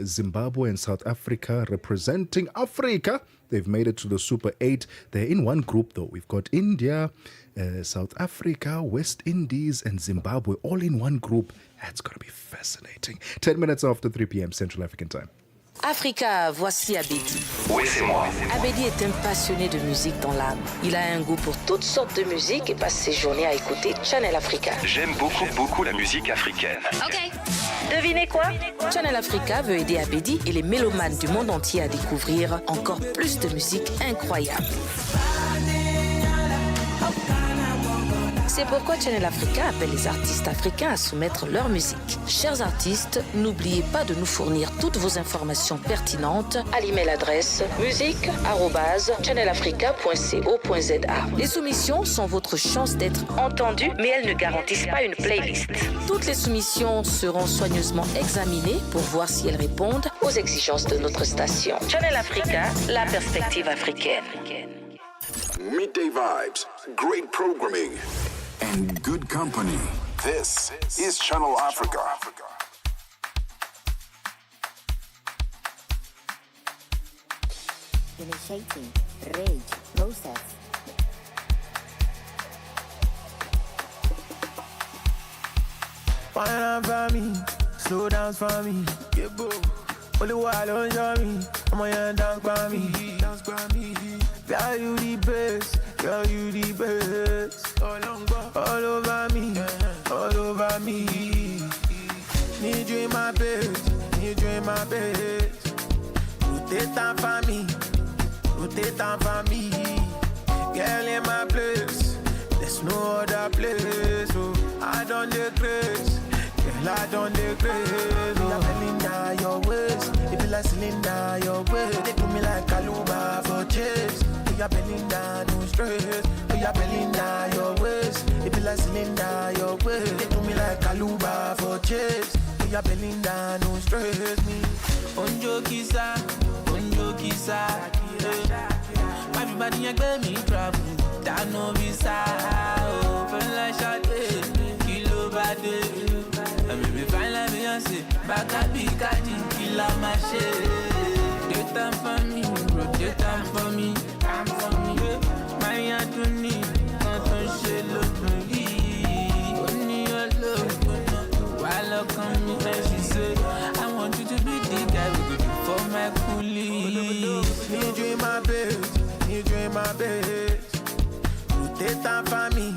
Zimbabwe and South Africa representing Africa. They've made it to the Super 8. They're in one group though. We've got India, South Africa, West Indies, and Zimbabwe all in one group. That's going to be fascinating. 10 minutes after 3 p.m. Central African time. Africa, voici Abedi. Oui, c'est moi. Abedi est un passionné de musique dans l'âme. Il a un goût pour toutes sortes de musique et passe ses journées à écouter Channel Africa. J'aime beaucoup la musique africaine. Ok. Devinez quoi? Channel Africa veut aider Abedi et les mélomanes du monde entier à découvrir encore plus de musique incroyable. C'est pourquoi Channel Africa appelle les artistes africains à soumettre leur musique. Chers artistes, n'oubliez pas de nous fournir toutes vos informations pertinentes à l'email adresse musique@channelafrica.co.za. Les soumissions sont votre chance d'être entendues, mais elles ne garantissent pas une playlist. Toutes les soumissions seront soigneusement examinées pour voir si elles répondent aux exigences de notre station. Channel Africa, la perspective africaine. Midday vibes, great programming, and good company. This is Channel Africa. Initiating rage process. Fine up for me, slow down for me. Yeah, boo. Only while on show me, I'm on your dance for me. Girl, you the best, girl, you the best. All over me, all over me. Need you in my bed, need you in my bed. Rotate time for me, rotate time for me. Girl in my place, there's no other place. Oh, I don't decrease, girl, I don't decrease. Oh, you're Belinda, your waist, it be like cylinder, your waist. They do me like Kaluba for chase. You're Belinda, no stress. You're Belinda, your waist, it be be like cylinder your way. They do me like Kaluba for chips. You're bending down, don't stress me. Onjo kisa, everybody a get me trouble. That no visa, open like shawty, kilo body. And maybe fine like Beyonce, back at big cardi, kill out my shit. Take time for me, bro, take time for me, time for me. My Anthony, not on shit, look for me. Only your love, while I come in, and she said, I want you to be the guy we could do for my coolie. Need you in my bed, need you in my bed. No take time for me,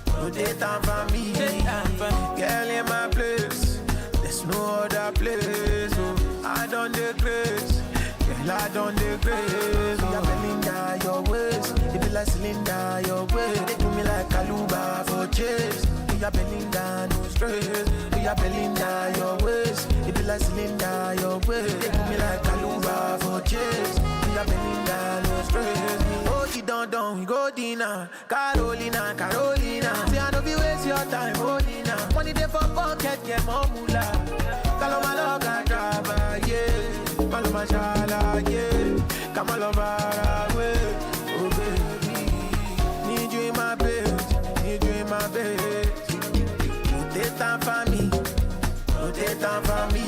no take time for me. Girl in my place, there's no other place. Oh, I don't decrease, girl I don't decrease. Oh, you're bending down your waist, it be like cylinder your waist. They do me like Kaluba for chips. You're bending down, no stress. You're bending down your waist, it be like cylinder your waist. They do me like Kaluba for chips. You're bending down, no stress. Oh, she don't we go dinner. Carolina. See, I don't be waste your time, Olina. Money day for pocket, get more moolah. Kaloma loga driver, yeah. Maloma shala, yeah. Kamalova, way. Oh, baby. Need you in my bed, need you in my bed. No take time for me, no take time for me.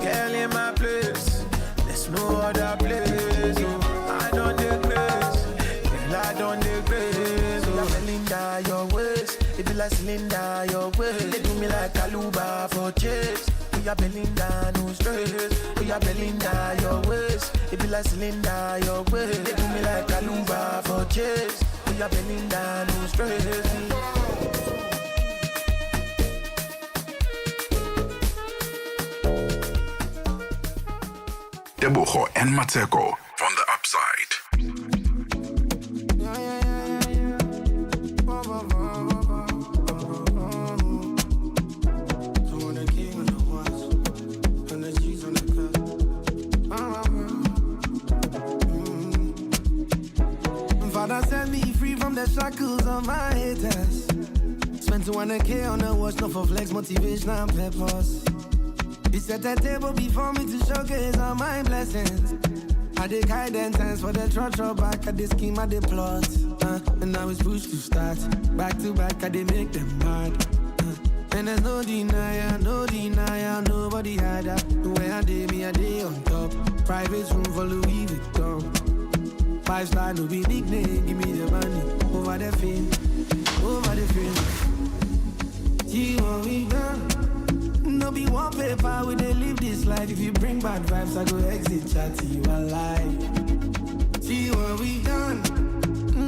Girl in my place, there's no other place. Oh, I don't decrease, girl I don't decrease. Oh, you're Belinda your waist, it be like cylinder your waist. They do me like Kaluba for chips. Oh, you're Belinda, no stress. Oh, you're Belinda your waist, it be like cylinder your waist. They do me like Kaluba for chips. Oh, you're Belinda, no stress. Tebogo and Mmatsheko from the upside. Father set me free from the shackles of my haters. Spent 200K on the watch, not for flex, motivation and purpose. He set a table before me to showcase all my blessings. I did guidance for the trot back at the scheme I did plot. And I was pushed to start. Back to back, I did make them mad. And there's no denial, nobody had that. The way I did me, I did on top. Private room for Louis Vuitton. 5-star, no be nickname, give me the money. Over the fame, See what we done. No be one paper, we they live this life. If you bring bad vibes, I go exit chat to you alive. See what we done.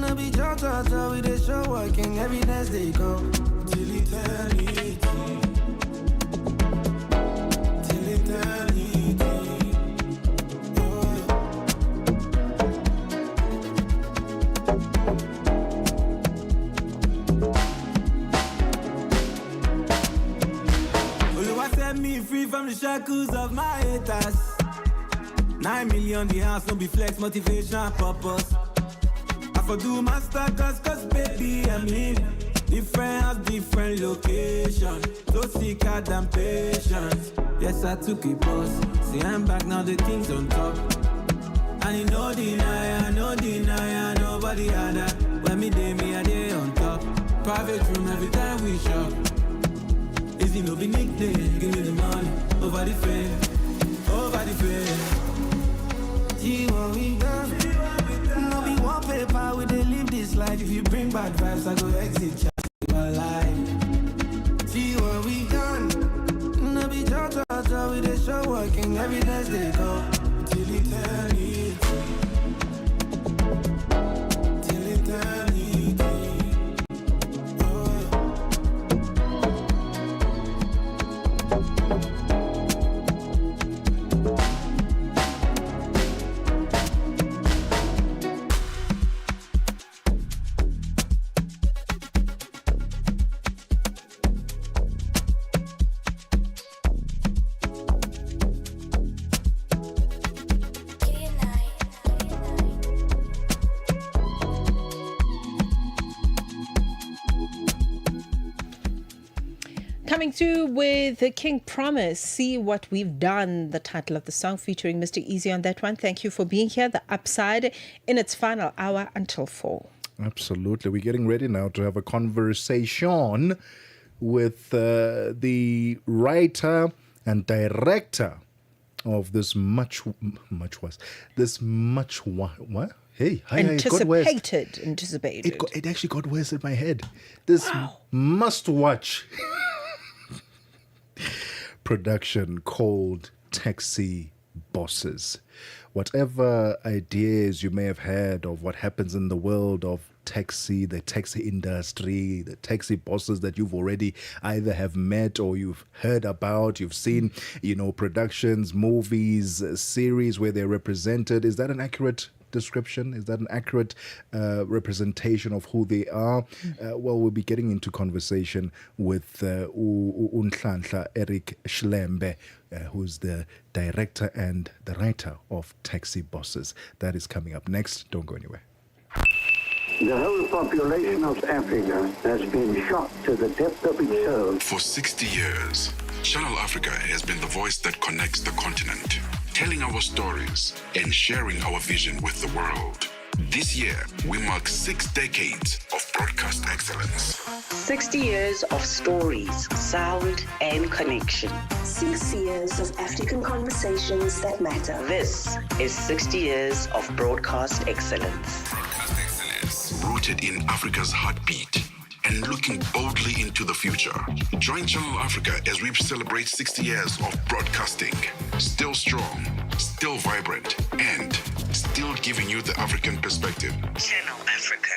No be judge, we they show working, evidence they come. Till eternity. Till eternity. Me free from the shackles of my haters. 9 million the house, no be flex, motivation, purpose. I for do master cause baby I'm living. Different house, different location. So sick than patience. Yes, I took a pause. See I'm back now, the things on top. And no denier, nobody had that. When me day, me a day on top. Private room every time we shop. Easy no be nickname, give me the money. Over the fame. See what we done. No be one paper, we they live this life. If you bring bad vibes, I go exit just my life. See what we done. No be judge, we they show working, evidence they go. Till eternity. Till eternity. coming through with the King Promise. See What We've Done, the title of the song, featuring Mr. Easy on that one. Thank you for being here. The Upside in its final hour until 4. Absolutely. We're getting ready now to have a conversation with the writer and director of this much worse. What? Hey, Anticipated. It actually got worse in my head. This must-watch production called Taxi Bosses. Whatever ideas you may have had of what happens in the world of taxi, the taxi industry, the taxi bosses that you've already either have met or you've heard about, you've seen, productions, movies, series where they're represented. Is that an accurate description? Is that an accurate representation of who they are? Well, we'll be getting into conversation with Unhlanhla Eric Schlembe, who's the director and the writer of Taxi Bosses. That is coming up next. Don't go anywhere. The whole population of Africa has been shocked to the depth of its soul. For 60 years, Channel Africa has been the voice that connects the continent, telling our stories and sharing our vision with the world. This year, we mark 6 decades of broadcast excellence. 60 years of stories, sound, and connection. 6 years of African conversations that matter. This is 60 years of broadcast excellence. Broadcast excellence, rooted in Africa's heartbeat and looking boldly into the future. Join Channel Africa as we celebrate 60 years of broadcasting. Still strong, still vibrant, and still giving you the African perspective. Channel Africa.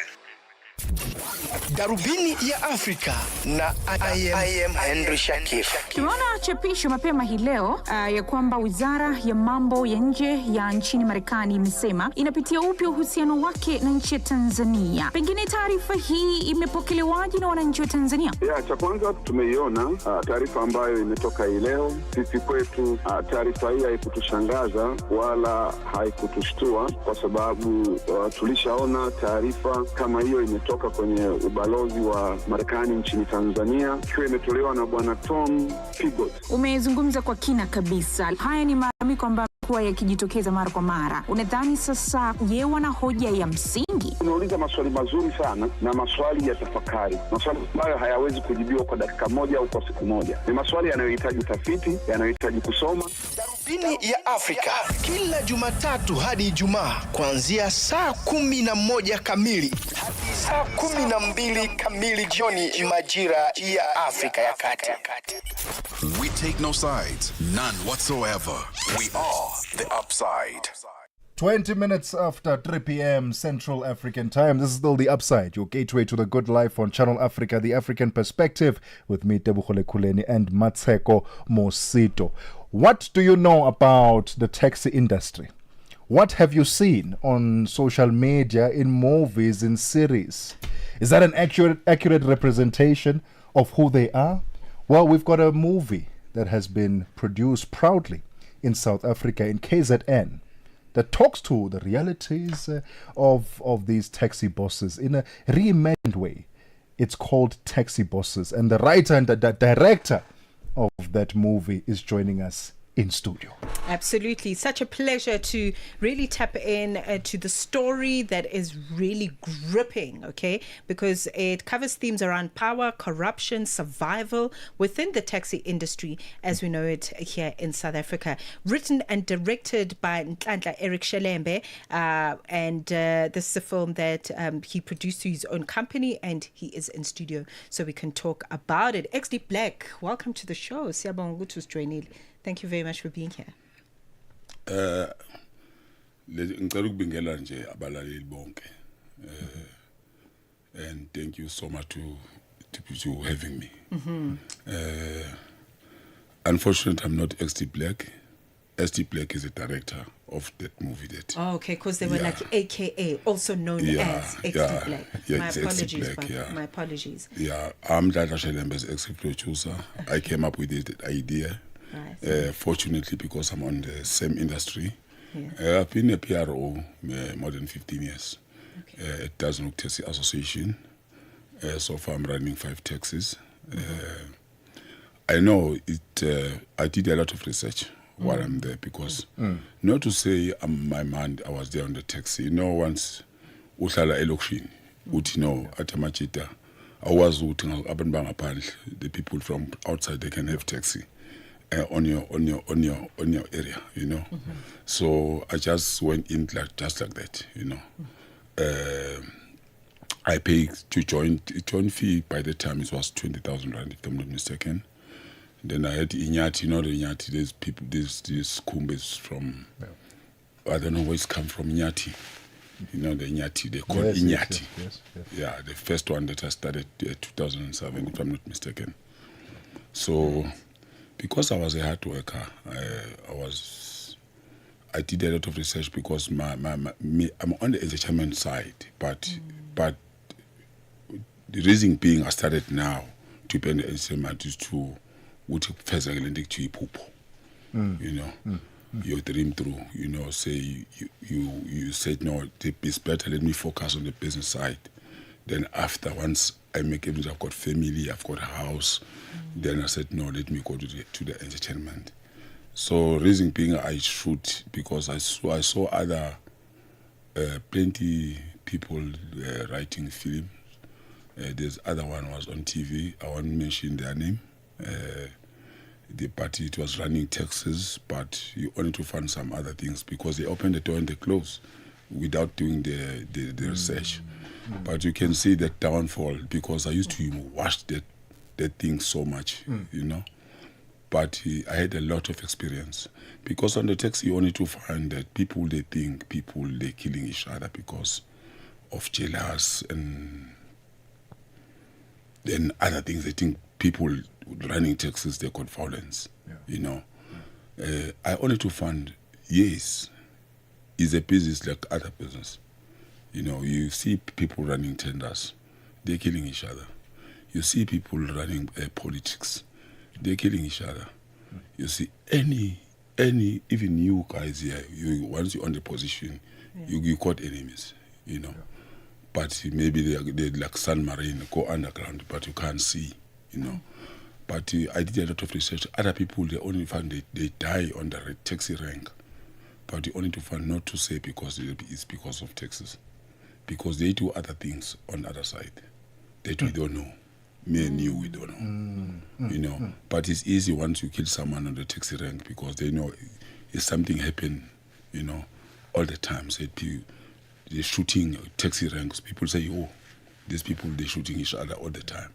Darubini ya Afrika na I am Henry Shakif. Tumeona chapisho mapema hii leo ya kwamba Wizara ya Mambo ya Nje ya nchini Marekani imesema inapitia upya uhusiano wake na nchi ya Tanzania. Pengine taarifa hii imepokelewaje na wananchi wa Tanzania? Cha kwanza tumeiona taarifa ambayo imetoka hii leo. Sisi kwetu taarifa hii haikutushangaza wala haikutushtua kwa sababu tulishaona taarifa kama hiyo imetoka kwenye ubalozi wa Marekani nchini Tanzania, ikiwa imetolewa na bwana Tom Pigott. Umezungumza kwa kina kabisa. Haya ni malalamiko ambayo huwa yakijitokeza mara kwa mara. Unadhani sasa wana hoja ya msingi? Unauliza maswali mazuri sana na maswali ya tafakari. Maswali ambayo hayawezi kujibiwa kwa dakika moja au kwa siku moja. Ni maswali yanayohitaji utafiti, yanayohitaji kusoma. Darubini ya Afrika kila Jumatatu hadi Ijumaa kuanzia saa 11 kamili hadi saa 12 kamili jioni majira ya Afrika ya Kati. We take no sides, none whatsoever. We are the Upside. 20 minutes after 3 p.m. Central African Time. This is still The Upside, your gateway to the good life on Channel Africa, the African perspective, with me, Tebogo Lekhuleni, and Mmatsheko Mosito. What do you know about the taxi industry? What have you seen on social media, in movies, in series? Is that an accurate representation of who they are? Well, we've got a movie that has been produced proudly in South Africa, in KZN, that talks to the realities of these taxi bosses in a reimagined way. It's called Taxi Bosses, and the writer and the director of that movie is joining us in studio. Absolutely. Such a pleasure to really tap in to the story that is really gripping, okay? Because it covers themes around power, corruption, survival within the taxi industry as we know it here in South Africa. Written and directed by Unhlanhla Eric Schlembe, and this is a film that he produced through his own company, and he is in studio so we can talk about it. XD Black, welcome to the show. Siyabonga ukuthi usijoinile. Thank you very much for being here. Ngicela ukubingela nje abalaleli bonke. And thank you so much to having me. Unfortunately, I'm not XD Black. XD Black is a director of that movie. Okay, because they were like AKA, also known as XD Black. Yeah, my apologies, Black, my apologies. Yeah, I'm Unhlanhla Schlembe as executive producer. I came up with the idea. Right. Fortunately, because I'm on the same industry. I've been a PRO more than 15 years. Okay. At Dozen Taxi Association. So far I'm running 5 taxis. I know it. I did a lot of research while I'm there because not to say my mind, I was there on the taxi. Once uhlala eLekhuleni, uthi at Mmatsheko, I was the people from outside they can have taxi on your area, So I just went in just like that, I paid to join fee. By the time it was 20,000 rand, if I'm not mistaken. Then I had Inyati, the Inyati. There's people, these Kumbes from, I don't know where it's come from, Inyati. The Inyati, they call it Inyati. Yes. Yeah, the first one that I started 2007, if I'm not mistaken. So, because I was a hard worker, I did a lot of research because I'm on the entertainment side, but the reason being I started now to be the entertainment is to your dream through, say you said no, it's better, let me focus on the business side. Then after, once I make everything, I've got family, I've got a house, then I said no, let me go to the entertainment. So reason being I shoot because I saw other plenty people writing films. There's other one was on TV. I won't mention their name. The party, it was running taxes, but you only to find some other things because they opened the door and they closed without doing the research. But you can see that downfall because I used to watch that thing so much, But I had a lot of experience because on the taxi you only to find that people they're killing each other because of jealous and then other things. I think people running taxis, they got violence, I only to find, yes, it's a business like other business. You see people running tenders, they're killing each other. You see people running politics, they're killing each other. You see any, even you guys here, once you're on the position, you got enemies, But maybe they're like San Marino, go underground, but you can't see, But I did a lot of research. Other people, they only find they die on the taxi rank. But you only to find not to say because it's because of taxes. Because they do other things on the other side that we don't know. Me and you, we don't know. But it's easy once you kill someone on the taxi rank because they know if something happen, all the time. Say they're shooting taxi ranks. People say, oh, these people, they're shooting each other all the time,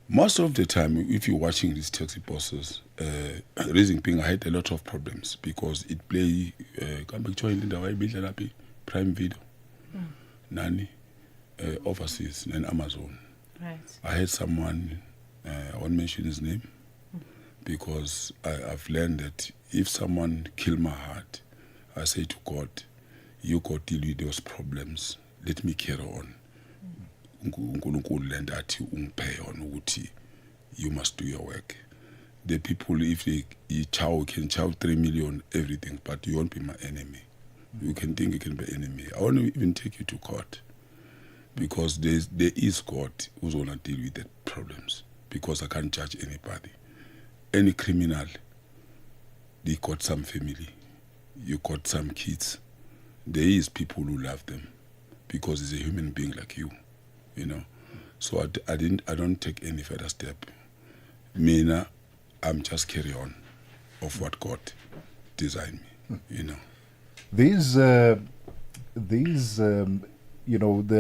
Most of the time, if you're watching these taxi bosses, reason being, I had a lot of problems because it play, Prime Video, Nani, overseas, and Amazon. Right. I had someone, I won't mention his name, because I've learned that if someone kill my heart, I say to God, you go deal with those problems. Let me carry on. You must do your work. The people, if they can chow 3 million, everything, but you won't be my enemy. You can think you can be enemy. I won't even take you to court because there is God who's going to deal with the problems because I can't judge anybody. Any criminal, they got some family. You got some kids. There is people who love them because he's a human being like you, So I don't take any further step. Mina, I'm just carry on of what God designed me, These, the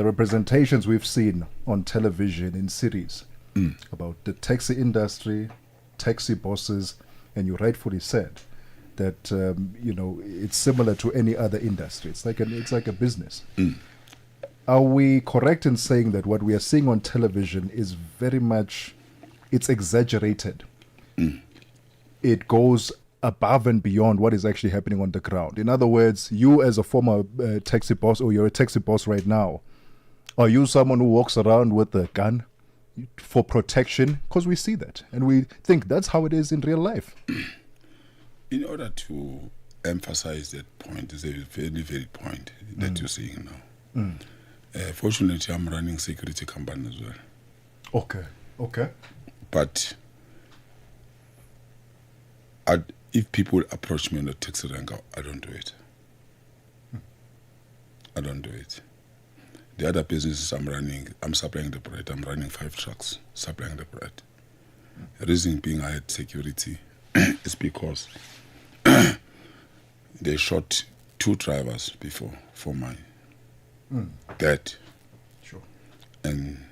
representations we've seen on television in series about the taxi industry, taxi bosses, and you rightfully said that it's similar to any other industry. It's like a business. Are we correct in saying that what we are seeing on television is very much, it's exaggerated? It goes above and beyond what is actually happening on the ground. In other words, you as a former taxi boss, or you're a taxi boss right now, are you someone who walks around with a gun for protection? Because we see that and we think that's how it is in real life. In order to emphasize that point, is a very, very point that you're saying now. Fortunately, I'm running security company as well. Okay. Okay. But if people approach me on the taxi rank, I don't do it. I don't do it. The other businesses I'm running, I'm supplying the bread. I'm running 5 trucks, supplying the bread. The reason being I had security is because they shot 2 drivers before for my dead. Sure. And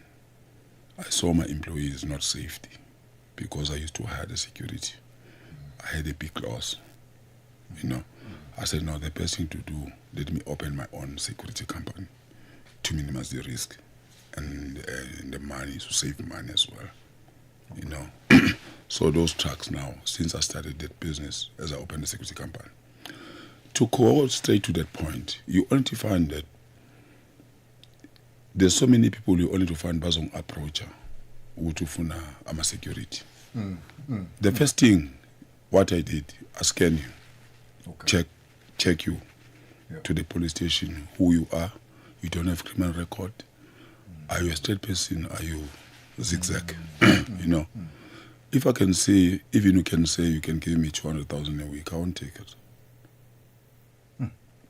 I saw my employees not safety because I used to hire the security. I had a big loss, you know. I said, no, the best thing to do, let me open my own security company to minimize the risk and the money, to save money as well, you know. So those trucks now, since I started that business, as I opened the security company, to go straight to that point, you only find that there's so many people you only to find bazong approacher utufuna ama security. The first thing what I did, I scan you, check you to the police station, who you are, you don't have criminal record, are you a straight person, are you zigzag, you know. If I can say, even you can say you can give me 200,000 a week, I won't take it.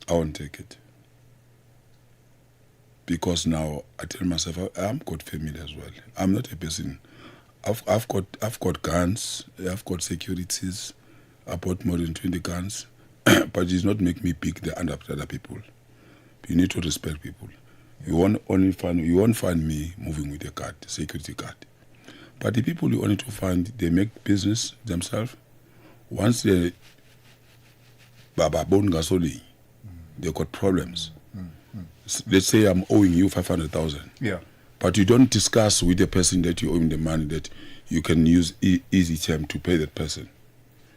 I won't take it. Because now I tell myself I'm got family as well. I'm not a person. I've got guns. I've got securities. I bought more than 20 guns, but it's not make me pick the under other people. You need to respect people. You won't find me moving with a card, security card. But the people you only to find, they make business themselves. Once they they got problems. Let's say I'm owing you 500,000. Yeah. But you don't discuss with the person that you owe him the money that you can use easy term to pay that person.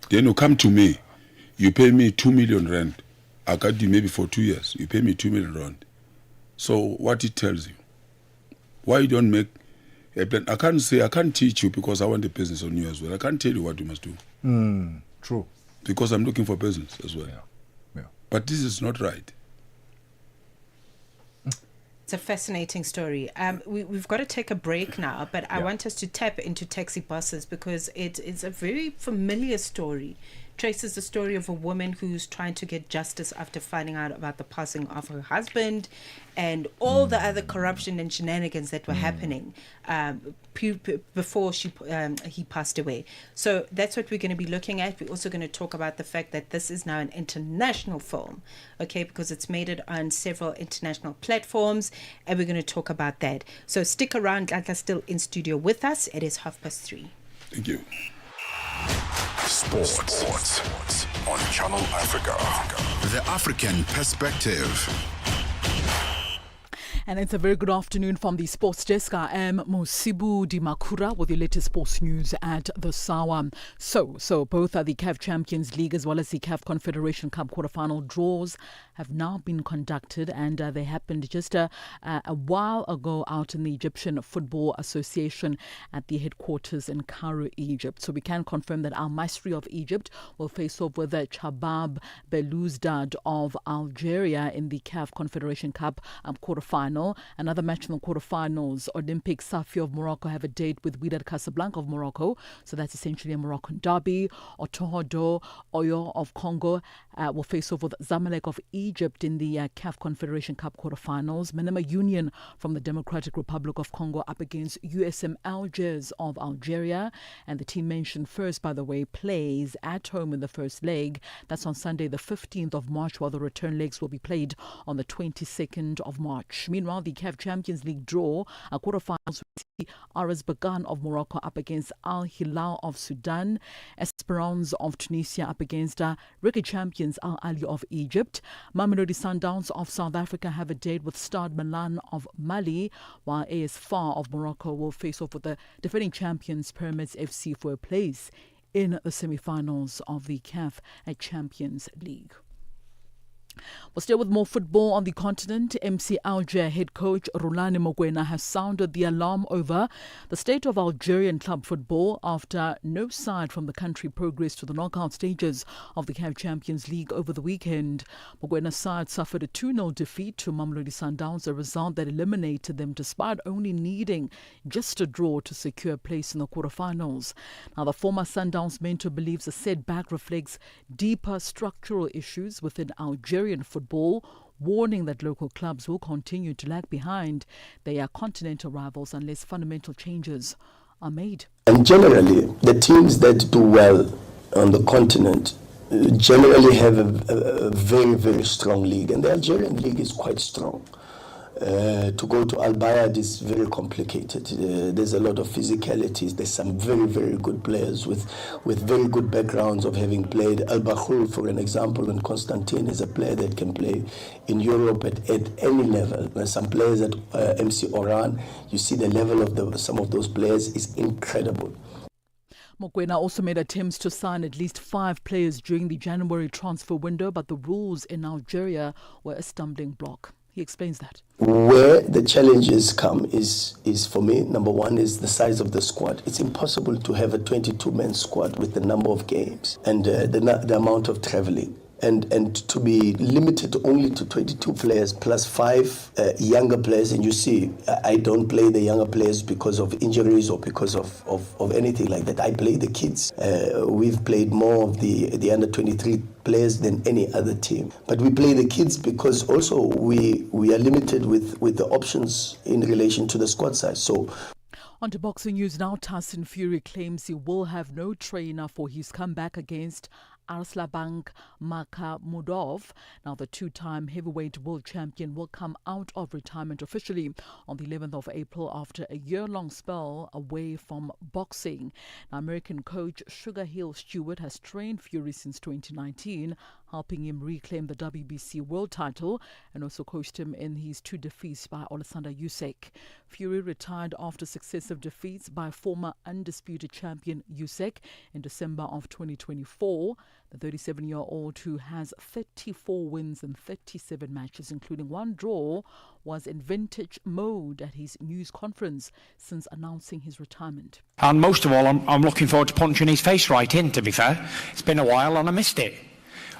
Then you come to me, you pay me 2 million rand. I got you maybe for 2 years. You pay me 2 million rand. So what it tells you? Why you don't make a plan? I can't teach you because I want the business on you as well. I can't tell you what you must do. True. Because I'm looking for business as well. Yeah. But this is not right. It's a fascinating story. We've got to take a break now, but I want us to tap into taxi buses because it is a very familiar story. Traces the story of a woman who's trying to get justice after finding out about the passing of her husband and all the other corruption and shenanigans that were happening before he passed away. So that's what we're going to be looking at. We're also going to talk about the fact that this is now an international film, okay, because it's made it on several international platforms, and we're going to talk about that. So stick around. Lata's still in studio with us. It is 3:30. Thank you. Sports on Channel Africa. The African perspective. And it's a very good afternoon from the sports desk. I am Mosibu Dimakura with your latest sports news at the Sawa. So both the CAF Champions League as well as the CAF Confederation Cup quarterfinal draws have now been conducted, and they happened just a while ago out in the Egyptian Football Association at the headquarters in Cairo, Egypt. So we can confirm that Al Masry of Egypt will face off with the Chabab Belouizdad of Algeria in the CAF Confederation Cup quarterfinal. Another match in the quarterfinals, Olympic Safi of Morocco have a date with Wydad Casablanca of Morocco. So that's essentially a Moroccan derby. Otohodo Oyo of Congo will face off with Zamalek of Egypt in the CAF Confederation Cup quarterfinals. Manama Union from the Democratic Republic of Congo up against USM Algiers of Algeria. And the team mentioned first, by the way, plays at home in the first leg. That's on Sunday the 15th of March, while the return legs will be played on the 22nd of March. Meanwhile, the CAF Champions League draw, quarterfinals with RS Bagan of Morocco up against Al Hilal of Sudan, Esperance of Tunisia up against rookie champions Al Ali of Egypt. Mamelodi Sundowns of South Africa have a date with Stade Milan of Mali, while AS FAR of Morocco will face off with the defending champions Pyramids FC for a place in the semi-finals of the CAF Champions League. We'll stay with more football on the continent. MC Alger head coach Lekhuleni Mokoena has sounded the alarm over the state of Algerian club football after no side from the country progressed to the knockout stages of the CAF Champions League over the weekend. Mokwena's side suffered a 2-0 defeat to Mamelodi Sundowns, a result that eliminated them despite only needing just a draw to secure a place in the quarterfinals. Now, the former Sundowns mentor believes the setback reflects deeper structural issues within Algerian football, warning that local clubs will continue to lag behind their continental rivals unless fundamental changes are made. And generally, the teams that do well on the continent generally have a very, very strong league, and the Algerian league is quite strong. To go to Al Bayad is very complicated. There's a lot of physicalities. There's some very, very good players with very good backgrounds of having played. Al Bahoul, for an example, and Constantine is a player that can play in Europe at any level. There's some players at MC Oran, you see the level of some of those players is incredible. Mokoena also made attempts to sign at least 5 players during the January transfer window, but the rules in Algeria were a stumbling block. He explains that. Where the challenges come is for me, number one, is the size of the squad. It's impossible to have a 22-man squad with the number of games and the amount of traveling. And to be limited only to 22 players plus 5 younger players, and you see, I don't play the younger players because of injuries or because of anything like that. I play the kids. We've played more of the under 23 players than any other team. But we play the kids because also we are limited with the options in relation to the squad size. So. On to boxing news now. Tyson Fury claims he will have no trainer for his comeback against Arslanbek Makhmudov. Now, the 2-time heavyweight world champion will come out of retirement officially on the 11th of April after a year-long spell away from boxing. Now, American coach Sugar Hill Stewart has trained Fury since 2019, helping him reclaim the WBC world title, and also coached him in his 2 defeats by Alexander Usyk. Fury retired after successive defeats by former undisputed champion Usyk in December of 2024. The 37-year-old, who has 34 wins in 37 matches, including 1 draw, was in vintage mode at his news conference since announcing his retirement. And most of all, I'm looking forward to punching his face right in, to be fair. It's been a while and I missed it.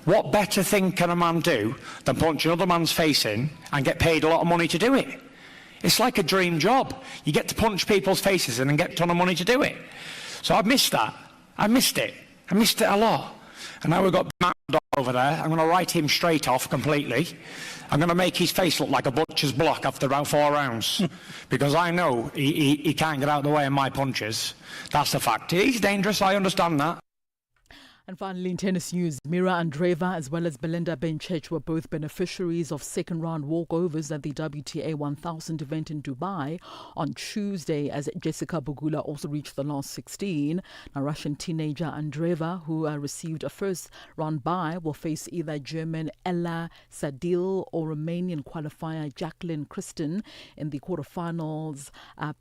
What better thing can a man do than punch another man's face in and get paid a lot of money to do it? It's like a dream job. You get to punch people's faces in and get a ton of money to do it. So I've missed that. I missed it. I missed it a lot. And now we've got Matt over there. I'm going to write him straight off completely. I'm going to make his face look like a butcher's block after about 4 rounds. Because I know he can't get out of the way of my punches. That's the fact. He's dangerous, I understand that. And finally, in tennis news, Mira Andreeva as well as Belinda Bencic were both beneficiaries of second-round walkovers at the WTA 1000 event in Dubai on Tuesday, as Jessica Pegula also reached the last 16. Now, Russian teenager Andreeva, who received a first-round bye, will face either German Ella Sadil or Romanian qualifier Jacqueline Kristen in the quarterfinals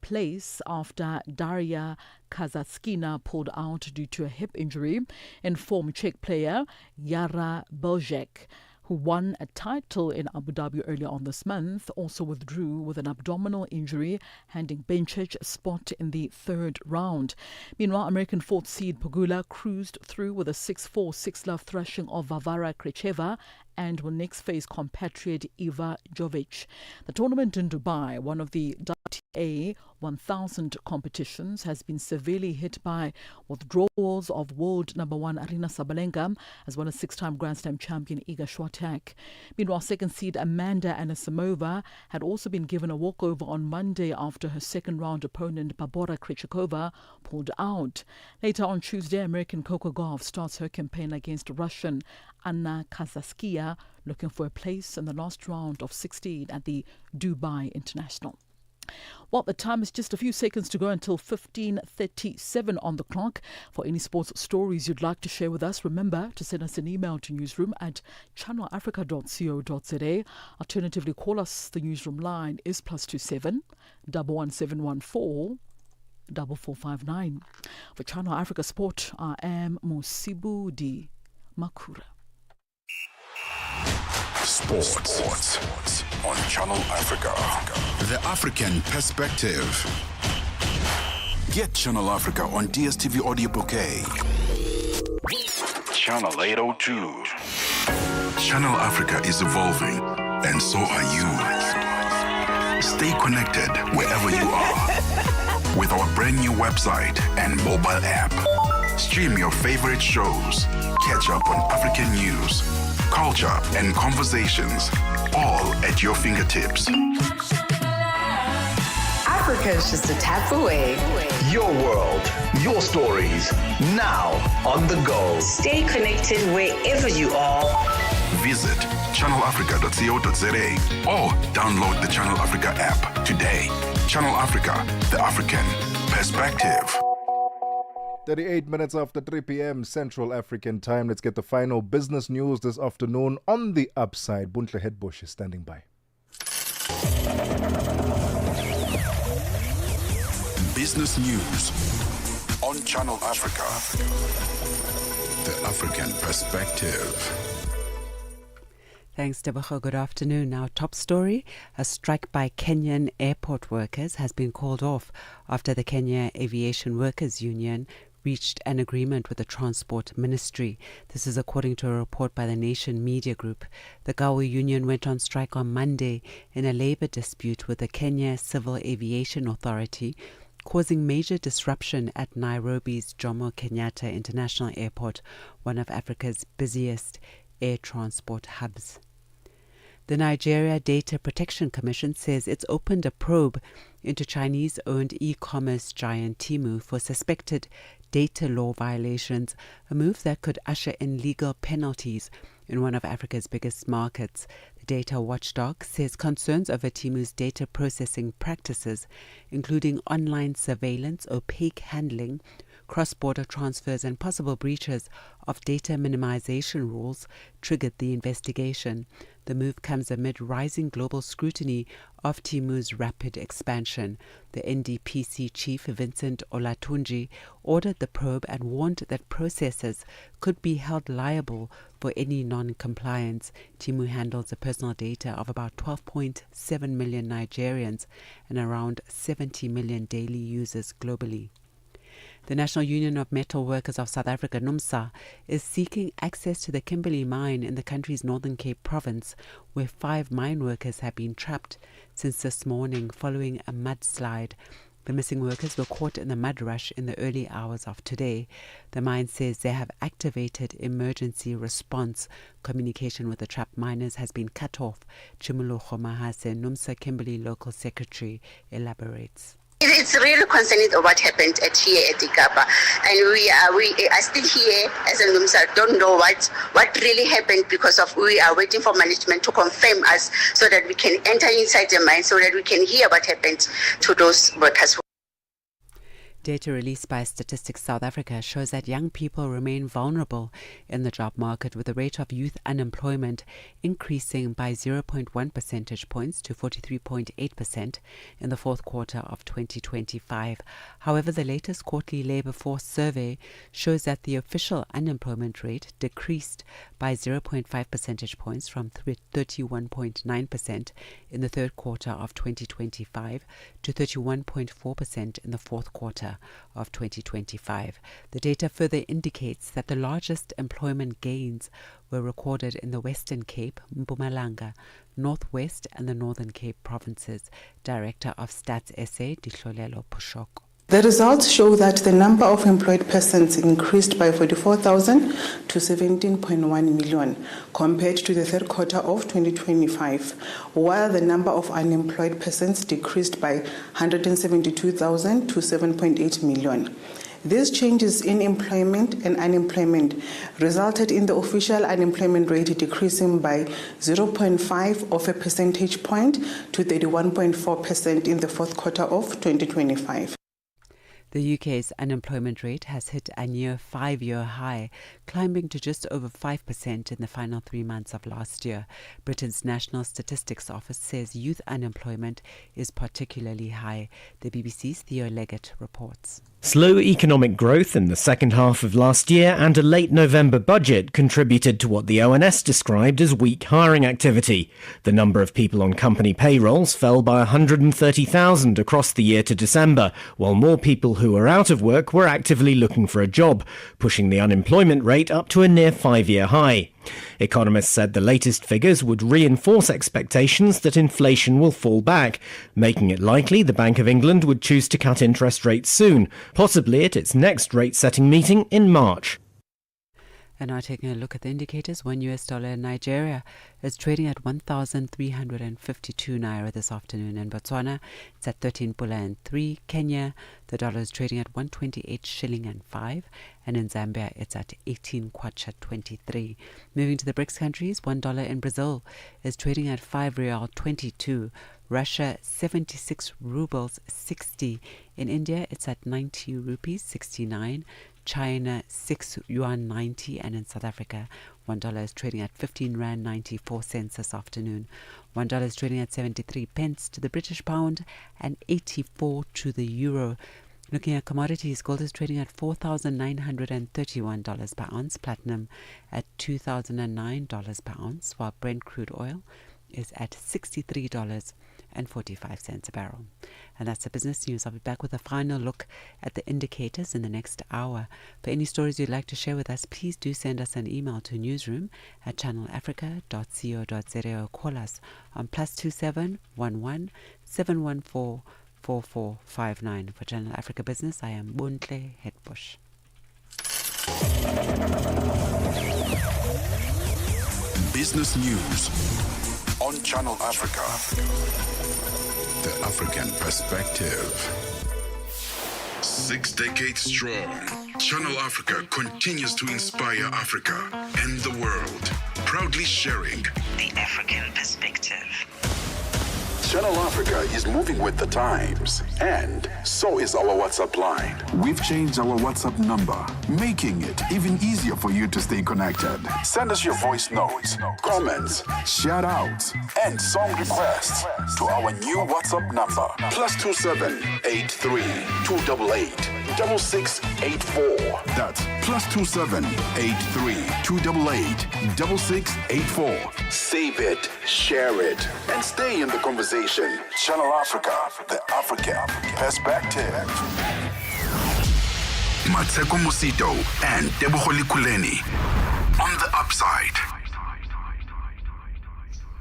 place after Daria Kazatskina pulled out due to a hip injury. Informed Czech player Jara Belzec, who won a title in Abu Dhabi earlier on this month, also withdrew with an abdominal injury, handing Bencic a spot in the 3rd round. Meanwhile, American 4th seed Pegula cruised through with a 6-4, 6-love thrashing of Varvara Krejceva and will next face compatriot Iva Jovic. The tournament in Dubai, one of the WTA 1000 competitions, has been severely hit by withdrawals of world number 1 Aryna Sabalenka as well as 6-time Grand Slam champion Iga Swiatek. Meanwhile, second seed Amanda Anisimova had also been given a walkover on Monday after her second-round opponent Barbora Krejcikova pulled out. Later on Tuesday, American Coco Gauff starts her campaign against Russian Anna Kazaskia, looking for a place in the last round of 16 at the Dubai International. Well, the time is just a few seconds to go until 15:37 on the clock. For any sports stories you'd like to share with us, remember to send us an email to newsroom@channelafrica.co.za. Alternatively, call us. The newsroom line is +27 11714 4459. For Channel Africa Sport, I am Mosito Makura. Sports on Channel Africa. The African Perspective. Get Channel Africa on DSTV Audio Bouquet. Channel 802. Channel Africa is evolving, and so are you. Stay connected wherever you are with our brand new website and mobile app. Stream your favorite shows, catch up on African news, culture, and conversations, all at your fingertips. Africa is just a tap away. Your world, your stories, now on the go. Stay connected wherever you are. Visit channelafrica.co.za or download the Channel Africa app today. Channel Africa, the African Perspective. 38 minutes after 3 p.m. Central African time. Let's get the final business news this afternoon on the upside. Buntle Headbush is standing by. Business news on Channel Africa. The African Perspective. Thanks, Tebogo. Good afternoon. Our top story, a strike by Kenyan airport workers has been called off after the Kenya Aviation Workers Union reached an agreement with the Transport Ministry. This is according to a report by the Nation Media Group. The Gawi Union went on strike on Monday in a labour dispute with the Kenya Civil Aviation Authority, causing major disruption at Nairobi's Jomo Kenyatta International Airport, one of Africa's busiest air transport hubs. The Nigeria Data Protection Commission says it's opened a probe into Chinese-owned e-commerce giant Temu for suspected data law violations, a move that could usher in legal penalties in one of Africa's biggest markets. The data watchdog says concerns over Temu's data processing practices, including online surveillance, opaque handling, cross-border transfers and possible breaches of data minimization rules, triggered the investigation. The move comes amid rising global scrutiny of Temu's rapid expansion. The NDPC chief, Vincent Olatunji, ordered the probe and warned that processors could be held liable for any non-compliance. Temu handles the personal data of about 12.7 million Nigerians and around 70 million daily users globally. The National Union of Metal Workers of South Africa, NUMSA, is seeking access to the Kimberley mine in the country's Northern Cape province, where 5 mine workers have been trapped since this morning following a mudslide. The missing workers were caught in the mud rush in the early hours of today. The mine says they have activated emergency response. Communication with the trapped miners has been cut off. Chimulucho Mahase, NUMSA Kimberley local secretary, elaborates. It's really concerning of what happened here at the Kapa, and we are still here as a NUMSA. Don't know what really happened because of we are waiting for management to confirm us so that we can enter inside the mine so that we can hear what happened to those workers. Data released by Statistics South Africa shows that young people remain vulnerable in the job market, with the rate of youth unemployment increasing by 0.1 percentage points to 43.8% in the fourth quarter of 2025. However, the latest quarterly labour force survey shows that the official unemployment rate decreased by 0.5 percentage points from 31.9% in the third quarter of 2025 to 31.4% in the fourth quarter of 2025. The data further indicates that the largest employment gains were recorded in the Western Cape, Mpumalanga, Northwest and the Northern Cape provinces. Director of Stats SA, Dihlolelo Pushoko. The results show that the number of employed persons increased by 44,000 to 17.1 million compared to the third quarter of 2025, while the number of unemployed persons decreased by 172,000 to 7.8 million. These changes in employment and unemployment resulted in the official unemployment rate decreasing by 0.5 of a percentage point to 31.4% in the fourth quarter of 2025. The UK's unemployment rate has hit a near 5-year high, climbing to just over 5% in the final 3 months of last year. Britain's National Statistics Office says youth unemployment is particularly high. The BBC's Theo Leggett reports. Slow economic growth in the second half of last year and a late November budget contributed to what the ONS described as weak hiring activity. The number of people on company payrolls fell by 130,000 across the year to December, while more people who were out of work were actively looking for a job, pushing the unemployment rate up to a near 5-year high. Economists said the latest figures would reinforce expectations that inflation will fall back, making it likely the Bank of England would choose to cut interest rates soon, possibly at its next rate-setting meeting in March. And now taking a look at the indicators, $1 US in Nigeria is trading at 1,352 naira this afternoon. In Botswana, it's at 13 pula and 3. Kenya, the dollar is trading at 128 shilling and 5. And in Zambia, it's at 18 kwacha 23. Moving to the BRICS countries, $1 in Brazil is trading at 5 real 22. Russia, 76 rubles 60. In India, it's at 90 rupees 69. China, 6 yuan 90, and in South Africa, $1 is trading at 15 rand 94 cents this afternoon. $1 is trading at 73 pence to the British pound and 84 to the euro. Looking at commodities, gold is trading at $4,931 per ounce, platinum at $2,009 per ounce, while Brent crude oil is at $63.45 a barrel. And that's the business news. I'll be back with a final look at the indicators in the next hour. For any stories you'd like to share with us, please do send us an email to newsroom@channelafrica.co.za or call us on +27 11 714 4459. For Channel Africa Business, I am Buntle Hetbush. Business news on Channel Africa. The African perspective. 6 decades strong, Channel Africa continues to inspire Africa and the world, proudly sharing The African perspective. Channel Africa is moving with the times, and so is our WhatsApp line. We've changed our WhatsApp number, making it even easier for you to stay connected. Send us your voice notes, comments, shout outs, and song requests to our new WhatsApp number, +27 83 288 6684. That's +27 83 288 6684. Save it, share it, and stay in the conversation. Channel Africa, the African perspective. Mosito and Tebogo Lekhuleni on the upside.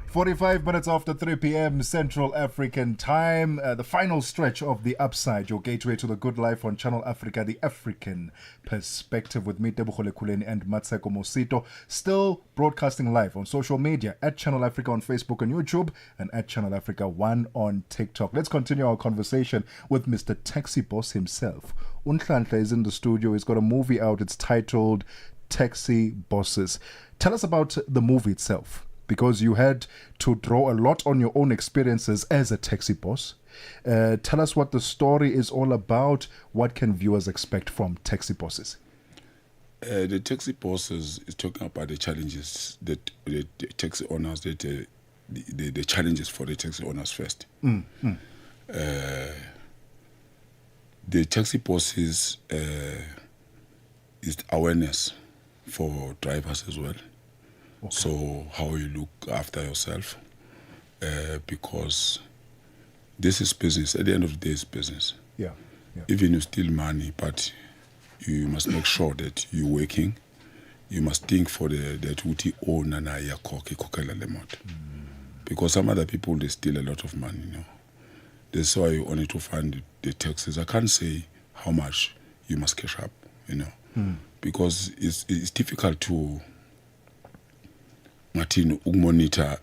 45 minutes after 3 p.m. Central African time, the final stretch of The Upside, your gateway to the good life on Channel Africa, the African perspective, with me, Tebogo Lekhuleni, and Mmatsheko Mosito, still broadcasting live on social media at Channel Africa on Facebook and YouTube, and at Channel Africa 1 on TikTok. Let's continue our conversation with Mr. Taxi Boss himself. Unhlanhla is in the studio. He's got a movie out. It's titled Taxi Bosses. Tell us about the movie itself, because you had to draw a lot on your own experiences as a taxi boss. Tell us what the story is all about. What can viewers expect from Taxi Bosses? The Taxi Bosses is talking about the challenges that the taxi owners, that the challenges for the taxi owners first. The Taxi Bosses is awareness for drivers as well. Okay. So how you look after yourself, because this is business. At the end of the day, it's business. Yeah. Even you steal money, but you must make sure that you're working. You must think for that uti own na ya koke kokela lemot. Because some other people, they steal a lot of money. That's why you only to find the taxes. I can't say how much you must cash up. Because it's difficult to Martin monitor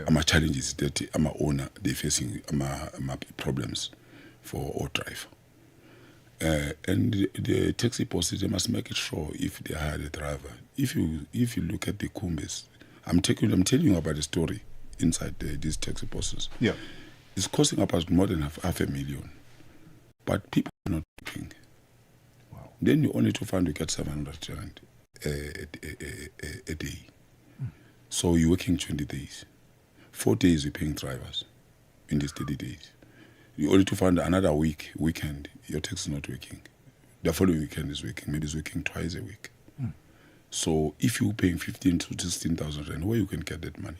my challenges that I'm a owner they facing my problems for all drive. And the taxi bosses, they must make it sure if they hire a driver. If you look at the Kumbes, I'm telling you about the story inside these taxi bosses. Yeah, it's costing about more than half a million, but people are not paying. Wow. Then you only to find you get 700 rand a day. So you're working 20 days. 4 days you're paying drivers in these 30 days. You only to find another weekend, your taxi is not working. The following weekend is working. Maybe it's working twice a week. So if you're paying 15 to 16,000 rand, where you can get that money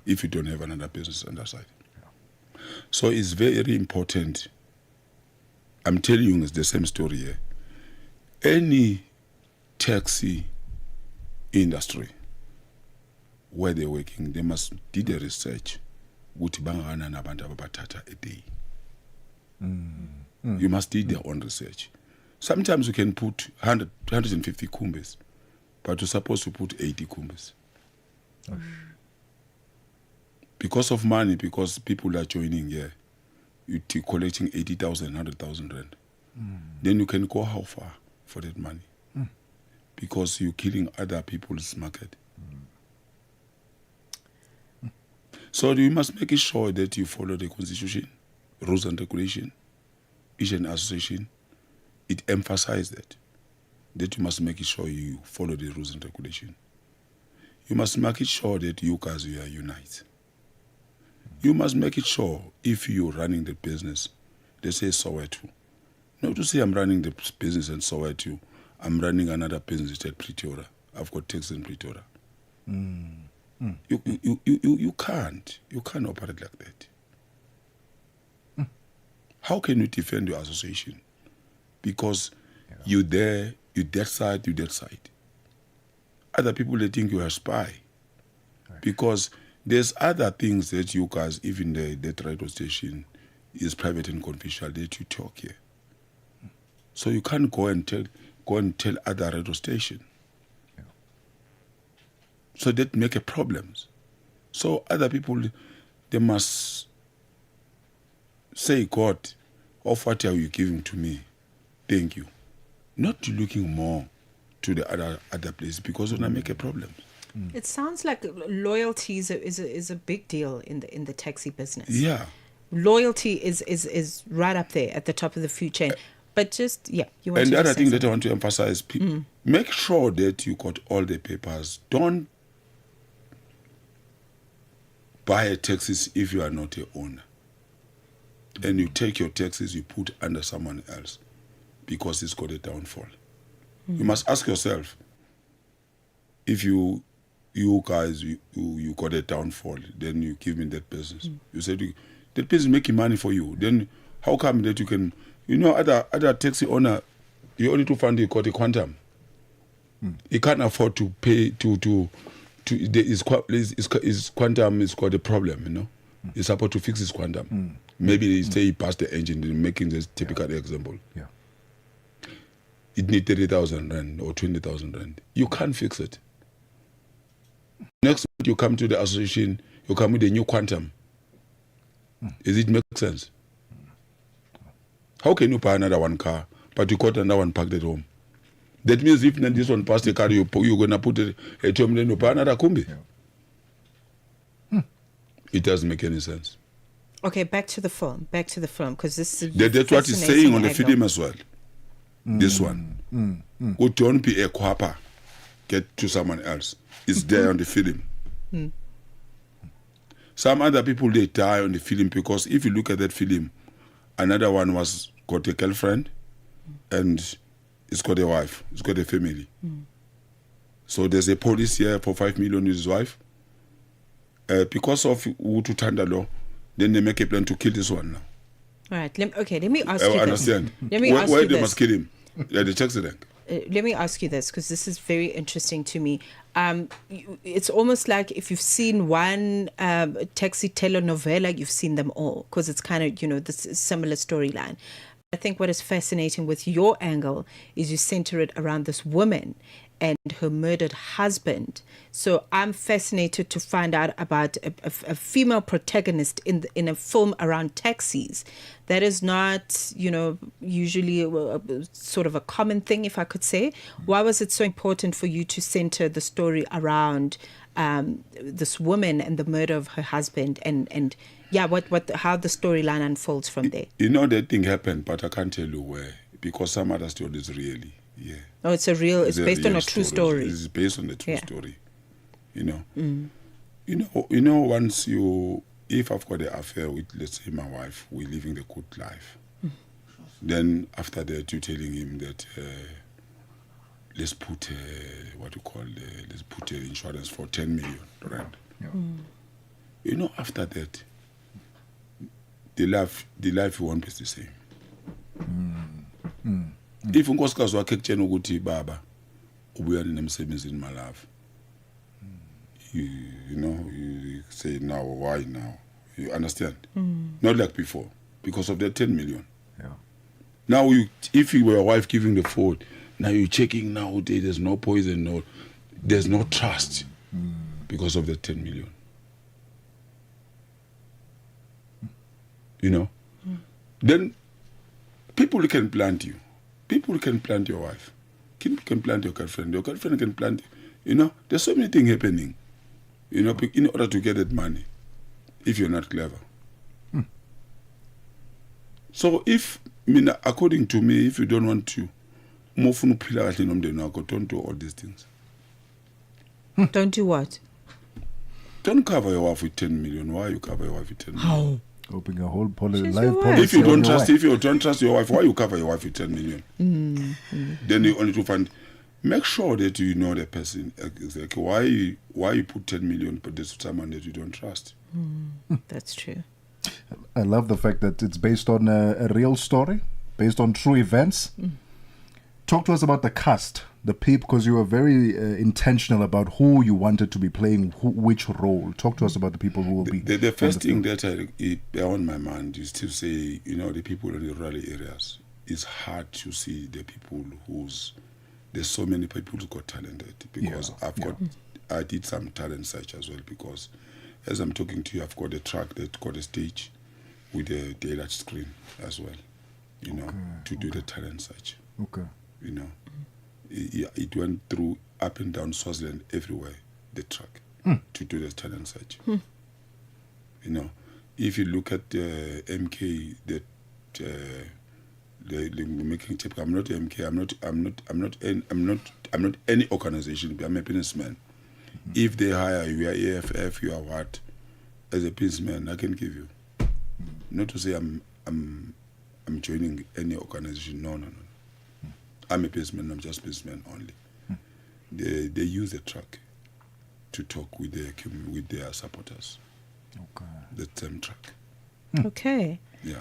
if you don't have another business on the side? So it's very important. I'm telling you, it's the same story here. Any taxi industry where they're working, they must do the research. A day. You must do their own research. Sometimes you can put 150 kumbes, but you're supposed to put 80 kumbes. Because of money, because people are joining here, you're collecting 80,000, 100,000 rand. Then you can go how far for that money? Because you're killing other people's market. So you must make it sure that you follow the constitution, rules and regulation. Each and association, it emphasizes that you must make it sure you follow the rules and regulation. You must make it sure that you guys are unite. You must make it sure if you're running the business, they say Soweto. Not to say I'm running the business in Soweto, I'm running another business at Pretoria. I've got tax in Pretoria. You can't operate like that. How can you defend your association? Because you're there, you're that side, you're that side. Other people, they think you're a spy. Because there's other things that you guys, even the radio station is private and confidential, that you talk here. So you can't go and tell other radio station. So that make a problems. So other people, they must say, God, of what are you giving to me? Thank you. Not looking more to the other place because when I make a problem. It sounds like loyalty is a big deal in the taxi business. Yeah. Loyalty is right up there at the top of the food chain. But just, you want and to the other say thing something. that I want to emphasize, make sure that you got all the papers. Don't buy a taxis if you are not a owner. And you take your taxes, you put under someone else because it's got a downfall. You must ask yourself, if you guys got a downfall, then you give me that business. You said that business is making money for you. Then how come that you can, other taxi owner, you only to find you got a quantum. He can't afford to pay his quantum is got a problem, He's supposed to fix his quantum. Maybe he say he passed the engine, making this typical example. Yeah. It needs 30,000 rand or 20,000 rand. You can't fix it. Next month you come to the association, you come with a new quantum. Does it make sense? How can you buy another one car, but you got another one parked at home? That means if this one passed the car, you're going to put it at home, then you buy another kumbi. It doesn't make any sense. Okay, back to the film, because this is that's what he's saying on the film as well. This one. Would don't be a kwapa, get to someone else. It's there on the film. Some other people, they die on the film because if you look at that film, another one was got a girlfriend and it's got a wife, it's got a family. So there's a police here for 5 million with his wife. Because of Utu Tandalo, then they make a plan to kill this one now. All right, let me ask you this. Understand. Let me ask you why this. they must kill him? The taxi rank. Let me ask you this, because this is very interesting to me. It's almost like if you've seen one taxi telenovela, you've seen them all, because it's kind of, this similar storyline. I think what is fascinating with your angle is you center it around this woman and her murdered husband. So I'm fascinated to find out about a female protagonist in a film around taxis. That is not, usually a sort of a common thing, if I could say. Why was it so important for you to center the story around this woman and the murder of her husband and how the storyline unfolds from there? That thing happened, but I can't tell you where, because some other stories really. Yeah. Oh, it's based on a true story. It's based on a true story. Once you if I've got an affair with, let's say, my wife, we're living the good life. Then after that, you're telling him that let's put let's put insurance for 10 million rand. You know, after that, the life won't be the same. If unkosikazi wakhe kutshena ukuthi baba ubuya nemsebenzini my love, you know, you say now, why now? You understand? Not like before, because of the 10 million. Now, if you were a wife giving the food, now you're checking now, there's no poison, there's no trust because of the 10 million. You know? Then people can plant you. People can plant your wife. People can plant your girlfriend. Your girlfriend can plant you. You know, there's so many things happening, you know, in order to get that money, if you're not clever. So according to me, if you don't want to, don't do all these things. Don't do what? Don't cover your wife with 10 million. Why you cover your wife with 10 million? How? Opening a whole life policy. If you don't trust your wife, why you cover your wife with 10 million? Then you only to find. Make sure that you know the person. Exactly why you put 10 million for this someone that you don't trust. That's true. I love the fact that it's based on a real story, based on true events. Talk to us about the cast, the people, because you were very intentional about who you wanted to be playing which role. Talk to us about the people who will be. The first thing that I on my mind is to say, you know, the people in the rural areas. It's hard to see the people there's so many people who got talented, because I did some talent search as well, because as I'm talking to you, I've got a track that got a stage with a daylight screen as well, you know, to do the talent search. You know, it went through up and down Swaziland, everywhere, the track, to do the talent search. You know, if you look at MK, that the making tip, I'm not MK, I'm not any organization, I'm a businessman. If they hire you, are AFF, you are what? As a businessman, I can give you. Not to say I'm joining any organization. No. I'm a businessman. I'm just businessman only. They use the track to talk with their supporters. The same track. Okay. Yeah.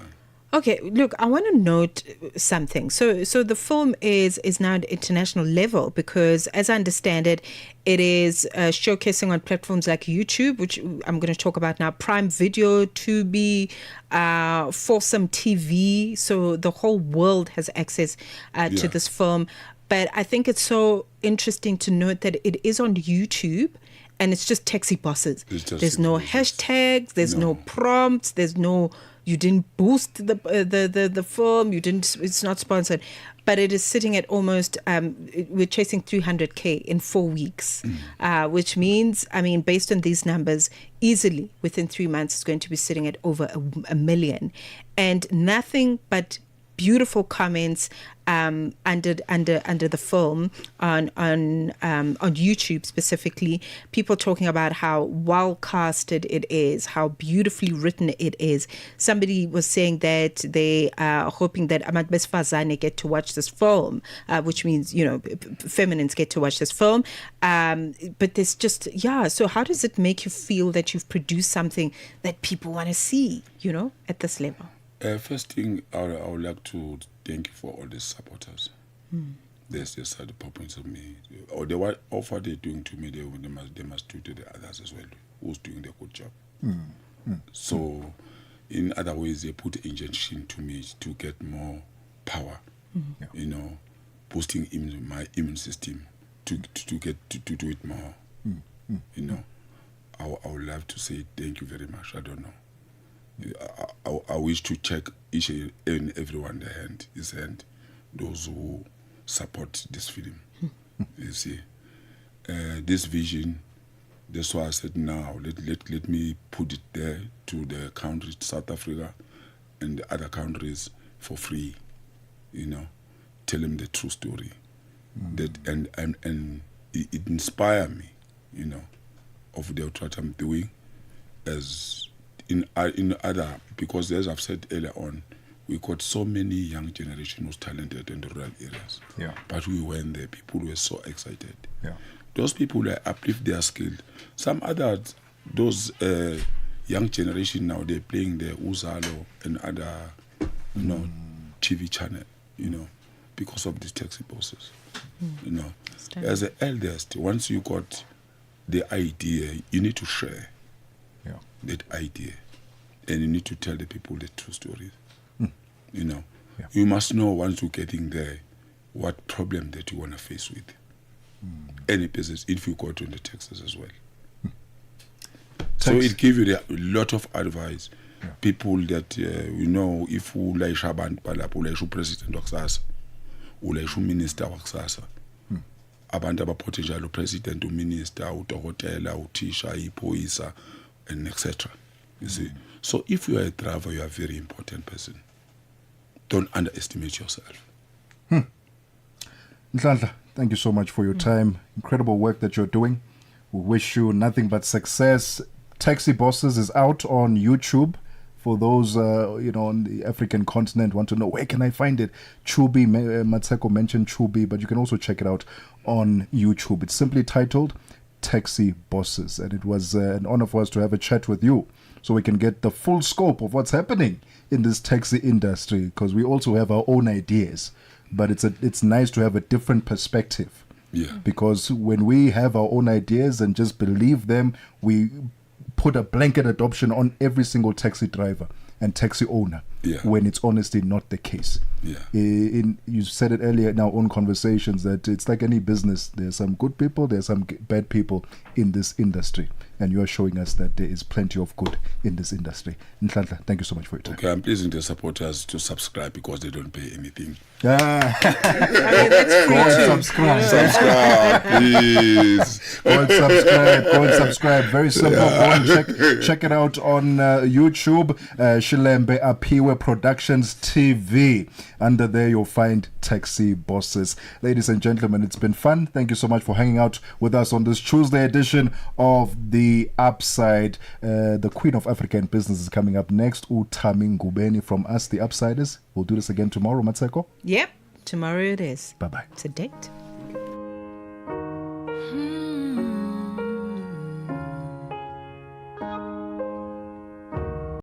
Okay, look, I want to note something. So the film is now at international level, because as I understand it, it is showcasing on platforms like YouTube, which I'm going to talk about now, Prime Video, Tubi, Foursome TV. So the whole world has access to this film. But I think it's so interesting to note that it is on YouTube. And it's just taxi buses. There's no hashtags. There's no prompts. There's no. You didn't boost the film. You didn't. It's not sponsored, but it is sitting at almost. We're chasing 300K in 4 weeks, which means, I mean, based on these numbers, easily within 3 months, it's going to be sitting at over a million, and nothing but beautiful comments under the film on YouTube specifically. People talking about how well casted it is, how beautifully written it is. Somebody was saying that they are hoping that Amat Besfazane get to watch this film, which means, you know, feminines get to watch this film. But there's just, so how does it make you feel that you've produced something that people want to see, you know, at this level? First thing, I would like to thank you for all the supporters. There's just the purpose of me. Or the offer they're doing to me, they must do to the others as well, who's doing the good job. So, in other ways, they put injection to me to get more power. You know, boosting my immune system to do it more. You know, I would love to say thank you very much. I don't know. I wish to check each and everyone his hand, those who support this film. You see, this vision. That's why I said now let me put it there to the country, South Africa, and the other countries for free. You know, tell them the true story. That and it inspired me. You know, of what I'm doing as in other, because as I've said earlier on, we got so many young generation who's talented in the rural areas. Yeah. But we went there, people were so excited. Yeah. Those people uplift their skill. Some others, those young generation now, they're playing the Uzalo and other, TV channel, because of the taxi bosses. As the eldest, once you got the idea, you need to share that idea, and you need to tell the people the true stories. You must know once you're getting there what problem that you want to face with. Any business, if you go to the taxes as well. So it gives you a lot of advice. People that if ulayisha abantu balapho, ulayisha upresident wakusasa, ulayisha uminister wakusasa, abantu abaphethe njalo upresident, uminister, udokotela, uthisha, iphoyisa, and etc. You see. So if you are a driver, you are a very important person. Don't underestimate yourself. Nhlanhla, thank you so much for your time. Incredible work that you're doing. We wish you nothing but success. Taxi Bosses is out on YouTube. For those, on the African continent want to know, where can I find it? Chubi, Mmatsheko mentioned Chubi, but you can also check it out on YouTube. It's simply titled Taxi Bosses. And it was an honor for us to have a chat with you so we can get the full scope of what's happening in this taxi industry, because we also have our own ideas. But it's nice to have a different perspective. Yeah. Because when we have our own ideas and just believe them, we put a blanket adoption on every single taxi driver and taxi owner, when it's honestly not the case. Yeah. You said it earlier in our own conversations that it's like any business. There's some good people, there's some bad people in this industry. And you are showing us that there is plenty of good in this industry. Nhlanhla, thank you so much for your time. Okay, I'm pleasing the supporters to subscribe because they don't pay anything. That's Go and subscribe. Subscribe, please. Go and subscribe. Very simple. Go and check it out on YouTube. Shilembe Apiwe Productions TV. Under there, you'll find Taxi Bosses. Ladies and gentlemen, it's been fun. Thank you so much for hanging out with us on this Tuesday edition of The Upside. The Queen of African Business is coming up next. Utami Ngubeni from us, The Upsiders. We'll do this again tomorrow, Mmatsheko. Yep, tomorrow it is. Bye-bye. To date.